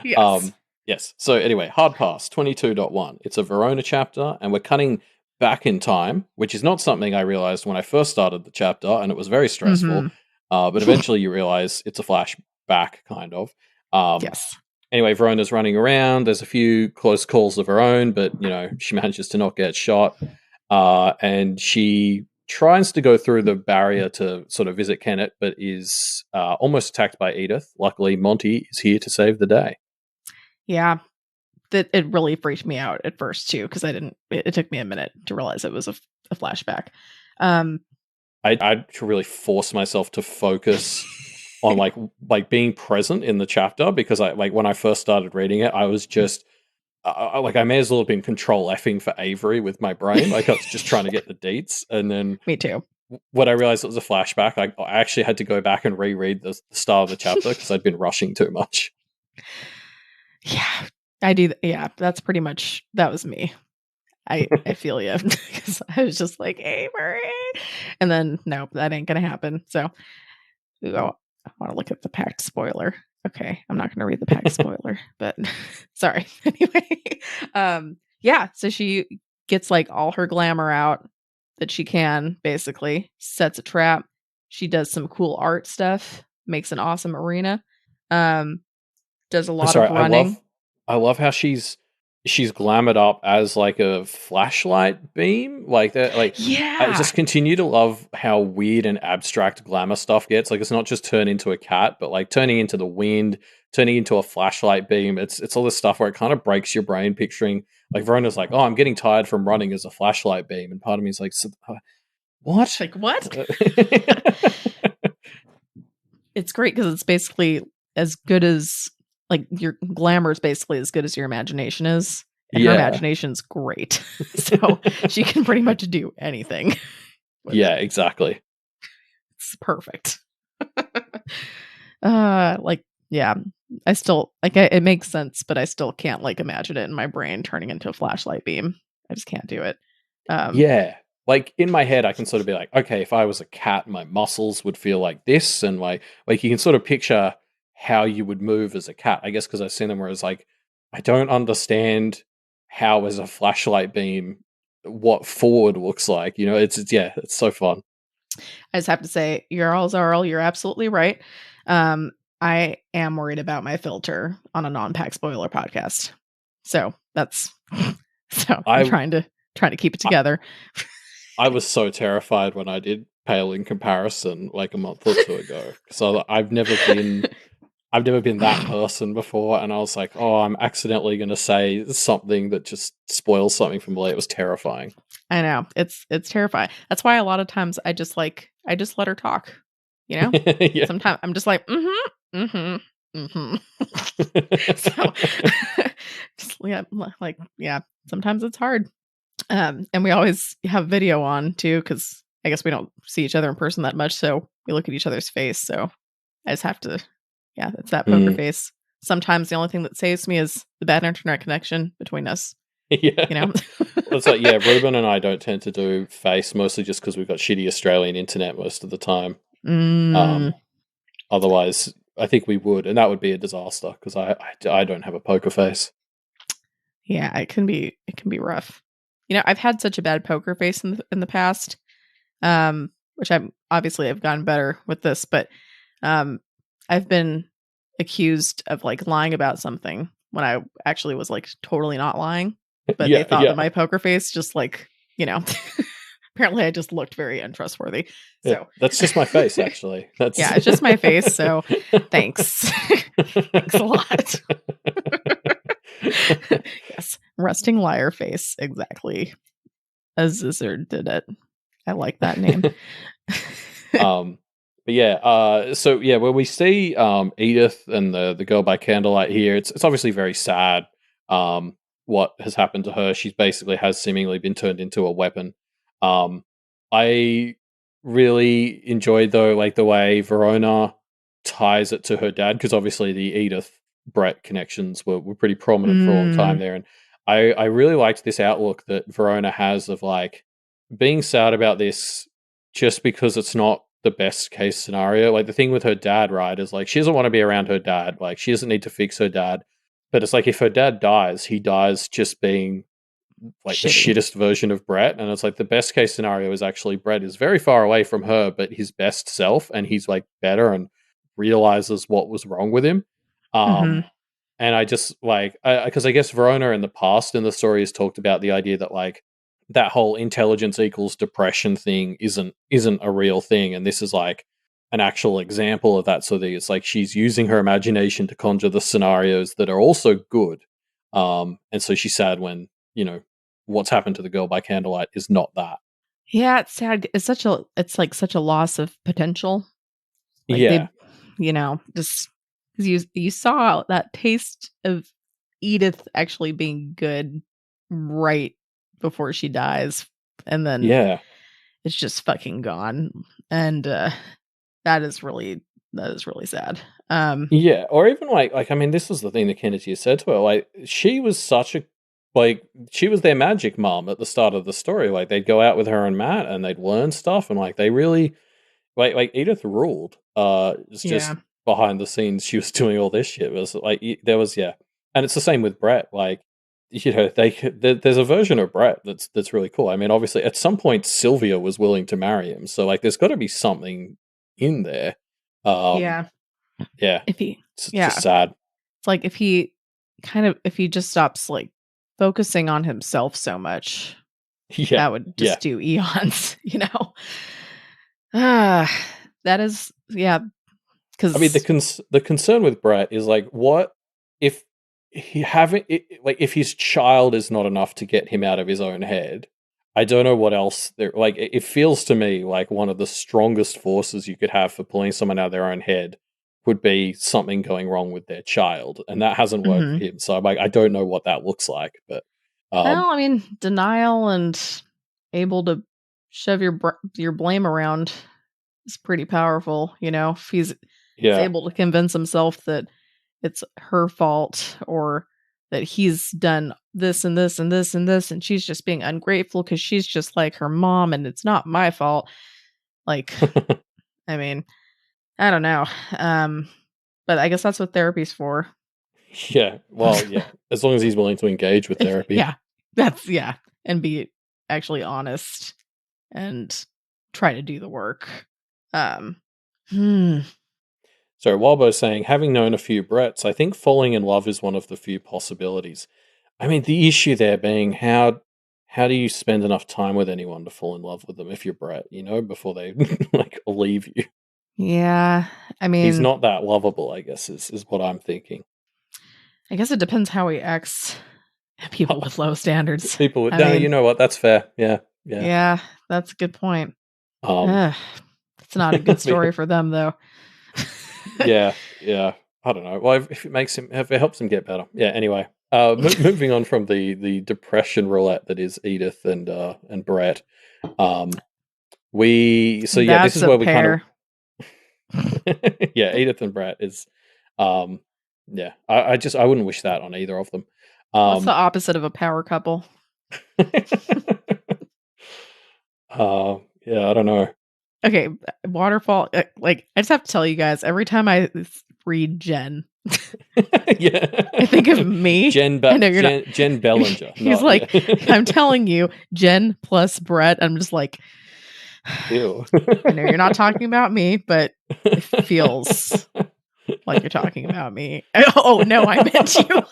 Yes. Yes. So anyway, Hard Pass 22.1. It's a Verona chapter, and we're cutting back in time, which is not something I realized when I first started the chapter, and it was very stressful. Mhm. But eventually you realize it's a flashback, kind of. Yes. Anyway, Verona's running around. There's a few close calls of her own, but she manages to not get shot. And she tries to go through the barrier to sort of visit Kennett, but is almost attacked by Edith. Luckily, Monty is here to save the day. Yeah. That it really freaked me out at first too, because I didn't. It took me a minute to realize it was a flashback. I had to really force myself to focus on like being present in the chapter because I like when I first started reading it, I was just like I may as well have been control Fing for Avery with my brain. Like I was just trying to get the deets, and then Me too. when I realized it was a flashback, I actually had to go back and reread the start of the chapter because I'd been rushing too much. Yeah, I do. Yeah, that's pretty much that was me. I feel you because I was just like Avery, and then nope, that ain't gonna happen. So ooh, I want to look at the packed spoiler. Okay, I'm not going to read the packed spoiler, but sorry. Anyway, yeah. So she gets like all her glamour out that she can, basically sets a trap, She does some cool art stuff, makes an awesome arena. Does a I'm lot sorry, of running. I love how she's glamoured up as like a flashlight beam, like that. Like I Yeah. just continue to love how weird and abstract glamour stuff gets. Like it's not just turn into a cat, but like turning into the wind, turning into a flashlight beam. It's all this stuff where it kind of breaks your brain picturing. Like Verona's like, oh, I'm getting tired from running as a flashlight beam, and part of me is like, what? Like what? It's great because it's basically as good as like your glamour is basically as good as your imagination is. And her Yeah, imagination's great. So she can pretty much do anything with yeah, it. exactly. It's perfect. Like, yeah. I still like it makes sense, but I still can't like imagine it in my brain turning into a flashlight beam. I just can't do it. Um, Yeah. Like in my head, I can sort of be like, okay, if I was a cat, my muscles would feel like this, and like you can sort of picture how you would move as a cat. I guess because I've seen them where it's like, I don't understand how as a flashlight beam what forward looks like. You know, it's yeah, it's so fun. I just have to say, you're absolutely right. Um, I am worried about my filter on a non-pack spoiler podcast. So that's so I'm I trying to keep it I, together. I was so terrified when I did Pale in Comparison like a month or two ago. So I've never been that person before, and I was like, "Oh, I'm accidentally going to say something that just spoils something for me." It was terrifying. I know. It's terrifying. That's why a lot of times I just let her talk, you know? Yeah. Sometimes I'm just like, "Mhm. Mhm. Mhm." So just yeah, like yeah, sometimes it's hard. And we always have video on too cuz I guess we don't see each other in person that much, so we look at each other's face, so I just have to yeah, it's that poker Mm, face. Sometimes the only thing that saves me is the bad internet connection between us, yeah. you know? Well, it's like, yeah, Ruben and I don't tend to do face mostly just because we've got shitty Australian internet most of the time. Mm, Um, Otherwise, I think we would, and that would be a disaster because I don't have a poker face. yeah, it can be rough. You know, I've had such a bad poker face in the past, which I'm obviously I've gotten better with this, but um, I've been accused of like lying about something when I actually was like totally not lying, but they Yeah, thought that yeah, my poker face just like you know, apparently I just looked very untrustworthy. yeah. So That's just my face, actually. That's yeah, it's just my face. So thanks, thanks a lot. Yes, resting liar face, exactly as Zizard did it. I like that name. Um, but yeah, so yeah, when we see Edith and the girl by candlelight here, it's obviously very sad. What has happened to her? She's basically has seemingly been turned into a weapon. I really enjoyed though, like the way Verona ties it to her dad, because obviously the Edith Brett connections were pretty prominent for a long time Mm, there, and I really liked this outlook that Verona has of like being sad about this just because it's not the best case scenario. Like the thing with her dad, right, is like she doesn't want to be around her dad. Like she doesn't need to fix her dad. But it's like if her dad dies, he dies just being like the shitty. shittest version of Brett. And it's like the best case scenario is actually Brett is very far away from her, but his best self, and he's like better and realizes what was wrong with him. Mhm. Um, and I just like, because I guess Verona in the past in the story has talked about the idea that like that whole intelligence equals depression thing isn't a real thing, and this is like an actual example of that. So that it's like she's using her imagination to conjure the scenarios that are also good. And so she's sad when what's happened to the girl by candlelight is not that. Yeah, it's sad. It's like such a loss of potential. Like Yeah, just because you saw that taste of Edith actually being good right before she dies, and then yeah, it's just fucking gone. And that is really that is really sad. Um, yeah. Or even like I mean, this was the thing that Kennedy said to her. Like she was such a like she was their magic mom at the start of the story. Like they'd go out with her and Matt, and they'd learn stuff, and like they really like Edith ruled. It's just yeah, behind the scenes she was doing all this shit. It was like there was yeah, and it's the same with Brett. Like there's a version of Brett that's really cool. I mean, obviously at some point Sylvia was willing to marry him, so like there's got to be something in there. Yeah, If he, it's yeah, just sad. it's like if he just stops like focusing on himself so much, Yeah, that would yeah. just do eons, Ah, that is, yeah, I mean, because the concern with Brett is like, what if he having it, like if his child is not enough to get him out of his own head? I don't know what else there. Like, it feels to me like one of the strongest forces you could have for pulling someone out of their own head would be something going wrong with their child, and that hasn't worked for him. So I'm like, I don't know what that looks like, but well, I mean, denial and able to shove your blame around is pretty powerful, if he's yeah. able to convince himself that it's her fault or that he's done this and this and this and this and she's just being ungrateful because she's just like her mom and it's not my fault. Like, I mean, I don't know. But I guess that's what therapy's for. Yeah, well, yeah. As long as he's willing to engage with therapy. Yeah, and be actually honest and try to do the work. Um, hmm. So Walbo's saying, having known a few Bretts, I think falling in love is one of the few possibilities. I mean, the issue there being how do you spend enough time with anyone to fall in love with them if you're Brett, before they like leave you? Yeah, I He's mean, not that lovable, I guess, is what I'm thinking. I guess it depends how he acts at people with low standards. People would, I no, you mean, know what? That's fair. Yeah, yeah. yeah, that's a good point. Um, Ugh, it's not a good story for them, though. yeah, yeah. I don't know. Well, if it makes him, if it helps him get better. Yeah. Anyway, moving on from the depression roulette that is Edith and Brett. This That's is a where we kind of pair. yeah, Edith and Brett is yeah. I wouldn't wish that on either of them. What's the opposite of a power couple? Yeah, I don't know. Okay, waterfall. Like, I just have to tell you guys, every time I read Jen, Yeah, I think of me. I know you're not. Jen Bellinger. He's like, I'm telling you, Jen plus Brett. I'm just like, Ew. I know you're not talking about me, but it feels like you're talking about me. Oh no, I meant you.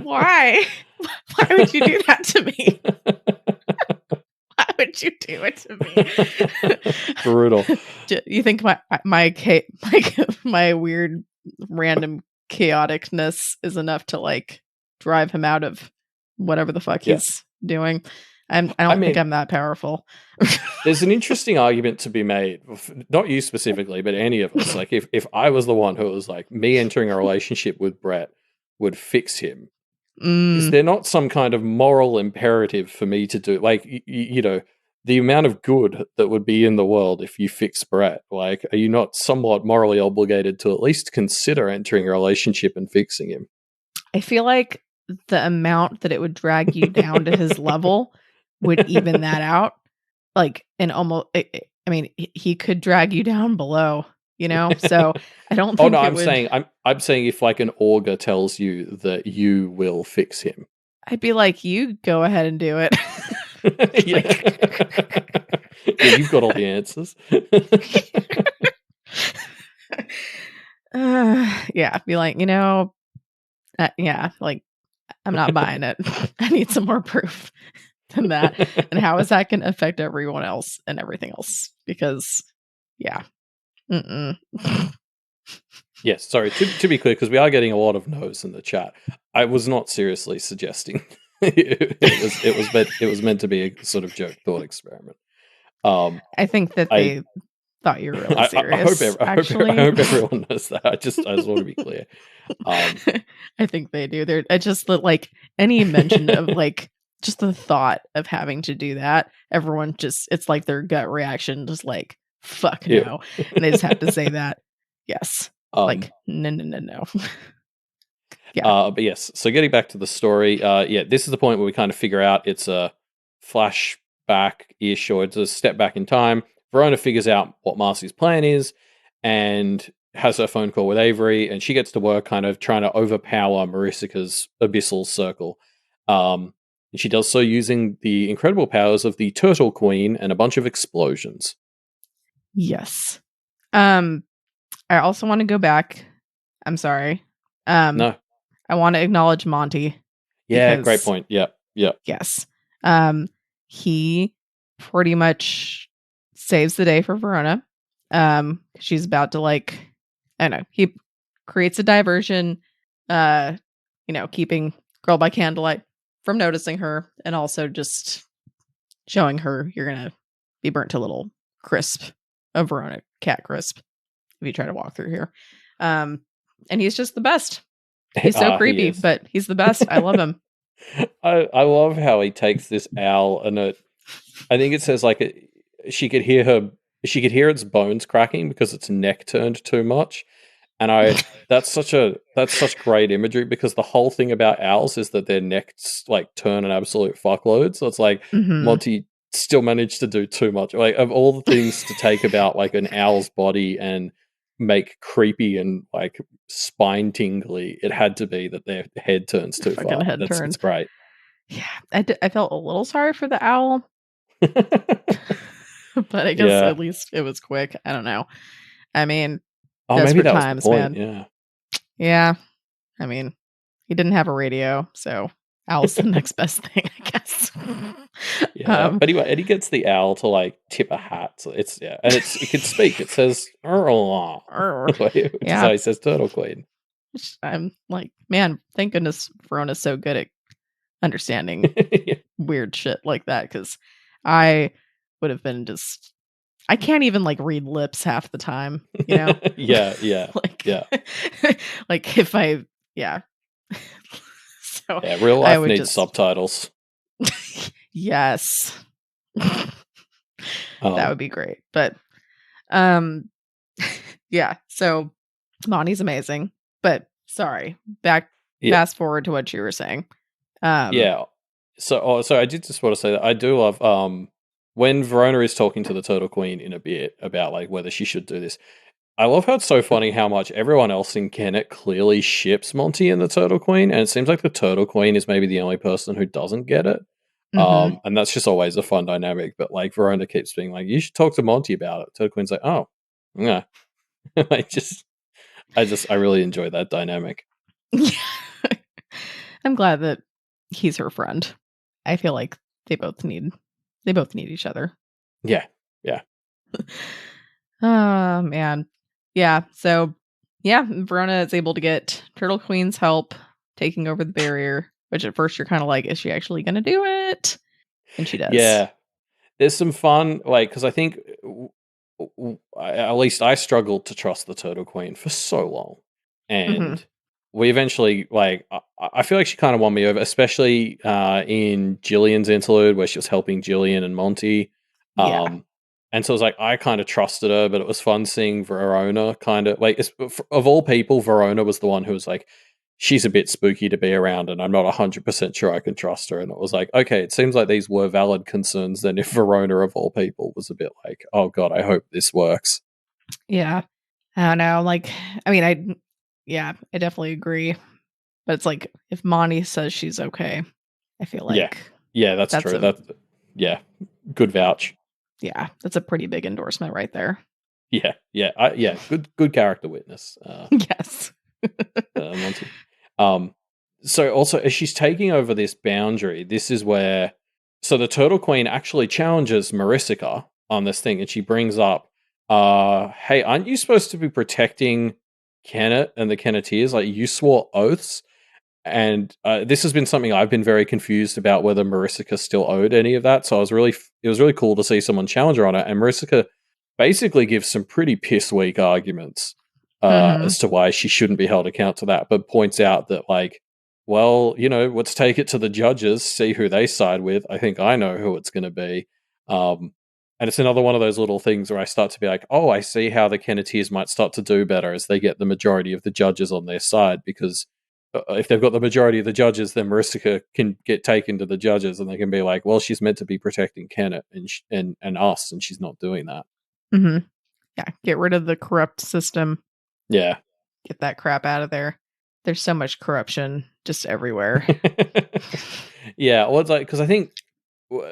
Why? Why would you do that to me? Why would you do it to me? Brutal. You think my weird random chaoticness is enough to like drive him out of whatever the fuck he's doing? I don't think I'm that powerful. There's an interesting argument to be made, not you specifically, but any of us. Like, if I was the one who was like, me entering a relationship with Brett would fix him, is there not some kind of moral imperative for me to do? Like, the amount of good that would be in the world if you fix Brett. Like, are you not somewhat morally obligated to at least consider entering a relationship and fixing him? I feel like the amount that it would drag you down to his level would even that out. Like, and almost, I mean, he could drag you down below, So I don't think. I'm saying if like an augur tells you that you will fix him, I'd be like, you go ahead and do it. Yeah, you've got all the answers. Yeah, be like, yeah, like, I'm not buying it. I need some more proof than that. And how is that going to affect everyone else and everything else? Because, yeah. Yes, sorry, to be clear, because we are getting a lot of no's in the chat. I was not seriously suggesting it was meant to be a sort of joke thought experiment. I think that they thought you were really serious. I hope everyone knows that. I just want to be clear. I think they do. They're just like any mention of like just the thought of having to do that. Everyone just, it's like their gut reaction, just like fuck no, and they just have to say that. Yes, like no. Yeah. But yes. So getting back to the story, this is the point where we kind of figure out it's a flashback-ish, or it's a step back in time. Verona figures out what Marcy's plan is and has her phone call with Avery, and she gets to work kind of trying to overpower Maricica's abyssal circle. And she does so using the incredible powers of the Turtle Queen and a bunch of explosions. Yes. I also want to go back. I'm sorry. No. I want to acknowledge Monty Yeah, great because point. Yep. yes. He pretty much saves the day for Verona. She's about to like, I don't know, he creates a diversion, keeping Girl by Candlelight from noticing her and also just showing her you're gonna be burnt to little crisp, a Verona cat crisp if you try to walk through here. And he's just the best. He's so He creepy, is. but he's the best. I love him. I love how he takes this owl and I think it says like she could hear its bones cracking because its neck turned too much. And that's such great imagery because the whole thing about owls is that their necks like turn an absolute fuckload. So it's like Mm-hmm. Monty still managed to do too much. Like of all the things to take about like an owl's body and make creepy and like spine tingly, it had to be that their head turns too Fucking far. head turn. It's great. Yeah, I felt a little sorry for the owl, but I guess Yeah. at least it was quick. I don't know. I mean, Oh, maybe desperate that was the times, point. man. Yeah. Yeah. I mean, he didn't have a radio, so owl's the next best thing, I guess. Yeah. But anyway, Eddie gets the owl to like tip a hat. So and it can speak. It says which is Yeah. how he says Turtle Queen. I'm like, man, thank goodness Verona's so good at understanding Yeah. weird shit like that, because I would have been just I can't even like read lips half the time, you know? Yeah. Like Yeah. like if I yeah. So Yeah. Real I life would needs just subtitles. yes. That Um, would be great. But um yeah, so Monty's amazing. But sorry, yeah. fast forward to what you were saying. Yeah. So I did just want to say that I do love when Verona is talking to the Turtle Queen in a bit about like whether she should do this. I love how it's so funny how much everyone else in Kennet clearly ships Monty and the Turtle Queen, and it seems like the Turtle Queen is maybe the only person who doesn't get it. Mhm. And that's just always a fun dynamic. But like Verona keeps being like, "You should talk to Monty about it." Turtle Queen's like, "Oh, yeah." I I really enjoy that dynamic. I'm glad that he's her friend. I feel like they both need each other. Yeah. Oh man. Yeah, so yeah, Verona is able to get Turtle Queen's help taking over the barrier, which at first you're kind of like, is she actually going to do it? And she does. Yeah. There's some fun, like, because I think at least I struggled to trust the Turtle Queen for so long, Mhm. and we eventually, like, I feel like she kind of won me over, especially in Jillian's interlude where she was helping Jillian and Monty, Yeah. and so it was like I kind of trusted her, but it was fun seeing Verona kind of like, of all people, Verona was the one who was like, she's a bit spooky to be around and I'm not 100% sure I can trust her. And it was like, okay, it seems like these were valid concerns then if Verona of all people was a bit like, oh God, I hope this works. Yeah. I don't know. Like, I mean, I definitely agree. But it's like if Monty says she's okay, I feel Yeah. like Yeah, that's that's true. Yeah, good vouch. that's a pretty big endorsement right there. Yeah, good character witness. Yes. Monty. Um, so also as she's taking over this boundary, this is where so the Turtle Queen actually challenges Marisica on this thing, and she brings up, hey, aren't you supposed to be protecting Kennet and the Kenneteers? Like you swore oaths. And this has been something I've been very confused about whether Marisica still owed any of that. So it was really cool to see someone challenge her on it. And Marisica basically gives some pretty piss weak arguments Mhm. as to why she shouldn't be held account to that, but points out that like, well, let's take it to the judges, see who they side with. I think I know who it's going to be. And it's another one of those little things where I start to be like, oh, I see how the Kenneteers might start to do better as they get the majority of the judges on their side, because if they've got the majority of the judges, then Marisica can get taken to the judges, and they can be like, "Well, she's meant to be protecting Kennet and us, and she's not doing that." Mhm. Yeah, get rid of the corrupt system. Yeah, Get that crap out of there. There's so much corruption just everywhere. Yeah, well, it's like, because I think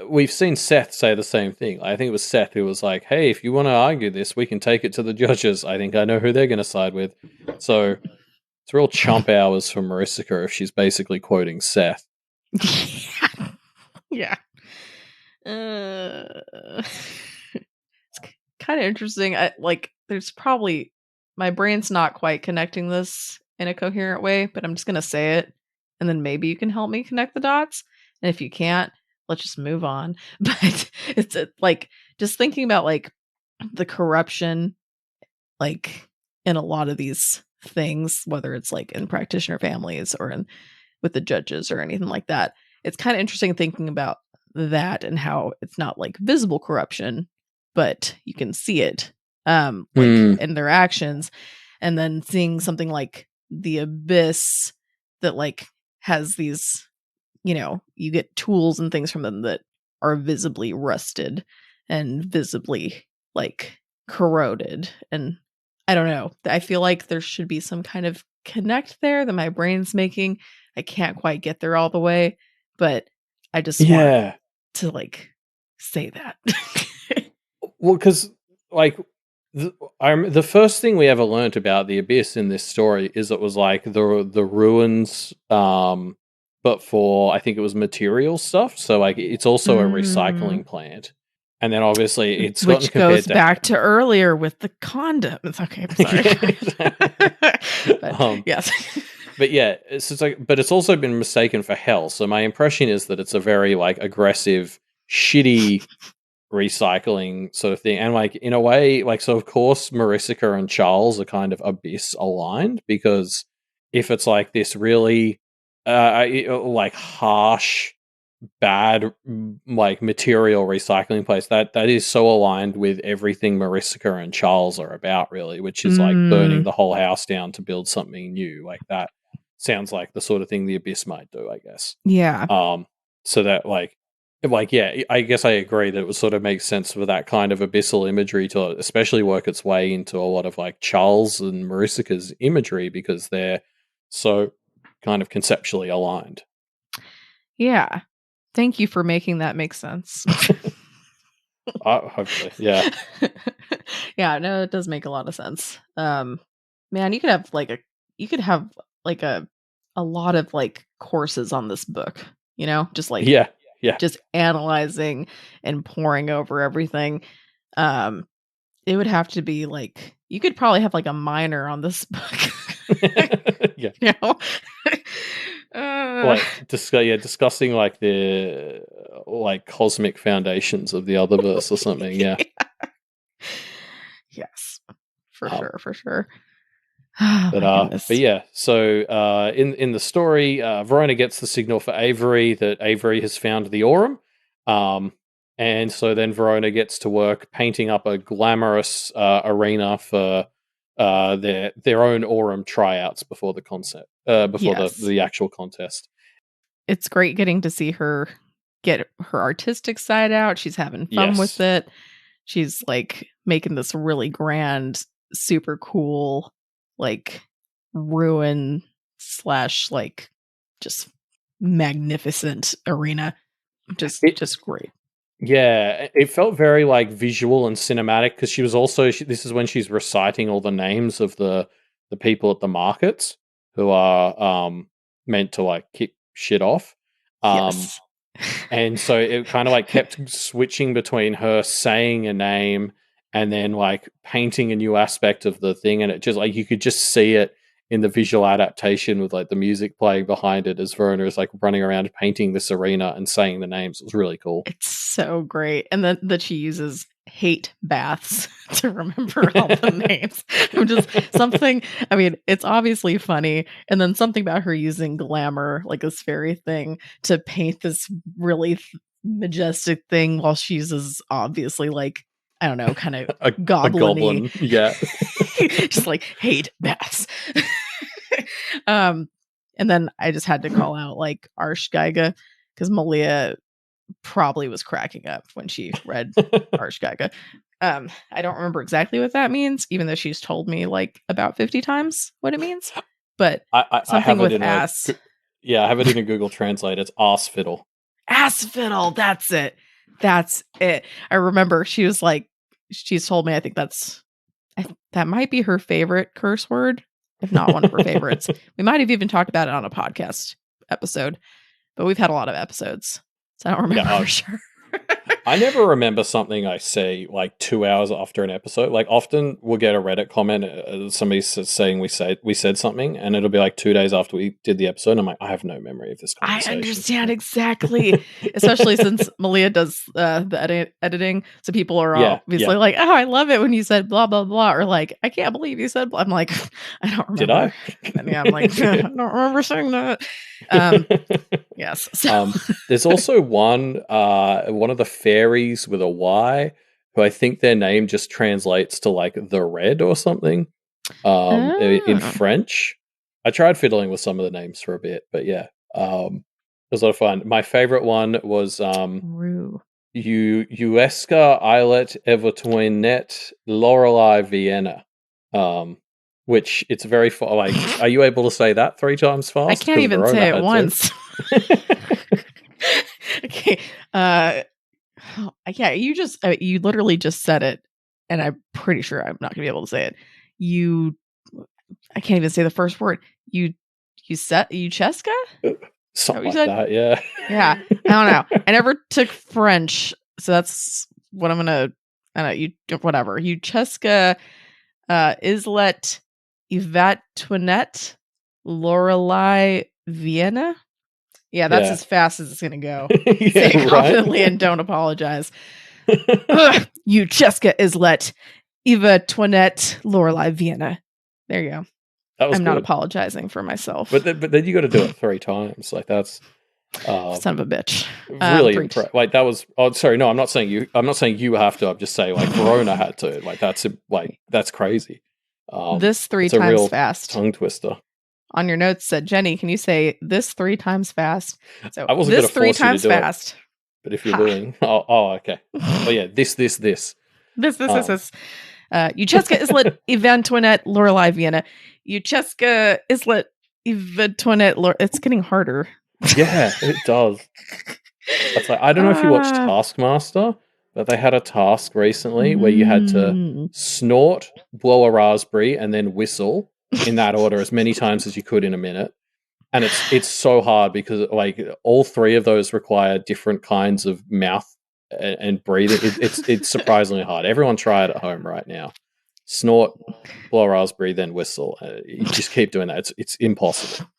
we've seen Seth say the same thing. I think it was Seth who was like, "Hey, if you want to argue this, we can take it to the judges. I think I know who they're going to side with." So it's real chump hours for Marissa if she's basically quoting Seth. Yeah. It's kind of interesting. There's probably my brain's not quite connecting this in a coherent way, but I'm just gonna say it, and then maybe you can help me connect the dots. And if you can't, let's just move on. But it's like just thinking about like the corruption, like in a lot of these things, whether it's like in practitioner families or in with the judges or anything like that. It's kind of interesting thinking about that and how it's not like visible corruption, but you can see it in their actions, and then seeing something like the Abyss that like has these, you get tools and things from them that are visibly rusted and visibly like corroded. And I don't know, I feel like there should be some kind of connect there that my brain's making. I can't quite get there all the way, but I just want to like say that. Well, because like the first thing we ever learnt about the Abyss in this story is it was like the ruins, but for I think it was material stuff. So like it's also a recycling plant, and then obviously it's which goes back to earlier with the condom. It's okay. I'm sorry. Yes. But yeah, it's like, but it's also been mistaken for hell. So my impression is that it's a very like aggressive, shitty recycling sort of thing. And like in a way, like, so of course Marissa and Charles are kind of Abyss aligned, because if it's like this really like harsh, bad like material recycling place, that is so aligned with everything Marissa and Charles are about, really, which is like burning the whole house down to build something new. Like that sounds like the sort of thing the Abyss might do, I guess. Yeah. So that like yeah, I guess I agree that it would sort of make sense for that kind of abyssal imagery to especially work its way into a lot of like Charles and Marissa's imagery, because they're so kind of conceptually aligned. Yeah. Thank you for making that make sense. Hopefully, yeah. Yeah, no, it does make a lot of sense. Man, you could have a lot of like courses on this book, just like Yeah. just analyzing and poring over everything. It would have to be like you could probably have like a minor on this book. Yeah. Like discussing like the like cosmic foundations of the Otherverse or something. Yeah. Yes, for sure. But yeah, so in the story, Verona gets the signal for Avery that Avery has found the Aurum, and so then Verona gets to work painting up a glamorous arena for their own Aurum tryouts before the the actual contest. It's great getting to see her get her artistic side out. She's having fun with it. She's like making this really grand, super cool, like ruin / like just magnificent arena. Just great. Yeah, it felt very like visual and cinematic, because she was also this is when she's reciting all the names of the people at the markets who are meant to like kick shit off. Yes. And so it kind of like kept switching between her saying a name and then like painting a new aspect of the thing, and it just like you could just see it in the visual adaptation with like the music playing behind it as Verona is like running around painting this arena and saying the names. It was really cool. It's so great. And then that she uses hate baths to remember all the names. I'm just something, I mean, it's obviously funny. And then something about her using glamour, like this fairy thing, to paint this really majestic thing while she's as obviously like, I don't know, kind of a goblin. Yeah. Just like hate baths. And then I just had to call out like Arshgeiga, because Malia probably was cracking up when she read Arshgeiga. I don't remember exactly what that means, even though she's told me like about 50 times what it means. But I something with ass. I have it in a Google Translate. It's ass fiddle. Asphodel. That's it. That's it. I remember she's told me, I think that might be her favorite curse word, if not one of her favorites. We might have even talked about it on a podcast episode, but we've had a lot of episodes, so I don't remember for sure. I never remember something I say like 2 hours after an episode. Like often we'll get a Reddit comment, somebody saying we said something, and it'll be like 2 days after we did the episode. And I'm like, I have no memory of this conversation. I understand exactly, especially since Malia does the editing, so people are obviously like, "Oh, I love it when you said blah blah blah," or like, "I can't believe you said blah." I'm like, I don't remember. Did I? And yeah, I'm like, I don't remember saying that. Yes. So. There's also one of the fairies with a Y, who I think their name just translates to like the red or something. In French. I tried fiddling with some of the names for a bit, but yeah, it was a lot of fun. My favorite one was Uesca Islet Evertoinet Lorelei Vienna. Which it's very far. Like, are you able to say that 3 times fast? I can't even Verona say it once. Okay. Yeah, you literally just said it, and I'm pretty sure I'm not gonna be able to say it. I can't even say the first word. Ucheska? Something like that, yeah. Yeah. I don't know. I never took French, so that's what I'm gonna. I don't know. Whatever. Ucheska, Islet, Yvattoinette, Lorelei Vienna. Yeah, that's as fast as it's gonna go. Say it confidently and don't apologize. Ucheska, Islet, Yvattoinette, Lorelei Vienna. There you go. I'm not apologizing for myself. But then you got to do it 3 times. Like that's son of a bitch. Really impressive. Like that was. Oh, sorry. No, I'm not saying you. I'm not saying you have to. I'm just saying like Verona had to. Like that's crazy. This 3 times fast. Tongue twister. On your notes said, Jenny, can you say this 3 times fast? So I wasn't going to force 3 times you to do fast. But if you're willing, okay. Well, yeah, this. This. Ucheska, Islet, Yvattoinette, Lorelei Vienna. Ucheska, Islet, Yvattoinette. It's getting harder. Yeah, it does. That's like, I don't know if you watched Taskmaster, but they had a task recently where you had to snort, blow a raspberry, and then whistle in that order as many times as you could in a minute. And it's so hard because like all 3 of those require different kinds of mouth and breathing. It's surprisingly hard. Everyone try it at home right now. Snort, blow a raspberry, then whistle. You just keep doing that. It's impossible.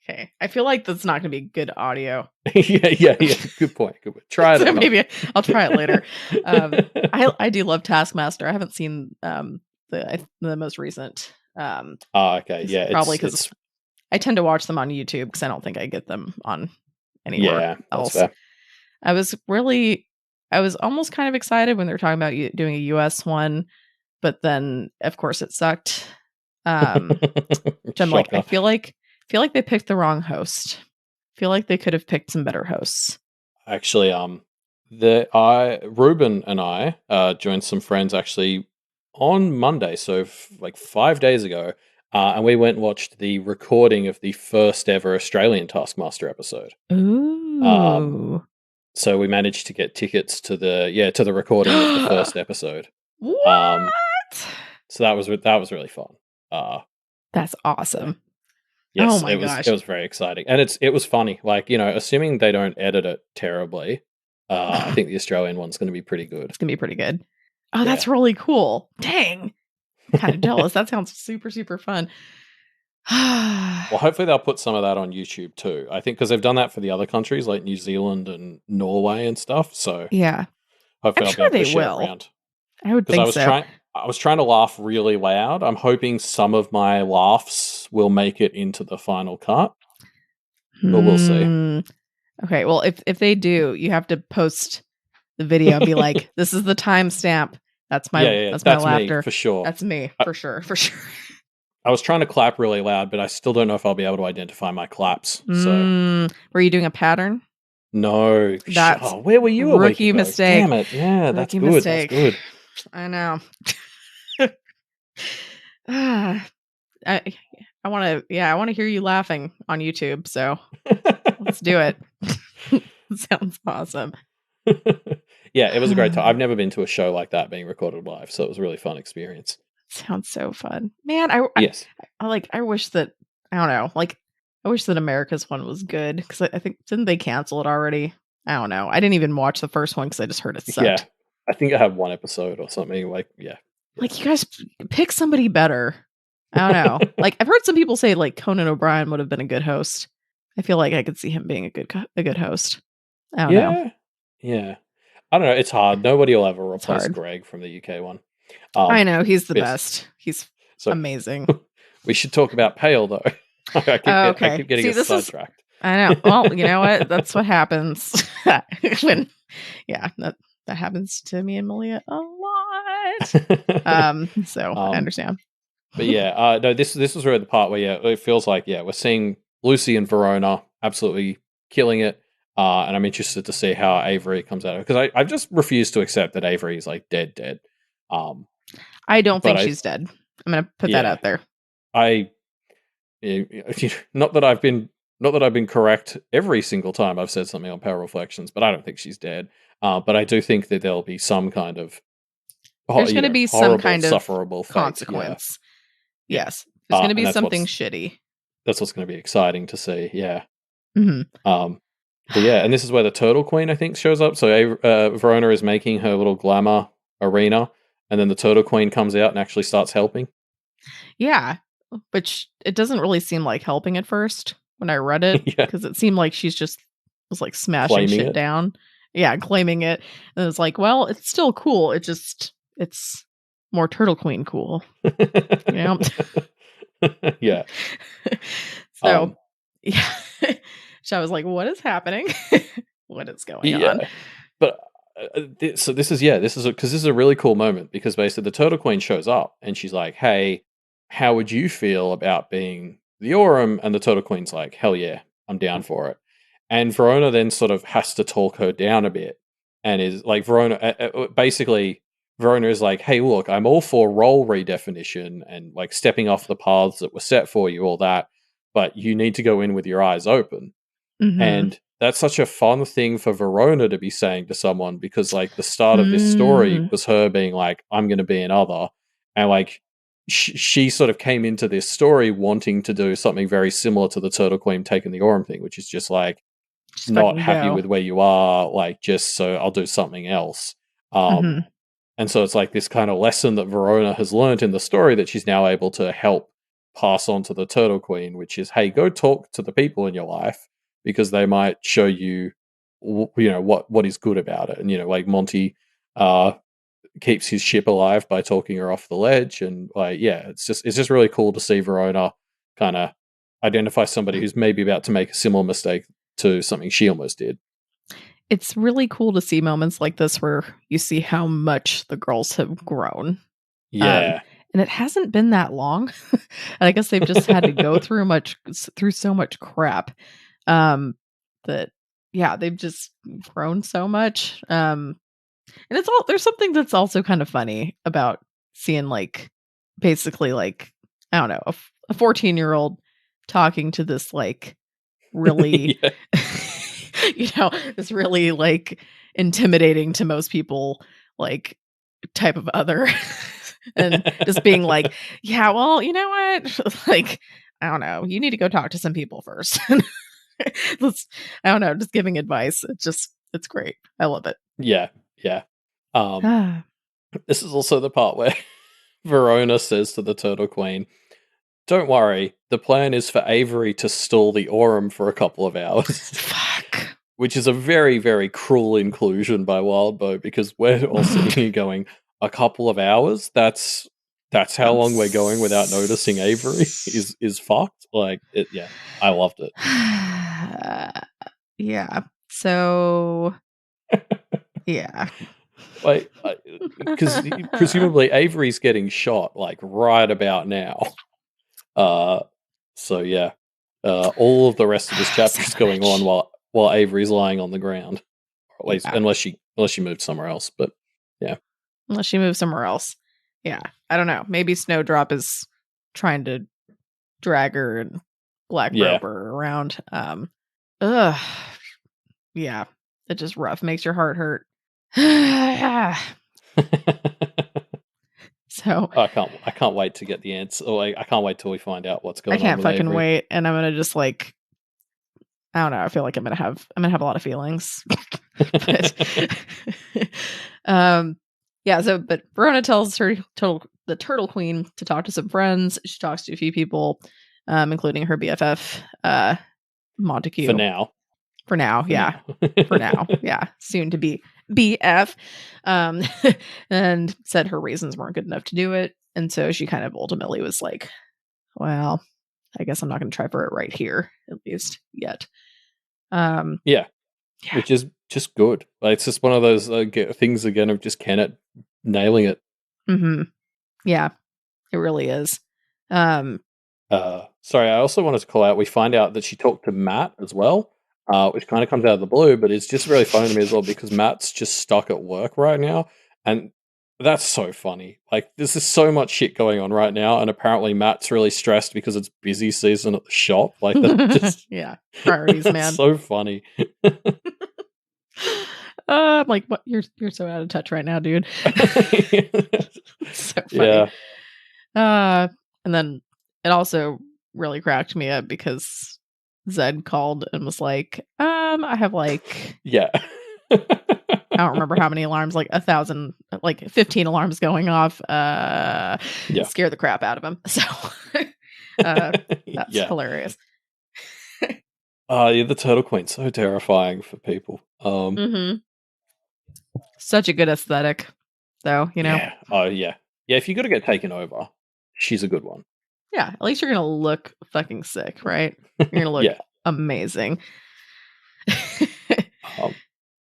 Okay, I feel like that's not going to be good audio. yeah. Good point. Try it. So maybe I'll try it later. I do love Taskmaster. I haven't seen the most recent. Okay, yeah, probably because I tend to watch them on YouTube because I don't think I get them on anywhere else. Fair. I was almost kind of excited when they were talking about doing a US one, but then of course it sucked. Which I'm like, I feel like they picked the wrong host. I feel like they could have picked some better hosts. Actually, Ruben and I joined some friends actually on Monday, so like 5 days ago, and we went and watched the recording of the first ever Australian Taskmaster episode. Ooh. So we managed to get tickets to the recording of the first episode. What? So that was really fun. That's awesome. Yes, oh my gosh. It was very exciting, and it was funny. Like, you know, assuming they don't edit it terribly, I think the Australian one's going to be pretty good. It's going to be pretty good. Oh, that's really cool. Dang, I'm kind of jealous. That sounds super super fun. Well, hopefully they'll put some of that on YouTube too. I think because they've done that for the other countries like New Zealand and Norway and stuff. So yeah, hopefully I'm sure they will. Around. I would think so. I was trying to laugh really loud. I'm hoping some of my laughs will make it into the final cut. But we'll see. Okay, well, if they do, you have to post the video. Be like, this is the timestamp. That's my that's my laughter me, for sure. That's me for sure. I was trying to clap really loud, but I still don't know if I'll be able to identify my claps. So, were you doing a pattern? No. That's where were you? Rookie mistake. Damn it! Yeah, that's good. Mistake. That's good. I know. I want to. Yeah, I want to hear you laughing on YouTube. So let's do it. Sounds awesome. Yeah, it was a great time. I've never been to a show like that being recorded live, so it was a really fun experience. Sounds so fun. Man, I Yes. I wish that I don't know, like I wish that America's one was good because I think didn't they cancel it already? I don't know. I didn't even watch the first one because I just heard it Yeah. sucked. I think I have one episode or something. Like, yeah. Like you guys pick somebody better. I don't know. Like I've heard some people say like Conan O'Brien would have been a good host. I feel like I could see him being a good host. I don't know. Yeah. Yeah. I don't know. It's hard. Nobody will ever It's replace hard. Greg from the UK one. I know he's the Yes. best. He's So amazing. we should talk about Pale though. I Okay. keep getting See, us this is sidetracked. I know. Well, you know what? That's what happens when yeah, that happens to me and Malia a lot. So I understand. But yeah, no, this was really the part where it feels like we're seeing Lucy and Verona absolutely killing it, and I'm interested to see how Avery comes out of it because I've just refused to accept that Avery is like dead. I don't But think she's dead. I'm gonna put that out there. I not that I've been correct every single time I've said something on Power Reflections, but I don't think she's dead. But I do think that there'll be some kind of There's going to be some horrible, kind of sufferable fate. consequence. Yeah. Yes, there's going to be and something shitty. That's what's going to be exciting to see. Yeah. Mm-hmm. But yeah, and this is where the Turtle Queen I think shows up. So Verona is making her little glamour arena, and then the Turtle Queen comes out and actually starts helping. Yeah, which it doesn't really seem like helping at first when I read it because it seemed like she's just was like smashing Claiming shit it. down. Yeah, claiming it. And it's like, well, it's still cool. It's more Turtle Queen cool. You know? Yeah. So yeah. So I was like, what is happening? What is going on? But so this is because this is a really cool moment because basically the Turtle Queen shows up and she's like, "Hey, how would you feel about being the Aurum?" And the Turtle Queen's like, "Hell yeah, I'm down for it." And Verona then sort of has to talk her down a bit and is like basically Verona is like, "Hey, look, I'm all for role redefinition and like stepping off the paths that were set for you, all that, but you need to go in with your eyes open." Mm-hmm. And that's such a fun thing for Verona to be saying to someone because, like, the start of this story was her being like, I'm going to be another. And, like, she sort of came into this story wanting to do something very similar to the Turtle Queen taking the Aurum thing, which is just like, Just not happy go. with where you are, like, just so I'll do something else. And so it's like this kind of lesson that Verona has learned in the story that she's now able to help pass on to the Turtle Queen, which is, hey, go talk to the people in your life because they might show you, what is good about it. And like Monty keeps his ship alive by talking her off the ledge, and like it's just really cool to see Verona kind of identify somebody who's maybe about to make a similar mistake to something she almost did. It's really cool to see moments like this where you see how much the girls have grown. Yeah. And it hasn't been that long. I guess they've just had to go through so much crap. That they've just grown so much. And there's something that's also kind of funny about seeing like basically like I don't know, a 14-year-old talking to this like really this really like intimidating to most people like type of other and just being like, yeah, well, you know what? Like, I don't know. You need to go talk to some people first. I don't know, just giving advice. It's great. I love it. Yeah. This is also the part where Verona says to the Turtle Queen, "Don't worry, the plan is for Avery to stall the Aurum for a couple of hours." Fuck. Which is a very, very cruel inclusion by Wildbow because we're all sitting here going, a couple of hours? That's how long we're going without noticing Avery is fucked. Like I loved it. Yeah. So yeah. Like, because presumably Avery's getting shot like right about now. So yeah, all of the rest of this chapter is going on while Avery's lying on the ground, or at least unless she moved somewhere else. But yeah, unless she moves somewhere else. Yeah, I don't know. Maybe Snowdrop is trying to drag her and Black Roper around. Yeah. It's just rough. Makes your heart hurt. So I can't wait to get the answer. Or I can't wait till we find out what's going I on can't with fucking Avery. wait, and I'm gonna just like, I don't know. I feel like I'm gonna have a lot of feelings. But, yeah. So, but Verona tells the Turtle Queen to talk to some friends. She talks to a few people, including her BFF, Montague. For now. For now, yeah. For now, yeah. Soon to be BF. And said her reasons weren't good enough to do it. And so she kind of ultimately was like, well, I guess I'm not going to try for it right here, at least yet. Yeah. Which is just good. Like, it's just one of those things again of just Kenneth nailing it. Mm-hmm. Yeah, it really is. Sorry, I also wanted to call out, we find out that she talked to Matt as well, which kind of comes out of the blue, but it's just really funny to me as well because Matt's just stuck at work right now, and that's so funny. Like, there's just so much shit going on right now, and apparently Matt's really stressed because it's busy season at the shop. Like, that's just yeah, priorities, man. So funny. I'm like, what? You're so out of touch right now, dude. So funny. Yeah. And then it also really cracked me up because Zed called and was like, I have like, yeah. I don't remember how many alarms, like 1,000, like 15 alarms going off. Scare the crap out of him. So that's hilarious. Yeah, the Turtle Queen's so terrifying for people. Such a good aesthetic, though, you know? Yeah. Oh, yeah. Yeah, if you got to get taken over, she's a good one. Yeah, at least you're going to look fucking sick, right? You're going to look amazing.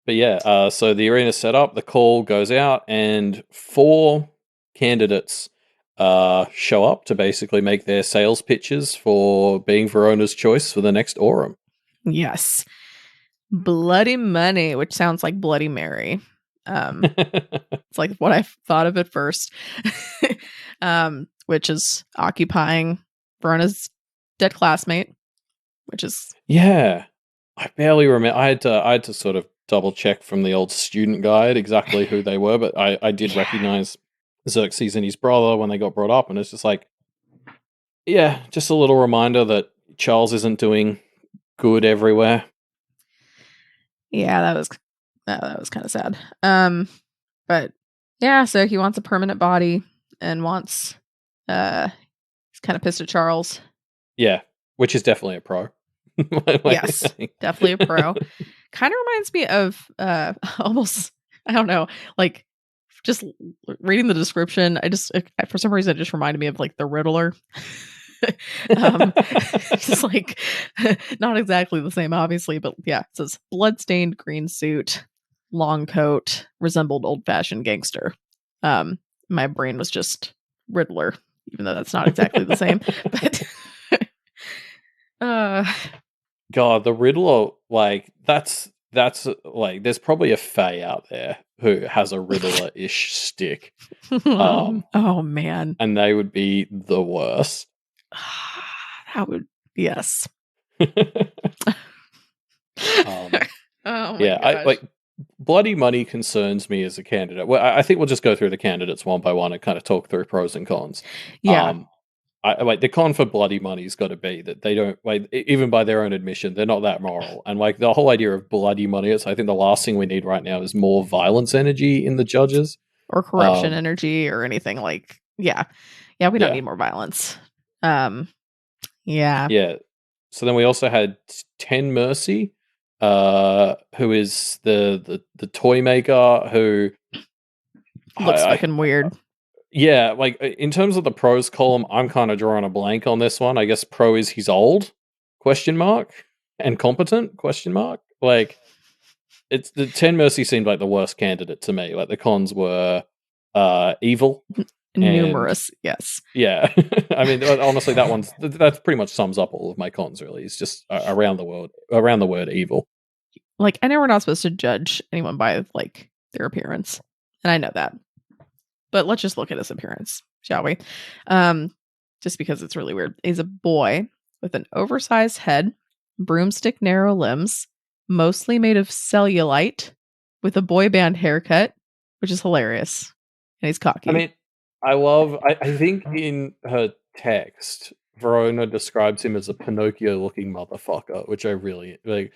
But yeah, so the arena's set up, the call goes out, and 4 candidates show up to basically make their sales pitches for being Verona's choice for the next Aurum. Yes. Bloody Money, which sounds like Bloody Mary. It's like what I thought of at first. Which is occupying Verona's dead classmate, which is... Yeah. I barely remember. I had to sort of double check from the old student guide exactly who they were, but I did recognize Xerxes and his brother when they got brought up, and it's just like, yeah, just a little reminder that Charles isn't doing good everywhere. Yeah, that was kind of sad. But yeah, so he wants a permanent body and wants he's kind of pissed at Charles. Yeah, which is definitely a pro. Yes, definitely a pro. Kind of reminds me of almost, I don't know, like just reading the description, for some reason it just reminded me of like the Riddler. Just like not exactly the same, obviously, but yeah, it says bloodstained green suit, long coat, resembled old-fashioned gangster. My brain was just Riddler, even though that's not exactly the same. But God, the Riddler, like that's like there's probably a Fae out there who has a Riddler-ish stick. Oh man, and they would be the worst. That would, yes. Oh my gosh. Like Bloody Money concerns me as a candidate. Well, I think we'll just go through the candidates one by one and kind of talk through pros and cons. Yeah. The con for Bloody Money's got to be that they don't, like, even by their own admission, they're not that moral. And like the whole idea of Bloody Money is, I think the last thing we need right now is more violence energy in the judges or corruption energy or anything like. Yeah, we don't need more violence. Yeah. So then we also had 10 Mercy, who is the toy maker who looks fucking weird. Yeah, like in terms of the pros column, I'm kind of drawing a blank on this one. I guess pro is he's old, ? And competent, ? Like, it's the 10 Mercy seemed like the worst candidate to me. Like the cons were evil. Numerous, yes. Yeah. I mean, honestly, that pretty much sums up all of my cons, really. It's just around the word evil. Like, I know we're not supposed to judge anyone by like their appearance, and I know that. But let's just look at his appearance, shall we? Just because it's really weird. He's a boy with an oversized head, broomstick narrow limbs, mostly made of cellulite with a boy band haircut, which is hilarious. And he's cocky. I mean, I think in her text, Verona describes him as a Pinocchio-looking motherfucker, which I really like.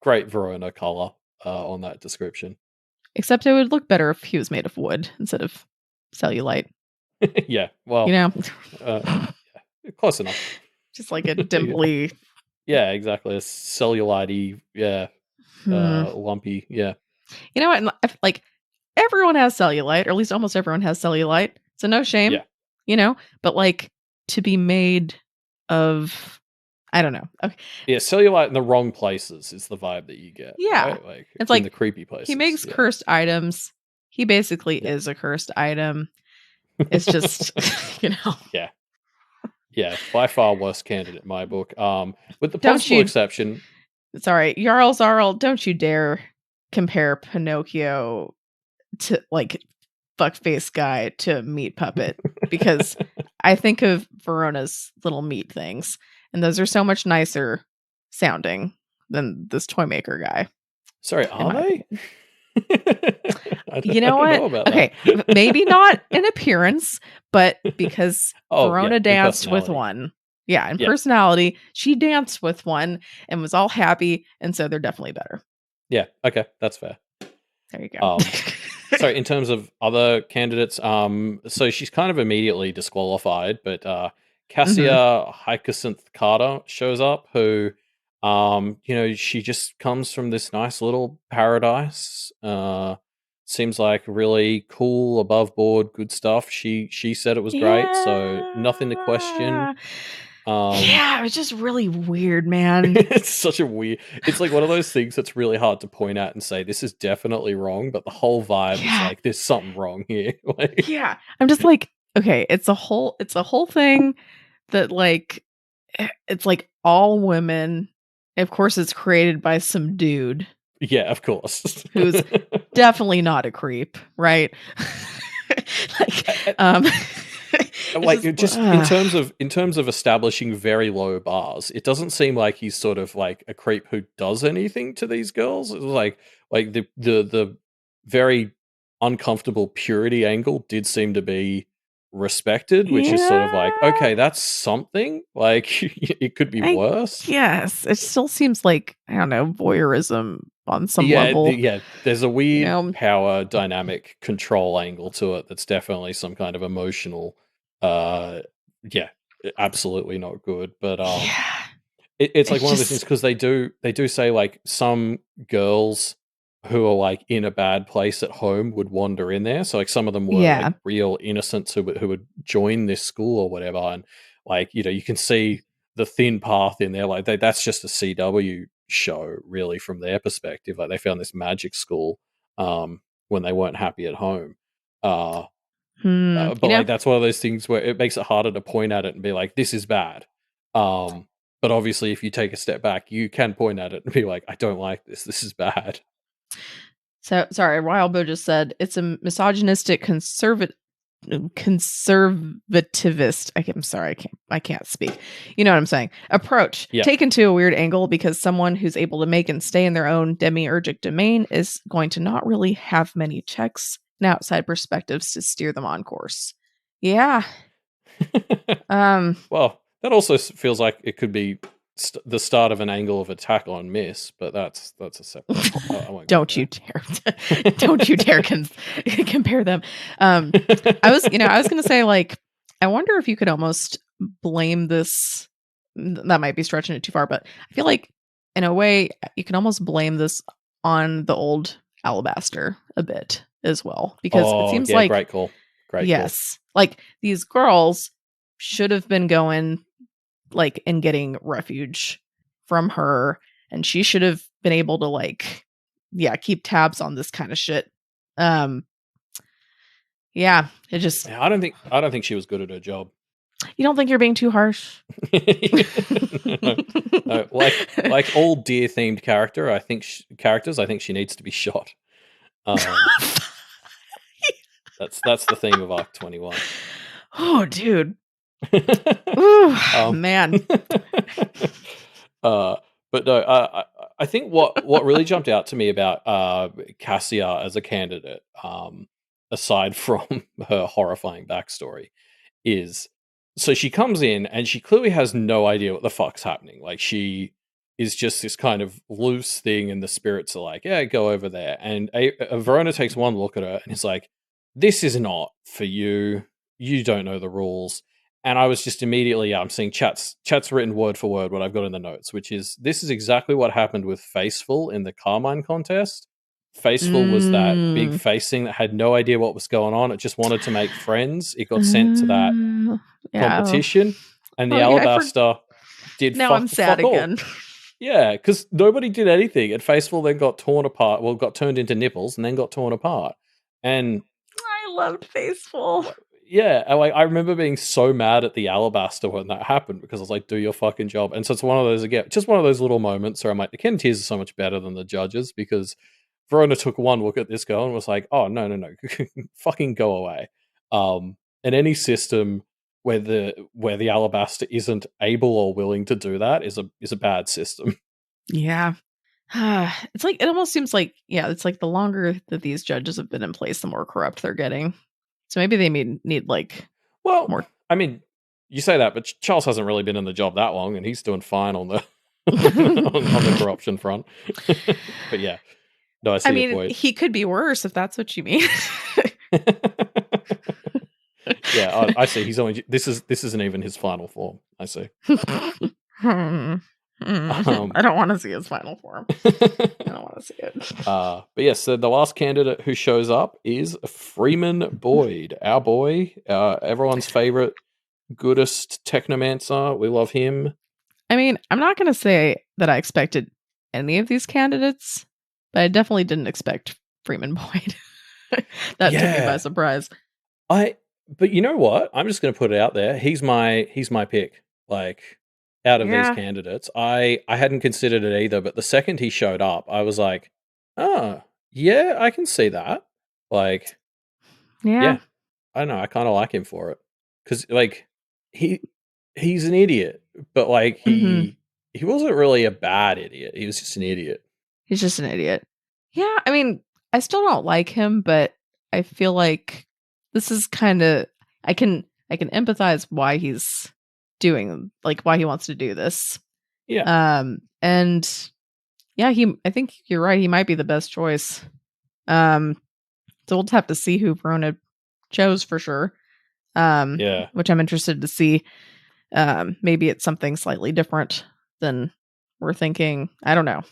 Great Verona color on that description. Except it would look better if he was made of wood instead of cellulite. Yeah, well, You know, yeah, close enough. just like a dimply. Yeah, exactly. A cellulite-y, yeah, lumpy, yeah. You know what? Like everyone has cellulite, or at least almost everyone has cellulite. So no shame. Yeah. You know, but like to be made of, I don't know. Okay. Yeah, cellulite in the wrong places is the vibe that you get. Yeah. Right? Like It's in like the creepy places. He makes cursed items. He basically is a cursed item. It's just, you know. Yeah. Yeah, by far worst candidate in my book. With the possible exception. Sorry, Jarl Zarl, don't you dare compare Pinocchio to like fuckface guy to meat puppet, because I think of Verona's little meat things, and those are so much nicer sounding than this toy maker guy. Sorry, are they? You know what? Okay, maybe not in appearance, but because Verona danced with one. Yeah, in personality, she danced with one and was all happy, and so they're definitely better. Yeah, okay, that's fair. There you go. So in terms of other candidates, so she's kind of immediately disqualified, but Cassia Hyacinth Carter shows up, who, you know, she just comes from this nice little paradise. Seems like really cool, above board, good stuff. She said it was great, so nothing to question. Yeah, it was just really weird, man. It's such a weird. It's like one of those things that's really hard to point out and say this is definitely wrong, but the whole vibe is like there's something wrong here. Like, yeah, I'm just like, okay, it's a whole thing that like it's like all women. Of course, it's created by some dude. Yeah, of course. Who's definitely not a creep, right? Like just in terms of establishing very low bars, it doesn't seem like he's sort of like a creep who does anything to these girls. It's like the very uncomfortable purity angle did seem to be respected, which is sort of like, okay, that's something. Like it could be worse. Yes, it still seems like, I don't know, voyeurism on some level. Yeah, there's a weird power dynamic control angle to it that's definitely some kind of emotional. Yeah, absolutely not good. But it's like one of those things, because they do say like some girls who are like in a bad place at home would wander in there. So like some of them were like real innocents who would join this school or whatever, and like, you know, you can see the thin path in there. Like that's just a CW show really from their perspective. Like they found this magic school when they weren't happy at home. But like that's one of those things where it makes it harder to point at it and be like, this is bad. But obviously if you take a step back, you can point at it and be like, I don't like this. This is bad. So sorry, Wildbow just said it's a misogynistic conservativist. I'm sorry, I can't speak. You know what I'm saying? Approach taken to a weird angle, because someone who's able to make and stay in their own demiurgic domain is going to not really have many checks and outside perspectives to steer them on course. Yeah. Well, that also feels like it could be the start of an angle of attack on Miss, but that's a separate. Don't you dare compare them. I was going to say, like, I wonder if you could almost blame this. That might be stretching it too far, but I feel like in a way you can almost blame this on the old Alabaster a bit as well, because it seems like great call. Like these girls should have been going like and getting refuge from her, and she should have been able to like keep tabs on this kind of shit. It just I don't think she was good at her job. You don't think you're being too harsh? No, like all deer themed characters, I think she needs to be shot. That's the theme of Arc 21. Oh, dude. Ooh, man. But no, I think what really jumped out to me about Cassia as a candidate, aside from her horrifying backstory, is so she comes in and she clearly has no idea what the fuck's happening. Like she is just this kind of loose thing, and the spirits are like, "Yeah, go over there." And Verona takes one look at her and is like, "This is not for you. You don't know the rules." And I was just immediately, I'm seeing chat's written word for word what I've got in the notes, which is this is exactly what happened with Faceful in the Carmine contest. Faceful was that big face thing that had no idea what was going on. It just wanted to make friends. It got sent to that competition, and the Alabaster did now I'm sad fuck all. again. Yeah, because nobody did anything, and Faceful then got torn apart. Well, got turned into nipples, and then got torn apart. And I loved Faceful. Yeah, I remember being so mad at the Alabaster when that happened because I was like, "Do your fucking job." And so it's one of those again, just one of those little moments where I'm like, the Kenneteers are so much better than the judges because Verona took one look at this girl and was like, "Oh no, fucking go away." And any system where the Alabaster isn't able or willing to do that is a bad system. Yeah. It's like it almost seems like it's like the longer that these judges have been in place, the more corrupt they're getting. So maybe they need like more. I mean, you say that, but Charles hasn't really been in the job that long, and he's doing fine on the on the corruption front. But yeah, no, I see your point. He could be worse if that's what you mean. Yeah, I see. He's only this isn't even his final form. I see. I don't want to see his final form. I don't want to see it. But yes, so the last candidate who shows up is Freeman Boyd, our boy, everyone's favorite, goodest technomancer. We love him. I mean, I'm not going to say that I expected any of these candidates, but I definitely didn't expect Freeman Boyd. That took me by surprise. But you know what? I'm just going to put it out there. He's my pick. Like, out of these candidates, I hadn't considered it either. But the second he showed up, I was like, "Oh, yeah, I can see that." Like, yeah, I don't know. I kind of like him for it because, like, he's an idiot, but like he wasn't really a bad idiot. He was just an idiot. He's just an idiot. Yeah, I mean, I still don't like him, but I feel like this is kind of I can empathize why he's doing, like, why he wants to do this. Yeah. And yeah, I think you're right. He might be the best choice. So we'll have to see who Verona chose for sure. Which I'm interested to see. Maybe it's something slightly different than we're thinking. I don't know.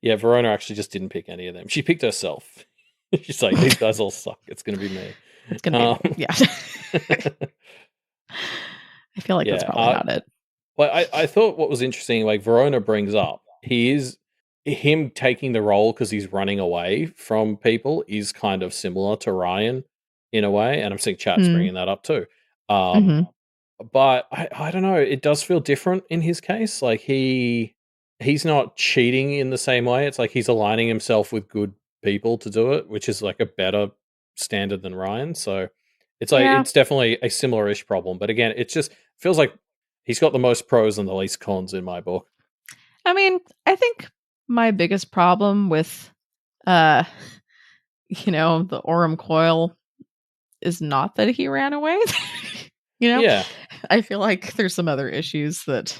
Yeah, Verona actually just didn't pick any of them. She picked herself. She's like, these guys all suck. It's going to be me. It's going to be, yeah. I feel like that's probably not it. Well, I thought what was interesting, like Verona brings up, him taking the role because he's running away from people is kind of similar to Ryan in a way. And I'm seeing chat's bringing that up too. But I don't know. It does feel different in his case. Like he's not cheating in the same way. It's like he's aligning himself with good people to do it, which is like a better standard than Ryan. So it's like it's definitely a similar-ish problem. But again, it just feels like he's got the most pros and the least cons in my book. I mean, I think my biggest problem with the Aurum Coil is not that he ran away. Yeah. I feel like there's some other issues that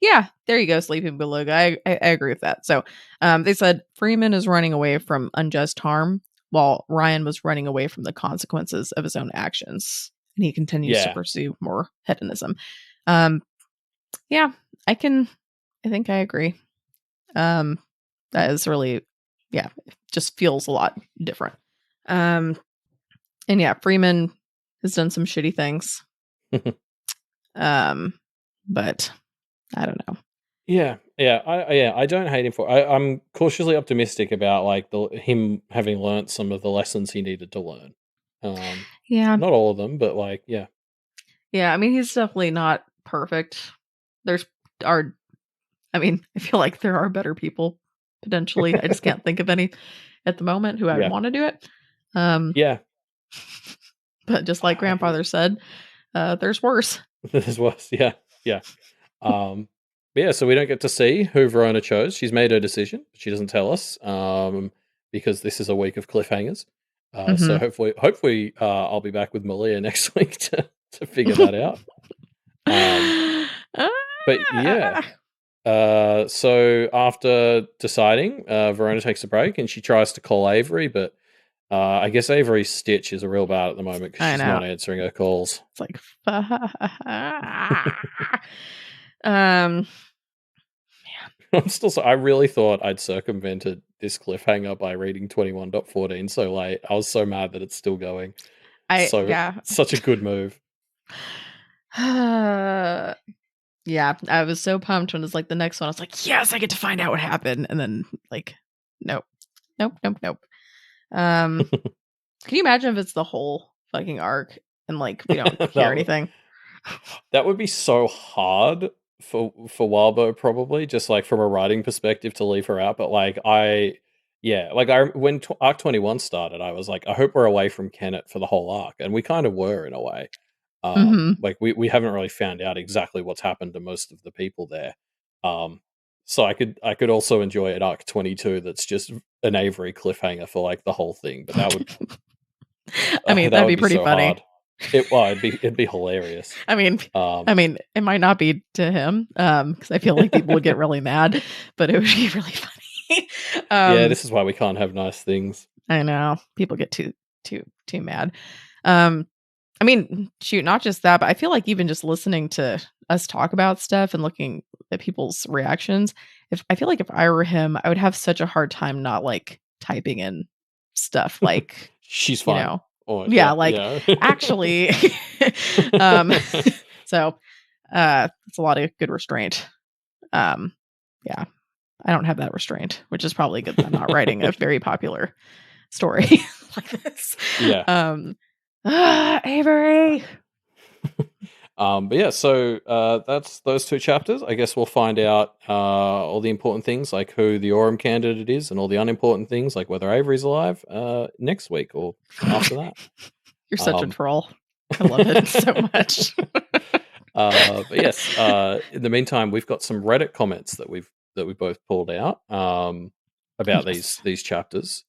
yeah, there you go, Sleeping Beluga. I agree with that. So they said Freeman is running away from unjust harm while Ryan was running away from the consequences of his own actions. And he continues to pursue more hedonism. Yeah, I think I agree. That is really, it just feels a lot different. And yeah, Freeman has done some shitty things. But I don't know. Yeah. I don't hate him for it. I'm cautiously optimistic about like him having learned some of the lessons he needed to learn. Not all of them, but like, yeah. Yeah, I mean, he's definitely not perfect. I feel like there are better people potentially. I just can't think of any at the moment who I would want to do it. But just like Grandfather said, there's worse. There's worse. Yeah. But yeah, so we don't get to see who Verona chose. She's made her decision. She doesn't tell us because this is a week of cliffhangers. So Mhm. hopefully, I'll be back with Malia next week to figure that out. But yeah, Ah. so after deciding, Verona takes a break and she tries to call Avery, but I guess Avery's stitch is a real bad at the moment because I she's know. not answering her calls. It's like, um, I'm still so I really thought I'd circumvented this cliffhanger by reading 21.14 so late. I was so mad that it's still going. So yeah. such a good move. Yeah, I was so pumped when it was like the next one. I was like, yes, I get to find out what happened. And then like, nope, nope, nope, nope. Can you imagine if it's the whole fucking arc and like we don't hear that, anything? that would be so hard for Wilbo probably, just like from a writing perspective to leave her out. But like when Arc 21 started, I was like, I hope we're away from Kennet for the whole arc, and we kind of were in a way. Mm-hmm. Like we haven't really found out exactly what's happened to most of the people there. So I could also enjoy an Arc 22 that's just an Avery cliffhanger for like the whole thing, but I mean, that that'd would be be pretty so funny. hard. It'd be hilarious. I mean, Um, it might not be to him, because I feel like people would get really mad, but it would be really funny. yeah, this is why we can't have nice things. I know people get too mad. I mean, shoot, not just that, but I feel like even just listening to us talk about stuff and looking at people's reactions, if I feel like if I were him, I would have such a hard time not like typing in stuff like, She's you fine. know, Oh yeah, yeah, like yeah. actually. um, so it's a lot of good restraint. Yeah, I don't have that restraint, which is probably good that I'm not writing a very popular story like this. Yeah. Avery. But yeah, so that's those two chapters. I guess we'll find out all the important things, like who the Aurum candidate is, and all the unimportant things, like whether Avery's alive, next week or after that. You're such a Um, troll. I love it so much. but yes, in the meantime, we've got some Reddit comments that we both pulled out about Yes. these chapters.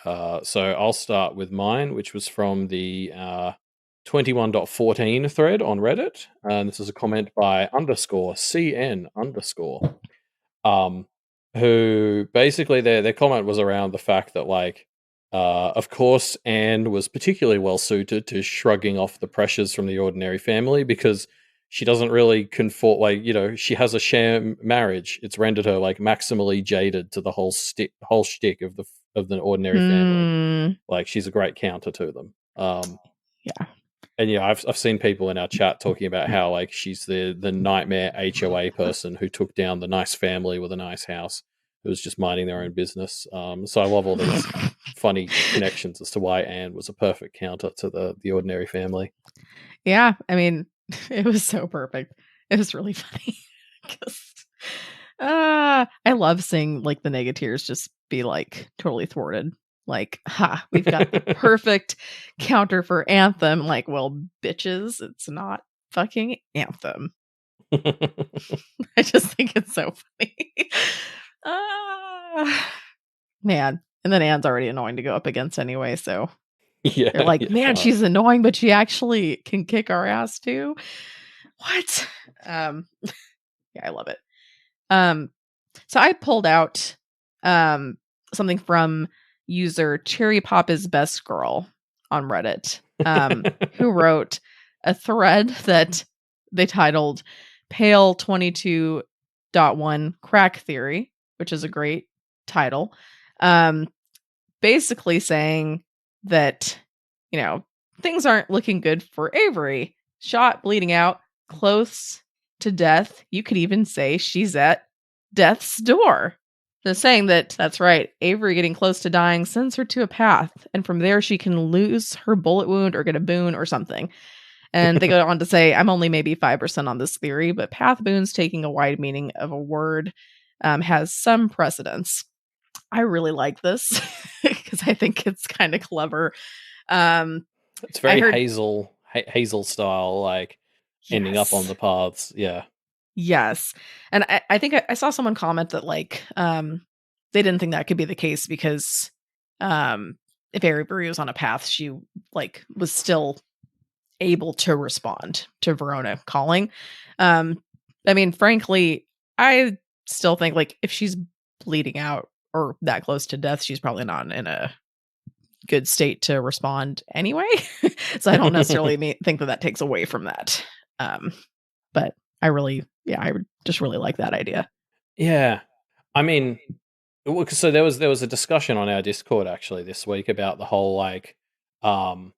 So I'll start with mine, which was from the 21.14 thread on Reddit. And this is a comment by _CN_, um, who basically their comment was around the fact that like, of course, Anne was particularly well suited to shrugging off the pressures from the ordinary family because she doesn't really conform. Like, you know, she has a sham marriage. It's rendered her like maximally jaded to the whole shtick of the ordinary family. Like, she's a great counter to them. Yeah. And yeah, I've seen people in our chat talking about how like she's the nightmare HOA person who took down the nice family with a nice house who was just minding their own business. So I love all these funny connections as to why Anne was a perfect counter to the ordinary family. Yeah. I mean, it was so perfect. It was really funny. 'Cause, I love seeing like the Negateers just be like totally thwarted. Like, ha, we've got the perfect counter for Anthem. Like, well, bitches, it's not fucking Anthem. I just think it's so funny. Ah, man. And then Anne's already annoying to go up against anyway. So they're Yeah, like, yeah, man, fine. she's annoying, but she actually can kick our ass too. What? Yeah, I love it. So I pulled out something from user Cherry Pop is Best Girl on Reddit, who wrote a thread that they titled Pale 22.1 Crack Theory, which is a great title. Basically saying that, you know, things aren't looking good for Avery. Shot, bleeding out, close to death. You could even say she's at death's door. So saying that that's right, Avery getting close to dying sends her to a path, and from there she can lose her bullet wound or get a boon or something. And they go on to say, I'm only maybe 5% on this theory, but path boons taking a wide meaning of a word has some precedence. I really like this because I think it's kind of clever. It's I very heard, Hazel style, like ending up on yes, the paths. Yeah. Yes. And I think I saw someone comment that like they didn't think that could be the case because if Avery was on a path, she like was still able to respond to Verona calling. I mean, frankly, I still think like if she's bleeding out or that close to death, she's probably not in a good state to respond anyway. So I don't necessarily think that takes away from that. But I would just really like that idea. Yeah. I mean, so there was a discussion on our Discord actually this week about the whole like um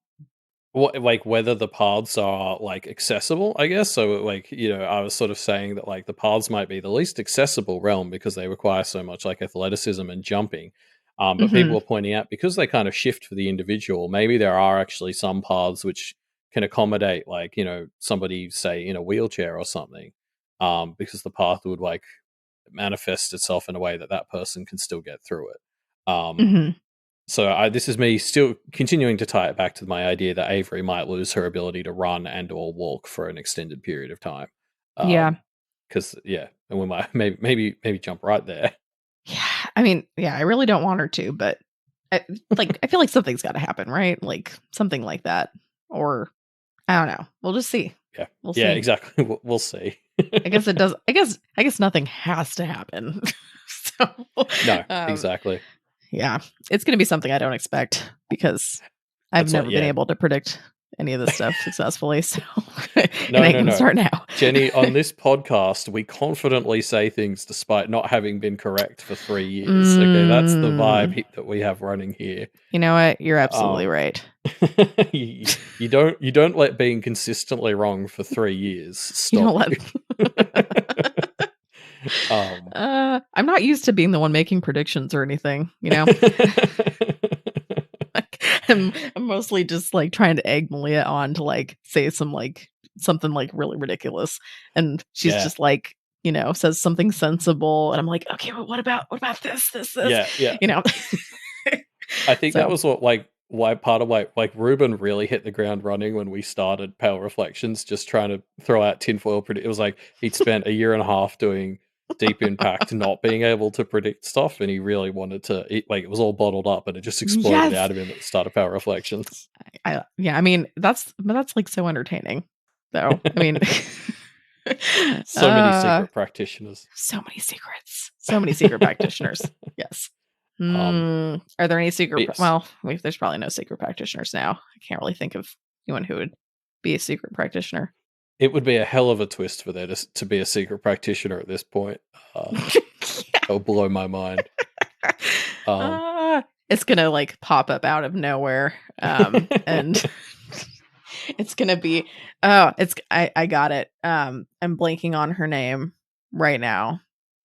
what like whether the paths are like accessible, I guess. So like, I was sort of saying that like the paths might be the least accessible realm because they require so much like athleticism and jumping. But people Hmm. are pointing out because they kind of shift for the individual, maybe there are actually some paths which can accommodate like, somebody say in a wheelchair or something. Because the path would like manifest itself in a way that that person can still get through it. Um, Hmm. so this is me still continuing to tie it back to my idea that Avery might lose her ability to run and or walk for an extended period of time. Yeah. Because and we might maybe jump right there. Yeah. I mean, yeah, I really don't want her to, but I feel like something's got to happen, right? Like something like that. Or I don't know. We'll just see. Yeah, We'll yeah, see. exactly. We'll see. I guess it does. I guess nothing has to happen. So, No, um, exactly. yeah, it's going to be something I don't expect because I've That's what. never been Yeah. able to predict any of this stuff successfully. So it No, ain't no, going to no. start now. Jenny, on this podcast, we confidently say things despite not having been correct for 3 years. Okay, that's the vibe Mm, that we have running here. you know what? You're absolutely Um, right. you don't let being consistently wrong for 3 years You don't stop let. you. um, I'm not used to being the one making predictions or anything. Like, I'm mostly just like trying to egg Malia on to like say something like really ridiculous, and she's yeah, just like says something sensible, and I'm like, okay, well, what about this? yeah, yeah. You know. I think that So was why part of like Ruben really hit the ground running when we started Pale Reflections, just trying to throw out tinfoil. It was like he'd spent a year and a half doing Deep Impact, not being able to predict stuff, and he really wanted to. It was all bottled up, and it just exploded yes, out of him at the start of Pale Reflections. yeah. I mean, that's like so entertaining, though. I mean, So many secret practitioners. so many secret practitioners. Yes. Um, Are there any secret? yes, Well, there's probably no secret practitioners now. I can't really think of anyone who would be a secret practitioner. it would be a hell of a twist for there to be a secret practitioner at this point. It'll blow my mind. It's gonna like pop up out of nowhere, and it's gonna be. Oh, I got it. I'm blanking on her name right now,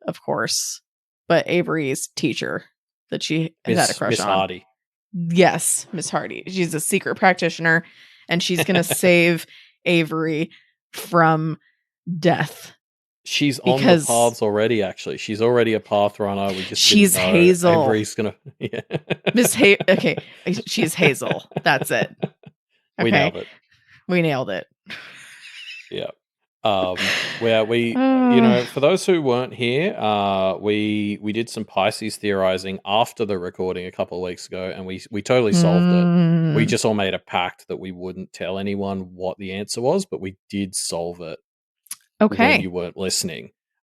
of course, but Avery's teacher that she has had a crush Miss on. Hardy. Yes, Miss Hardy. She's a secret practitioner, and she's gonna save Avery from death She's on the because paths already, actually. She's already a path runner. We just didn't she's know. Hazel. Avery's gonna. Yeah. Okay, she's Hazel. That's it. We Okay, nailed it. we nailed it. Yeah. Where we, for those who weren't here, we did some Pisces theorizing after the recording a couple of weeks ago, and we totally solved it. We just all made a pact that we wouldn't tell anyone what the answer was, but we did solve it when you Okay. weren't listening.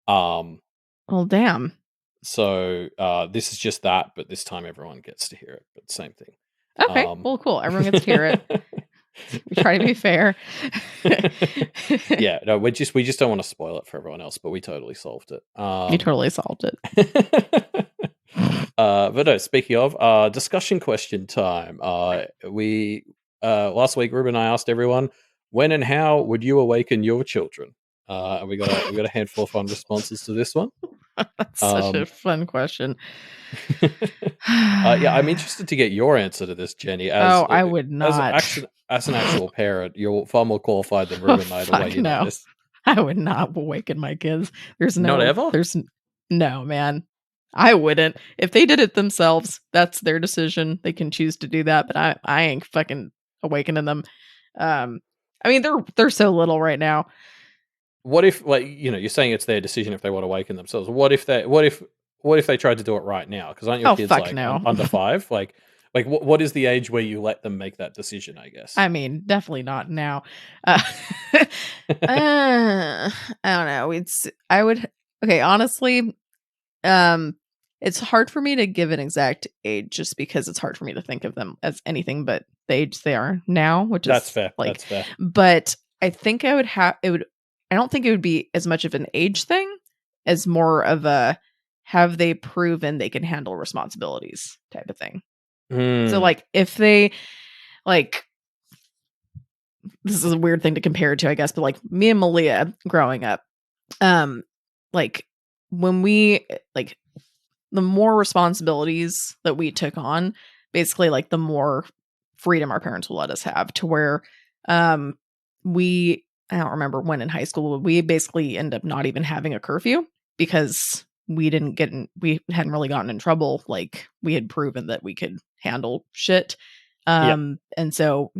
Um, Well, damn. so this is just that, but this time everyone gets to hear it. But same thing. Okay. Well, cool. Everyone gets to hear it. We try to be fair. Yeah, no, we just don't want to spoil it for everyone else, but we totally solved it. You totally solved it. But no, speaking of discussion question time, we last week Ruben and I asked everyone when and how would you awaken your children, and we got a handful of fun responses to this one. That's such a fun question. Yeah, I'm interested to get your answer to this, Jenny. I would not. As an actual parent, you're far more qualified than Ruben and I to weigh in on this. I would not awaken my kids. Not ever? No, man. I wouldn't. If they did it themselves, that's their decision. They can choose to do that, but I ain't fucking awakening them. I mean, they're so little right now. what if, like, you're saying it's their decision if they want to awaken themselves. What if they tried to do it right now? Because aren't your Oh, kids fuck like no. under 5? Like what is the age where you let them make that decision? I guess. I mean, definitely not now. Uh, I don't know. I would, okay, honestly, um, it's hard for me to give an exact age just because it's hard for me to think of them as anything but the age they are now, which That's is fair. like, That's fair. but I think I would have, it would, I don't think it would be as much of an age thing as more of a, have they proven they can handle responsibilities type of thing. So Mm. like if they like, this is a weird thing to compare it to, I guess, but like me and Malia growing up, like when we like the more responsibilities that we took on, basically like the more freedom our parents will let us have, to where we, I don't remember when in high school, we basically end up not even having a curfew because we hadn't really gotten in trouble. Like we had proven that we could handle shit. Yeah. And so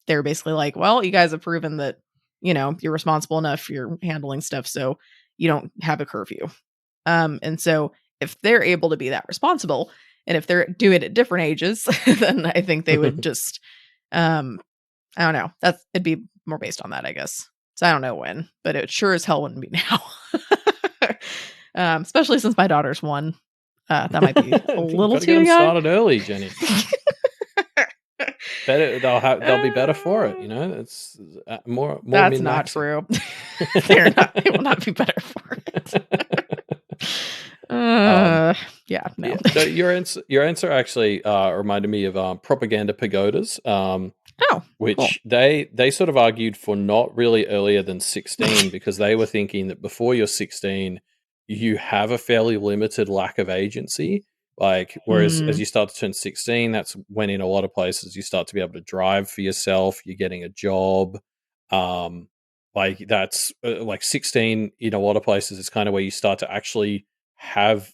they were basically like, well, you guys have proven that, you're responsible enough, you're handling stuff, so you don't have a curfew. And so if they're able to be that responsible, and if they're doing it at different ages, then I think they would just, I don't know. It'd be more based on that, I guess. So I don't know when, but it sure as hell wouldn't be now. Especially since my daughter's 1. That might be a little Got to get too them young. started early, Jenny. Better, they'll be better for it. It's more. That's not true. They will not be better for it. Yeah, no. So your answer actually reminded me of propaganda pagodas. Which cool. they sort of argued for not really earlier than 16 because they were thinking that before you're 16, you have a fairly limited lack of agency. Like, whereas as you start to turn 16, that's when in a lot of places you start to be able to drive for yourself. You're getting a job. Like that's like 16 in a lot of places is kind of where you start to actually have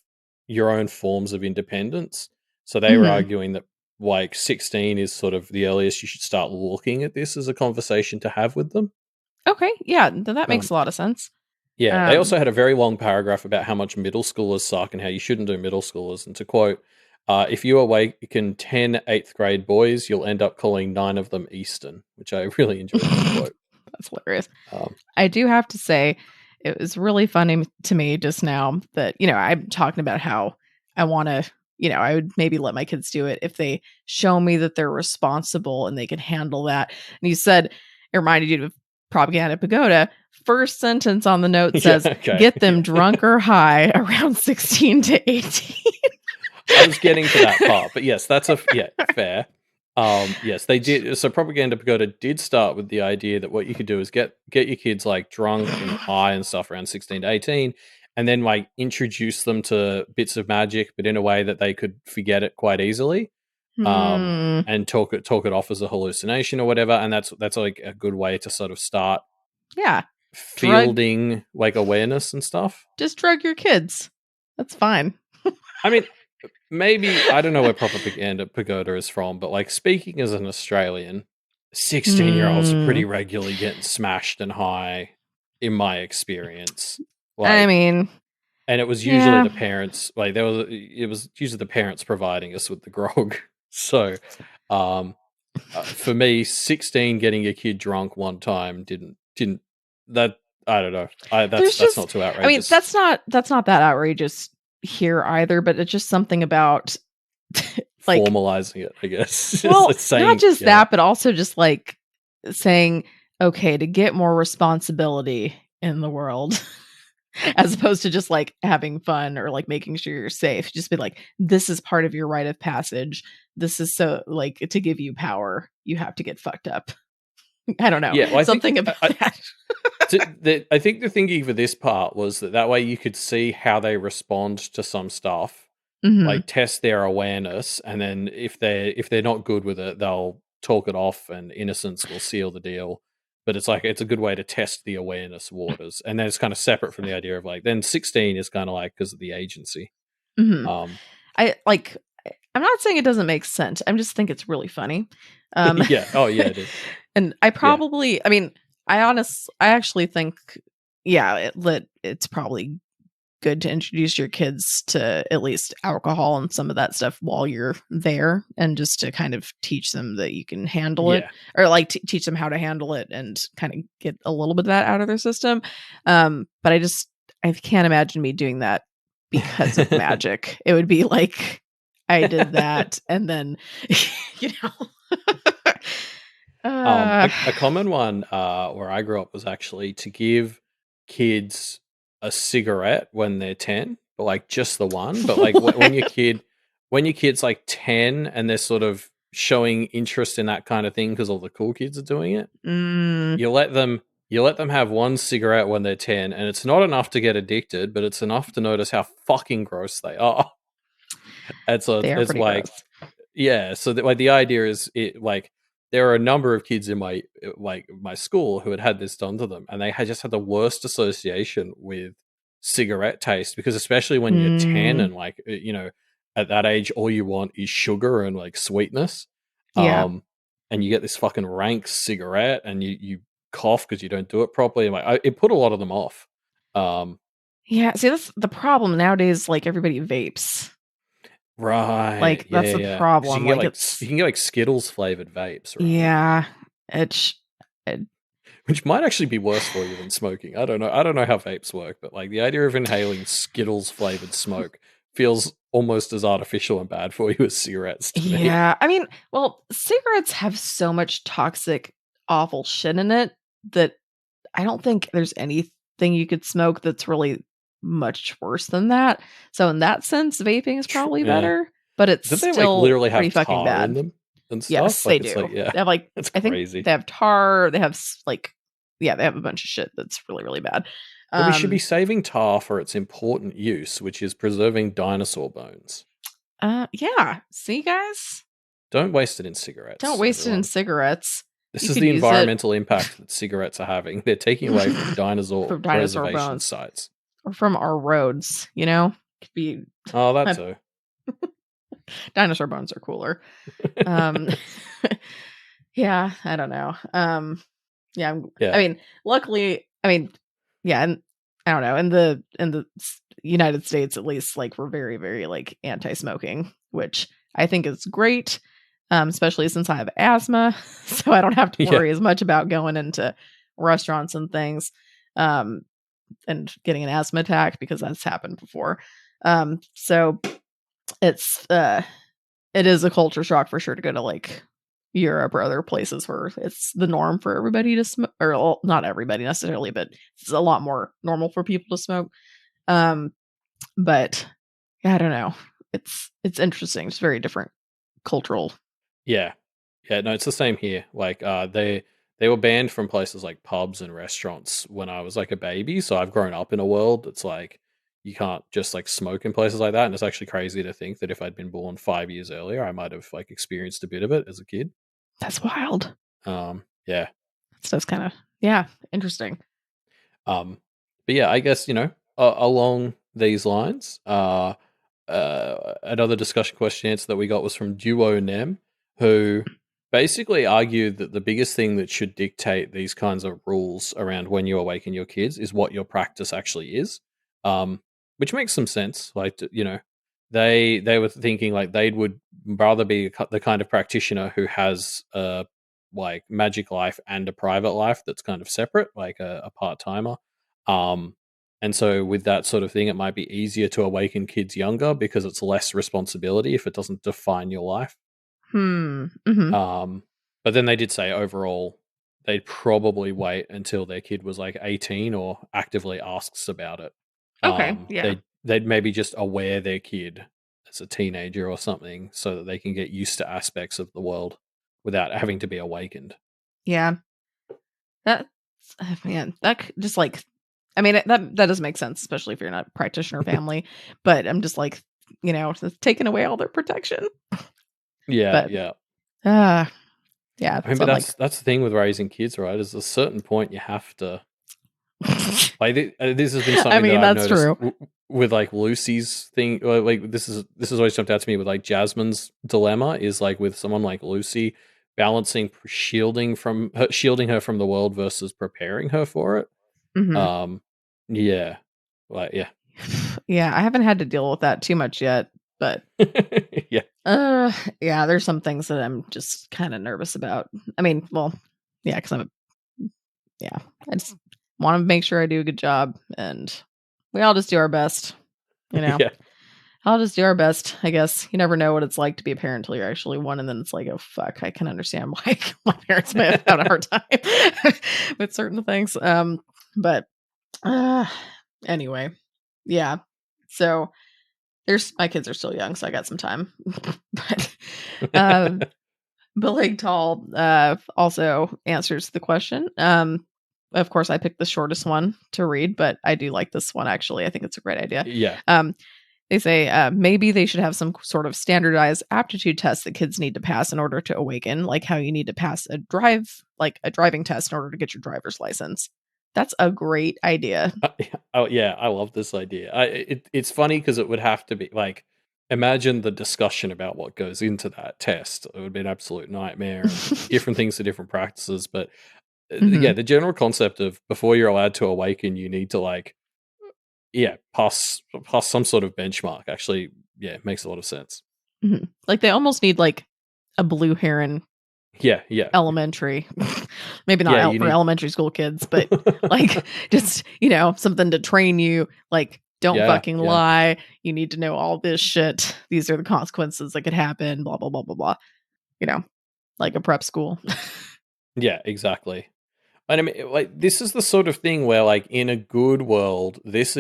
your own forms of independence. So they were arguing that like 16 is sort of the earliest you should start looking at this as a conversation to have with them. Okay, yeah, that makes a lot of sense. Yeah, they also had a very long paragraph about how much middle schoolers suck and how you shouldn't do middle schoolers. And to quote, if you awaken 10 8th grade boys, you'll end up calling 9 of them Eastern, which I really enjoyed that quote. That's hilarious. I do have to say, it was really funny to me just now that, I'm talking about how I want to, I would maybe let my kids do it if they show me that they're responsible and they can handle that. And you said it reminded you of Propaganda Pagoda. First sentence on the note says, get them drunk or high around 16 to 18. I was getting to that part, but yes, that's fair. Yes, they did. So Propaganda Pagoda did start with the idea that what you could do is get your kids like drunk and high and stuff around 16 to 18, and then like introduce them to bits of magic, but in a way that they could forget it quite easily, and talk it off as a hallucination or whatever. And that's like a good way to sort of start, fielding like awareness and stuff. Just drug your kids. That's fine. I mean, maybe, I don't know where Propaganda Pagoda is from, but like speaking as an Australian, 16-year-olds are pretty regularly getting smashed and high, in my experience. Like, I mean, and it was usually the parents. Like it was usually the parents providing us with the grog. So, for me, 16 getting a kid drunk one time didn't that. I don't know. That's not too outrageous. I mean, that's not that outrageous here either, but it's just something about like formalizing it, I guess. Well, not just that, but also just like saying, okay, to get more responsibility in the world, as opposed to just like having fun or like making sure you're safe. Just be like, this is part of your rite of passage. This is so like to give you power, you have to get fucked up. I don't know. Yeah, well, something about that. I think the thinking for this part was that way you could see how they respond to some stuff, like test their awareness, and then if they're not good with it, they'll talk it off, and innocence will seal the deal. But it's a good way to test the awareness waters, and then it's kind of separate from the idea of like then 16 is kind of like because of the agency. I'm not saying it doesn't make sense. I just think it's really funny. Yeah. Oh, yeah, it is. And I probably, I mean, I actually think, yeah, it's probably good to introduce your kids to at least alcohol and some of that stuff while you're there, and just to kind of teach them that you can handle it, Yeah. or like teach them how to handle it and kind of get a little bit of that out of their system. But I can't imagine me doing that because of magic. It would be like I did that and then, you know. A common one where I grew up was actually to give kids a cigarette when they're 10, but like just the one. But like when your kid's like 10 and they're sort of showing interest in that kind of thing because all the cool kids are doing it, Mm, you let them have one cigarette when they're 10, and it's not enough to get addicted, but it's enough to notice how fucking gross they are. And so they are it's pretty like, gross. yeah, so like the idea is it like there are a number of kids in my school who had this done to them, and they had just had the worst association with cigarette taste, because especially when you're 10 Mm, and like at that age all you want is sugar and like sweetness. yeah. um and you get this fucking rank cigarette and you cough because you don't do it properly, and it put a lot of them off. um Yeah, see, that's the problem nowadays, like, everybody vapes. right, Like, that's yeah, the yeah, because problem, like, you it's can get like Skittles flavored vapes, right? yeah, it's it Which might actually be worse for you than smoking. I don't know. I don't know how vapes work, but like the idea of inhaling Skittles flavored smoke feels almost as artificial and bad for you as cigarettes to me. yeah, I mean, well, cigarettes have so much toxic, awful shit in it that I don't think there's anything you could smoke that's really much worse than that. So in that sense, vaping is probably Yeah. better, but it's Did they like still literally pretty have fucking tar in bad. them and stuff? Yes, Like they it's like, do. yeah, They have, like, that's I think crazy. they have tar, they have like, yeah, they have a bunch of shit that's really, really bad. But we should be Um, saving tar for its important use, which is preserving dinosaur bones. yeah. See, guys? Don't waste it in Don't cigarettes, waste it in everyone. cigarettes. This You is could the use it environmental impact that cigarettes are having. They're taking away from dinosaur from dinosaur preservation bones sites. or from our roads, you know? Could be Oh, that uh, too. dinosaur bones are cooler. Um, yeah, I don't know. Yeah, I Yeah. mean, luckily, I mean, yeah, and I don't know, in the United States, at least, like, we're very, very, like, anti-smoking, which I think is great, especially since I have asthma, so I don't have to Yeah. worry as much about going into restaurants and things, um, and getting an asthma attack because that's happened before. So it's, it is a culture shock for sure to go to, like, Europe or other places where it's the norm for everybody to smoke, or, well, not everybody necessarily, but it's a lot more normal for people to smoke. Um, but yeah, I don't know. It's interesting. It's very different cultural. Yeah. Yeah, no, it's the same here. Like, they were banned from places like pubs and restaurants when I was like a baby. So I've grown up in a world that's like you can't just like smoke in places like that. And it's actually crazy to think that if I'd been born 5 years earlier, I might have like experienced a bit of it as a kid. That's wild. Yeah. So it's kind of, yeah, interesting. Um, but yeah, I guess along these lines, another discussion question answer that we got was from Duo Nem, who basically argued that the biggest thing that should dictate these kinds of rules around when you awaken your kids is what your practice actually is, um, which makes some sense. Like, they were thinking like they would rather be the kind of practitioner who has a like magic life and a private life that's kind of separate, like a part timer. Um, and so, with that sort of thing, it might be easier to awaken kids younger because it's less responsibility if it doesn't define your life. Hmm. Hmm. Um, but then they did say overall, they'd probably wait until their kid was like 18 or actively asks about it. Okay. Yeah. They'd maybe just aware their kid as a teenager or something so that they can get used to aspects of the world without having to be awakened. Yeah. That's, man, just like, I mean, that does make sense, especially if you're not a practitioner family. But I'm just like, it's taking away all their protection. Yeah, But yeah. yeah. I mean, So but I'm like, that's the thing with raising kids, right? Is a certain point you have to like. This has been I something that mean, I've that's noticed true. with like Lucy's thing. Like this has always jumped out to me with like Jasmine's dilemma is like with someone like Lucy balancing shielding her from the world versus preparing her for it. Hmm. Yeah. Like, yeah. Yeah, I haven't had to deal with that too much yet, but Yeah. yeah, there's some things that I'm just kind of nervous about. I mean, well, yeah, because yeah, I just want to make sure I do a good job, and we all just do our best, you know. Yeah. I'll just do our best, I guess. You never know what it's like to be a parent until you're actually one, and then it's like, oh fuck, I can understand why my parents may have had a hard time with certain things. But uh, anyway, yeah. So there's my kids are still young, so I got some time. But um, Belayed Tall also answers the question. Of course, I picked the shortest one to read, but I do like this one actually. I think it's a great idea. Yeah. They say maybe they should have some sort of standardized aptitude test that kids need to pass in order to awaken, like how you need to pass a driving test in order to get your driver's license. That's a great idea. Oh yeah, I love this idea. It's funny because it would have to be like, imagine the discussion about what goes into that test. It would be an absolute nightmare and different things for different practices. But yeah, Hmm. the general concept of before you're allowed to awaken, you need to like, yeah, pass some sort of benchmark. Actually, yeah, makes a lot of sense. Hmm. Like they almost need like a blue heron Yeah, yeah, elementary. Maybe not yeah. You for need. elementary school kids, but like just, something to train you. Like, don't Yeah, fucking yeah, lie. You need to know all this shit. These are the consequences that could happen, blah, blah, blah, blah, blah. You know, like a prep school. yeah. Exactly. And I mean, like, this is the sort of thing where, like, in a good world, this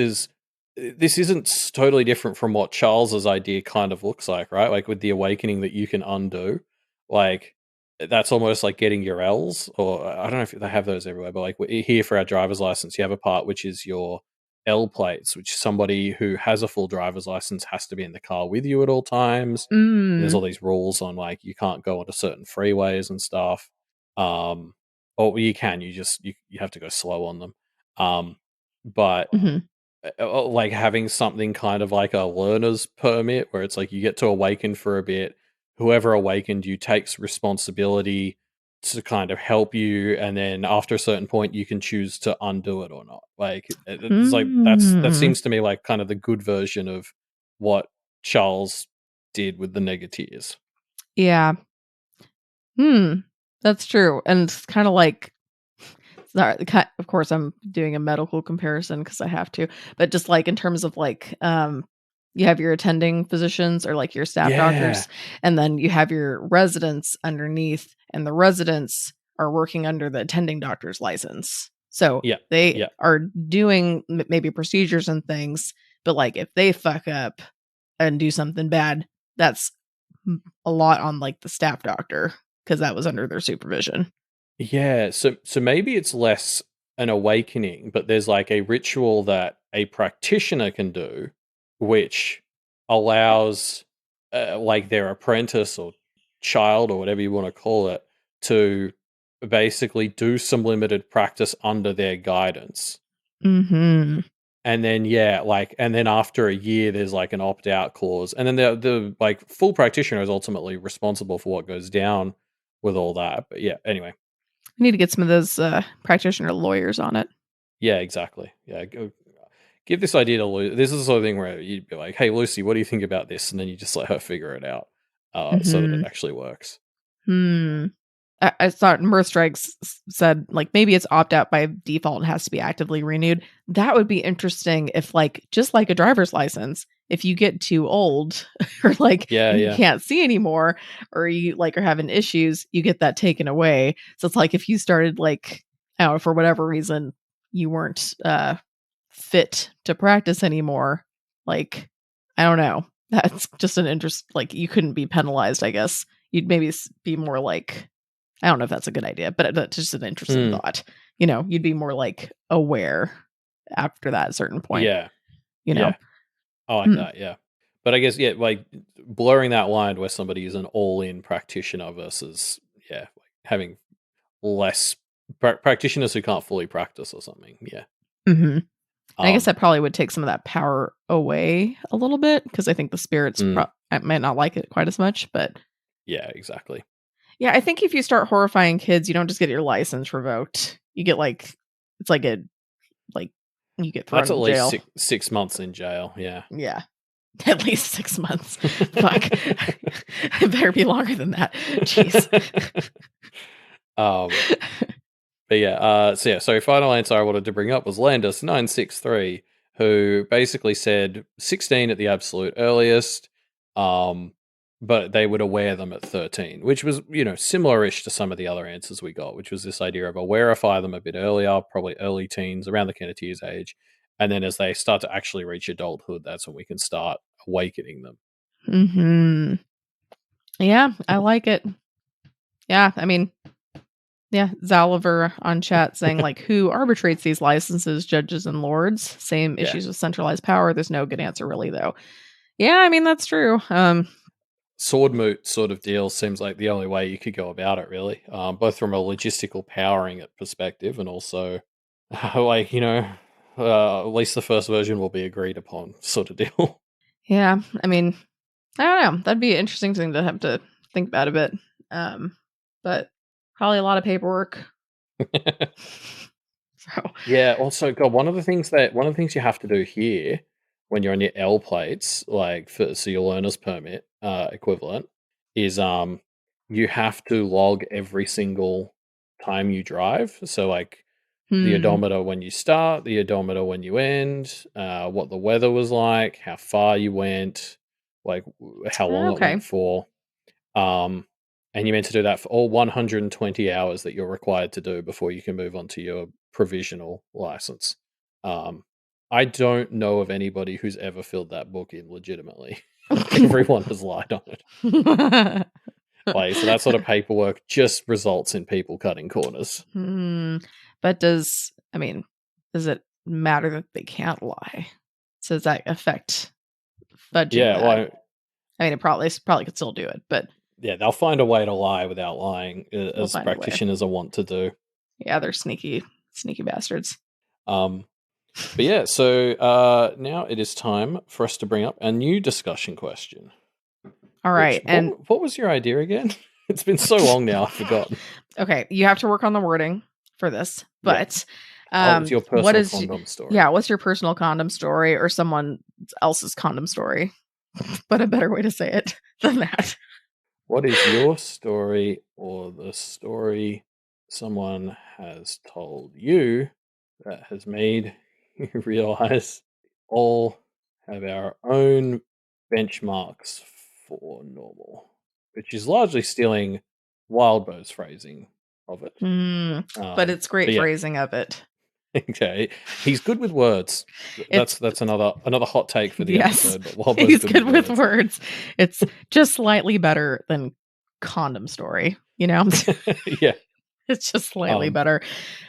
isn't totally different from what Charles's idea kind of looks like, right? Like with the awakening that you can undo, like that's almost like getting your L's, or I don't know if they have those everywhere, but like here for our driver's license, you have a part which is your L plates, which somebody who has a full driver's license has to be in the car with you at all times. And there's Mm. all these rules on like you can't go onto certain freeways and stuff. Um, or you can, you have to go slow on them. But Hmm. like having something kind of like a learner's permit where it's like you get to awaken for a bit. Whoever awakened you takes responsibility to kind of help you, and then after a certain point, you can choose to undo it or not. Like it's like that Mm. seems to me like kind of the good version of what Charles did with the Negateers. Yeah. Hmm. That's true. And it's kind of like, sorry, of course, I'm doing a medical comparison because I have to, but just like in terms of like, you have your attending physicians or like your staff Yeah, doctors, and then you have your residents underneath, and the residents are working under the attending doctor's license. So yeah, they yeah, are doing maybe procedures and things, but like if they fuck up and do something bad, that's a lot on like the staff doctor because that was under their supervision. yeah. So maybe it's less an awakening, but there's like a ritual that a practitioner can do, which allows like their apprentice or child or whatever you want to call it to basically do some limited practice under their guidance. Mhm. And then yeah, like and then after a year there's like an opt-out clause. And then the like full practitioner is ultimately responsible for what goes down with all that. But yeah, anyway. We need to get some of those practitioner lawyers on it. Yeah, exactly. Yeah, give this idea to Lucy. This is the sort of thing where you'd be like, "Hey, Lucy, what do you think about this?" And then you just let her figure it out, so that it Mhm. actually works. Hmm. I thought Mirth Strikes said like maybe it's opt out by default and has to be actively renewed. That would be interesting if like just like a driver's license, if you get too old or like Yeah, and you yeah, can't see anymore or you like are having issues, you get that taken away. So it's like if you started like I don't know, for whatever reason you weren't fit to practice anymore, like I don't know. That's just an interest like you couldn't be penalized, I guess. You'd maybe be more like I don't know if that's a good idea, but that's just an interesting mm, thought. You'd be more like aware after that certain point, yeah, you know? yeah. I like Hmm. that. Yeah, but I guess yeah, like blurring that line where somebody is an all-in practitioner versus yeah, like having less practitioners who can't fully practice or something. Yeah. Hmm. And I guess Um. that probably would take some of that power away a little bit because I think the spirits mm, I might not like it quite as much. But yeah. Exactly. yeah, I think if you start horrifying kids, you don't just get your license revoked. You get like, it's like a, like, you get thrown That's at in least jail. 6 months in jail. Yeah. Yeah. At least 6 months. Fuck. It better be longer than that. Jeez. But yeah, so final answer I wanted to bring up was Landis963, who basically said 16 at the absolute earliest, but they would aware them at 13, which was, similar-ish to some of the other answers we got, which was this idea of awareify them a bit earlier, probably early teens, around the Kenneteers age, and then as they start to actually reach adulthood, that's when we can start awakening them. Mm-hmm. Yeah, I like it. Yeah, I mean, yeah, Zaliver on chat saying, like, who arbitrates these licenses, judges and lords? Same issues with centralized power. There's no good answer, really, though. Yeah, I mean, that's true. Sword moot sort of deal seems like the only way you could go about it, really, both from a logistical powering perspective and also, like, at least the first version will be agreed upon sort of deal. Yeah, I mean, I don't know. That'd be an interesting thing to have to think about a bit. But probably a lot of paperwork. So Yeah. Also, God, one of the things you have to do here when you're on your L plates, like so your learner's permit equivalent, is you have to log every single time you drive. So like the odometer when you start, the odometer when you end, what the weather was like, how far you went, like how long it went for. And you meant to do that for all 120 hours that you're required to do before you can move on to your provisional license. I don't know of anybody who's ever filled that book in legitimately. Everyone has lied on it. So that sort of paperwork just results in people cutting corners. But does it matter that they can't lie? So does that affect fudging? Yeah, well, I mean, it probably could still do it, but yeah, they'll find a way to lie without lying, as practitioners are wont to do. Yeah, they're sneaky bastards. But yeah, so now it is time for us to bring up a new discussion question. All right, what was your idea again? It's been so long now, I've forgotten. Okay, you have to work on the wording for this, but what's your personal condom story? Yeah, what's your personal condom story or someone else's condom story? But a better way to say it than that. What is your story or the story someone has told you that has made you realize all have our own benchmarks for normal? Which is largely stealing Wildbow's phrasing of it. But it's great phrasing of it. Okay, he's good with words. That's another hot take for the episode. But Wildbow's he's good with words. It's just slightly better than condom story. Yeah, it's just slightly better.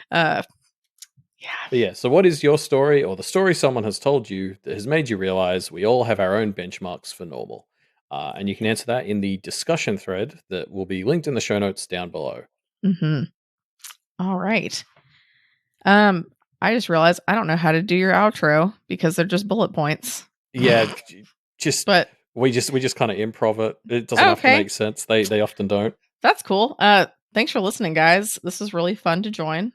Yeah. So, what is your story or the story someone has told you that has made you realize we all have our own benchmarks for normal? And you can answer that in the discussion thread that will be linked in the show notes down below. All right. I just realized I don't know how to do your outro because they're just bullet points. Yeah, we just kind of improv it. It doesn't have to make sense. They often don't. That's cool. Thanks for listening, guys. This is really fun to join.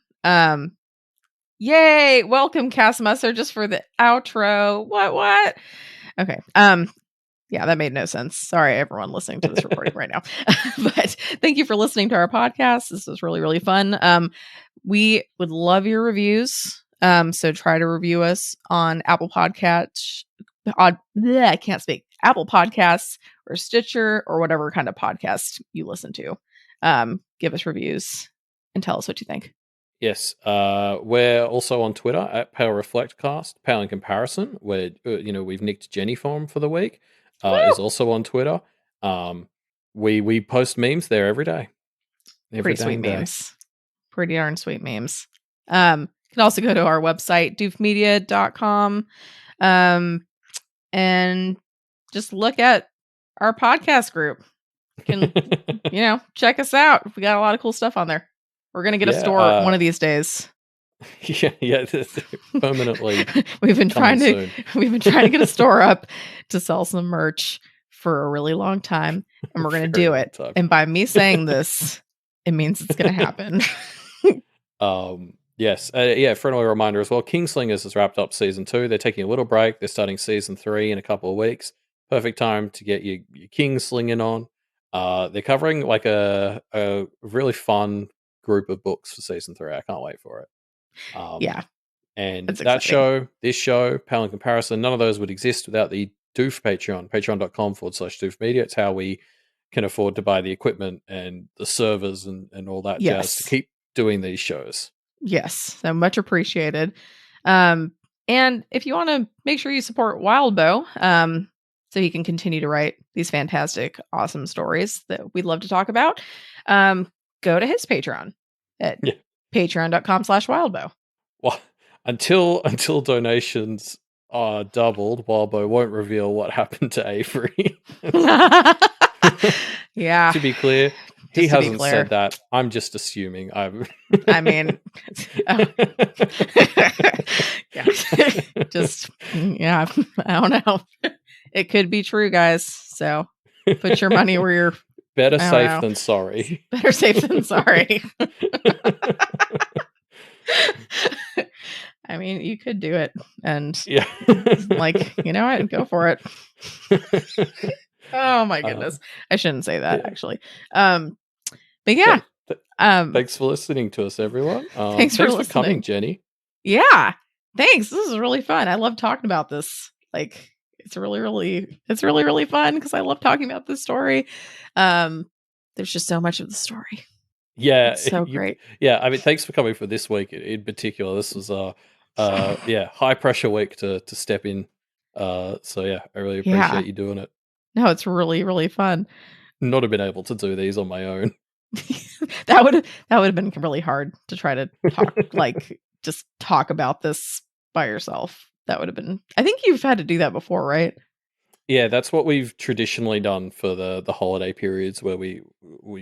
Yay! Welcome, Cass Musser, just for the outro. What? Okay. Yeah, that made no sense. Sorry, everyone listening to this recording right now. But thank you for listening to our podcast. This was really, really fun. We would love your reviews. So try to review us on Apple Podcasts. I can't speak. Apple Podcasts or Stitcher or whatever kind of podcast you listen to. Give us reviews and tell us what you think. Yes, we're also on Twitter at Pale Reflect Cast. Pale in Comparison, where we've nicked Jenny for the week. Is also on Twitter. We post memes there every day. Pretty sweet memes. Pretty darn sweet memes. You can also go to our website, doofmedia.com, and just look at our podcast group. You can, check us out. We got a lot of cool stuff on there. We're going to get a store one of these days. Yeah, permanently. We've been trying to get a store up to sell some merch for a really long time, and we're going to do it. And by me saying this, it means it's going to happen. Yes. Friendly reminder as well. Kingslingers has wrapped up season 2. They're taking a little break. They're starting season 3 in a couple of weeks. Perfect time to get your Kingslinging on. They're covering like a really fun group of books for season 3. I can't wait for it. Yeah, And it's that exciting. show, this show, Pale in Comparison, none of those would exist without the Doof Patreon, patreon.com/Doof Media. It's how we can afford to buy the equipment and the servers and all that jazz to Yes. keep doing these shows. Yes, so much appreciated. And if you want to make sure you support Wildbow, so he can continue to write these fantastic, awesome stories that we'd love to talk about, go to his Patreon at patreon.com/Wildbow. Well, until donations are doubled, Wildbow won't reveal what happened to Avery. Yeah. To be clear, he hasn't said that. I'm just assuming. I mean, yeah. I don't know. It could be true, guys. So put your money where you're. Better safe than sorry. Better safe than sorry. I mean, you could do it, and like, you know what? Go for it. Oh my goodness, I shouldn't say that actually. But yeah. Thanks for listening to us, everyone. Thanks for coming, Jenny. Yeah, thanks. This is really fun. I love talking about this. Like, it's really fun because I love talking about this story. There's just so much of the story. Yeah, it's so great. Yeah, I mean, thanks for coming for this week in particular. This was high pressure week to step in. So yeah, I really appreciate you doing it. No, it's really, really fun. Not have been able to do these on my own. that would have been really hard to try to talk just talk about this by yourself. That would have been. I think you've had to do that before, right? Yeah, that's what we've traditionally done for the holiday periods where we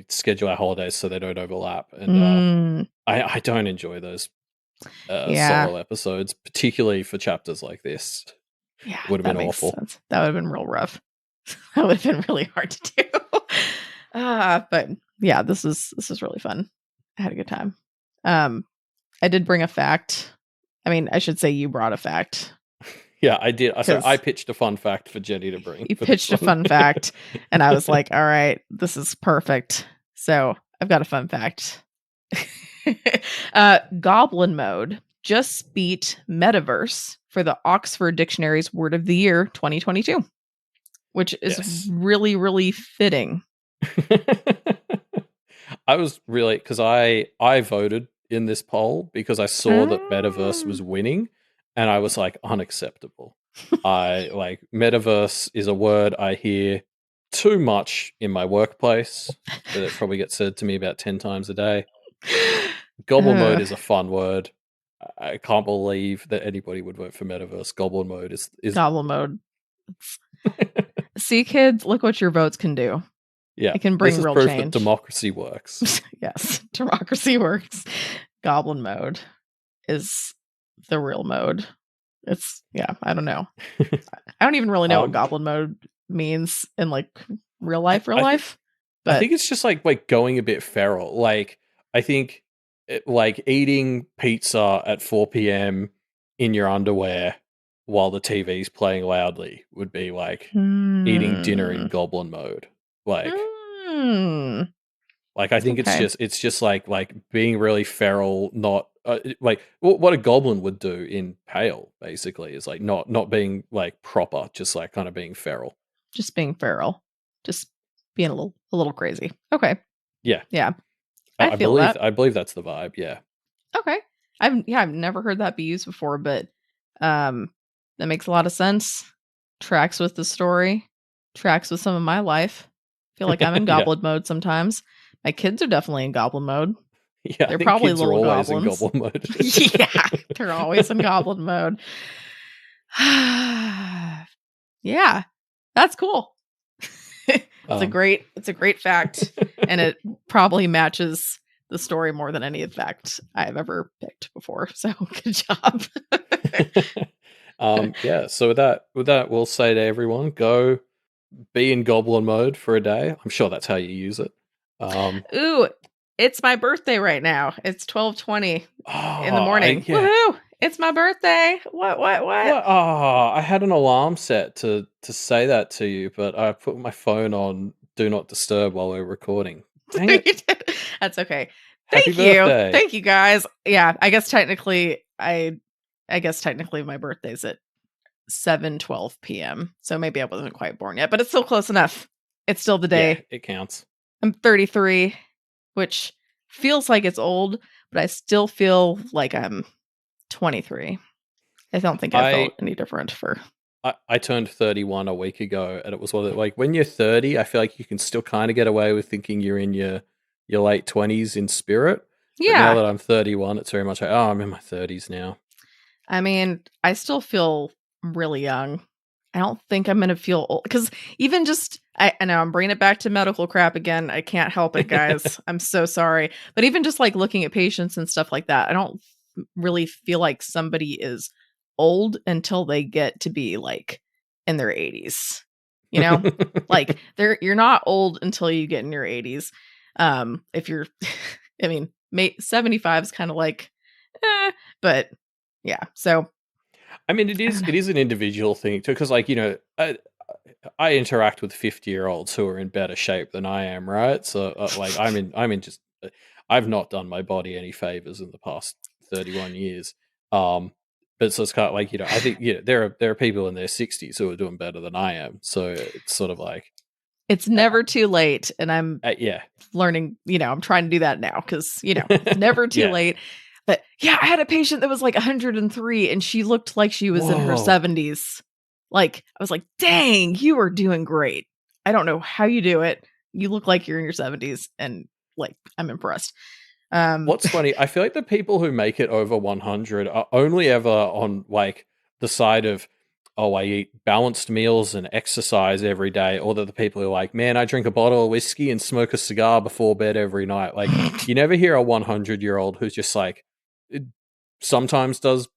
schedule our holidays so they don't overlap. And I don't enjoy those solo episodes, particularly for chapters like this. Yeah, would have been awful. Sense. That would have been real rough. That would have been really hard to do. But yeah, this is really fun. I had a good time. I did bring a fact. I mean, I should say you brought a fact. Yeah, I did. I pitched a fun fact for Jenny to bring. You pitched a fun fact, and I was like, all right, this is perfect. So I've got a fun fact. Goblin mode just beat metaverse for the Oxford Dictionary's Word of the Year 2022, which is really, really fitting. I was really, because I voted in this poll because I saw that metaverse was winning, and I was like, unacceptable. Metaverse is a word I hear too much in my workplace. It probably gets said to me about 10 times a day. Goblin mode is a fun word. I can't believe that anybody would vote for metaverse. Goblin mode is Goblin mode. See, kids, look what your votes can do. Yeah, it can bring this is real proof change. That democracy works. Yes, democracy works. Goblin mode is the real mode. It's I don't know. I don't even really know what goblin mode means in like real life. But I think it's just like going a bit feral. Like I think like eating pizza at 4 p.m. in your underwear while the TV's playing loudly would be like eating dinner in goblin mode. Like I think it's just like being really feral, not like what a goblin would do in Pale basically is like not being like proper, just like kind of being feral. Just being feral. Just being a little crazy. Okay. Yeah. Yeah. I believe that's the vibe, yeah. Okay. I've never heard that be used before, but that makes a lot of sense. Tracks with the story, tracks with some of my life. I feel like I'm in goblin mode sometimes. My kids are definitely in goblin mode. Yeah, they're probably kids little are always goblins. In goblin mode. Yeah, they're always in goblin mode. Yeah, that's cool. It's a great fact, and it probably matches the story more than any fact I've ever picked before. So good job. Yeah. So with that, we'll say to everyone, go be in goblin mode for a day. I'm sure that's how you use it. Ooh, It's my birthday right now. It's 12:20 in the Oh, morning. yeah. Woohoo! It's my birthday. What? What? Oh, I had an alarm set to say that to you, but I put my phone on do not disturb while we're recording. Dang it! That's okay. Happy Thank you. birthday. Thank you guys. Yeah, I guess technically my birthday's at 7:12 p.m. So maybe I wasn't quite born yet, but it's still close enough. It's still the day. Yeah, it counts. I'm 33, which feels like it's old, but I still feel like I'm 23. I don't think I felt any different for. I turned 31 a week ago, and it was one of the, like when you're 30, I feel like you can still kind of get away with thinking you're in your late 20s in spirit. But now Yeah. that I'm 31, it's very much like, oh, I'm in my 30s now. I mean, I still feel really young. I don't think I'm going to feel old because even just, I know I'm bringing it back to medical crap again. I can't help it, guys. I'm so sorry. But even just like looking at patients and stuff like that, I don't really feel like somebody is old until they get to be like in their 80s. You know, like you're not old until you get in your 80s. If you're, I mean, 75 is kind of like, but yeah. So, I mean, it is an individual thing too, because like, you know, I interact with 50-year-olds who are in better shape than I am, right? So like I'm in just I've not done my body any favors in the past 31 years. But so it's kind of like, you know, I think, you know, there are people in their 60s who are doing better than I am. So it's sort of like it's never too late, and I'm learning, you know, I'm trying to do that now because, you know, it's never too late. But yeah, I had a patient that was like 103 and she looked like she was in her 70s. Like, I was like, dang, you are doing great. I don't know how you do it. You look like you're in your 70s, and like, I'm impressed. What's funny, I feel like the people who make it over 100 are only ever on like the side of, oh, I eat balanced meals and exercise every day, or they're the people who are like, man, I drink a bottle of whiskey and smoke a cigar before bed every night. Like, you never hear a 100-year-old who's just like, sometimes does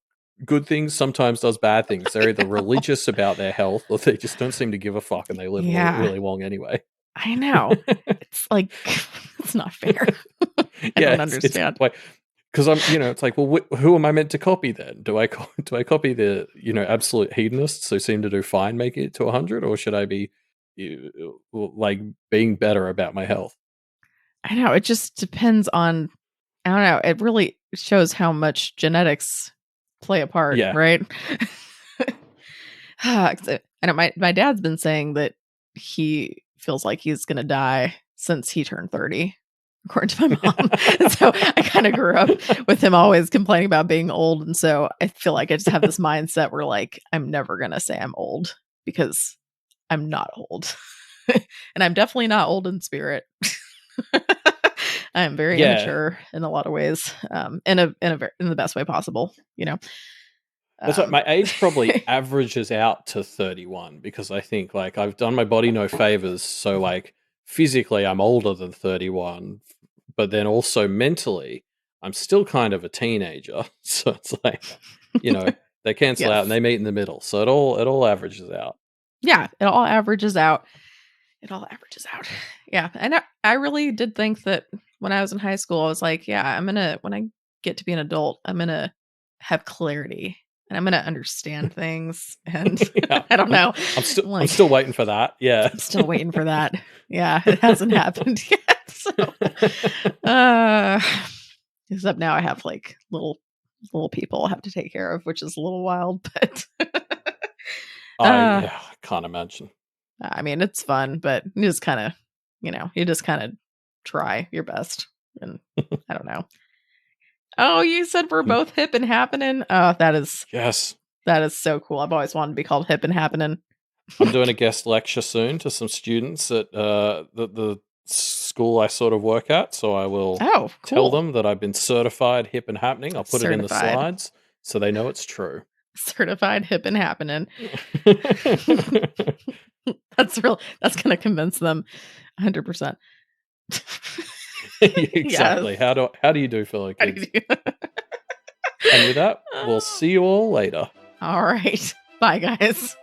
good things, sometimes does bad things. They're either religious about their health, or they just don't seem to give a fuck and they live really long anyway. I know. It's like, it's not fair. I don't understand. Because I'm, you know, it's like, well, who am I meant to copy then? Do I copy the, you know, absolute hedonists who seem to do fine making it to 100, or should I be like being better about my health? I know, it just depends on, I don't know, it really shows how much genetics play a part, right? I know my dad's been saying that he feels like he's going to die since he turned 30. According to my mom. So I kind of grew up with him always complaining about being old. And so I feel like I just have this mindset where like, I'm never going to say I'm old because I'm not old. And I'm definitely not old in spirit. I'm very immature in a lot of ways, in the best way possible, you know. That's what my age probably averages out to 31, because I think like I've done my body no favors. So like physically I'm older than 31, but then also mentally I'm still kind of a teenager. So it's like, you know, they cancel out and they meet in the middle. So it all averages out. Yeah, it all averages out. Yeah. And I really did think that when I was in high school, I was like, yeah, when I get to be an adult, I'm going to have clarity and I'm going to understand things. And I don't know. I'm still waiting for that. Yeah. I'm still waiting for that. Yeah. It hasn't happened yet. So, except now I have like little people I have to take care of, which is a little wild, but I can't imagine. I mean, it's fun, but you just kind of try your best. And I don't know. Oh, you said we're both hip and happening. Oh, that is so cool. I've always wanted to be called hip and happening. I'm doing a guest lecture soon to some students at the school I sort of work at. So I will tell them that I've been certified hip and happening. I'll put it in the slides so they know it's true. Certified hip and happening. That's going to convince them 100%. Exactly. Yes. How do you do, fellow kids? And with that, we'll see you all later. All right. Bye, guys.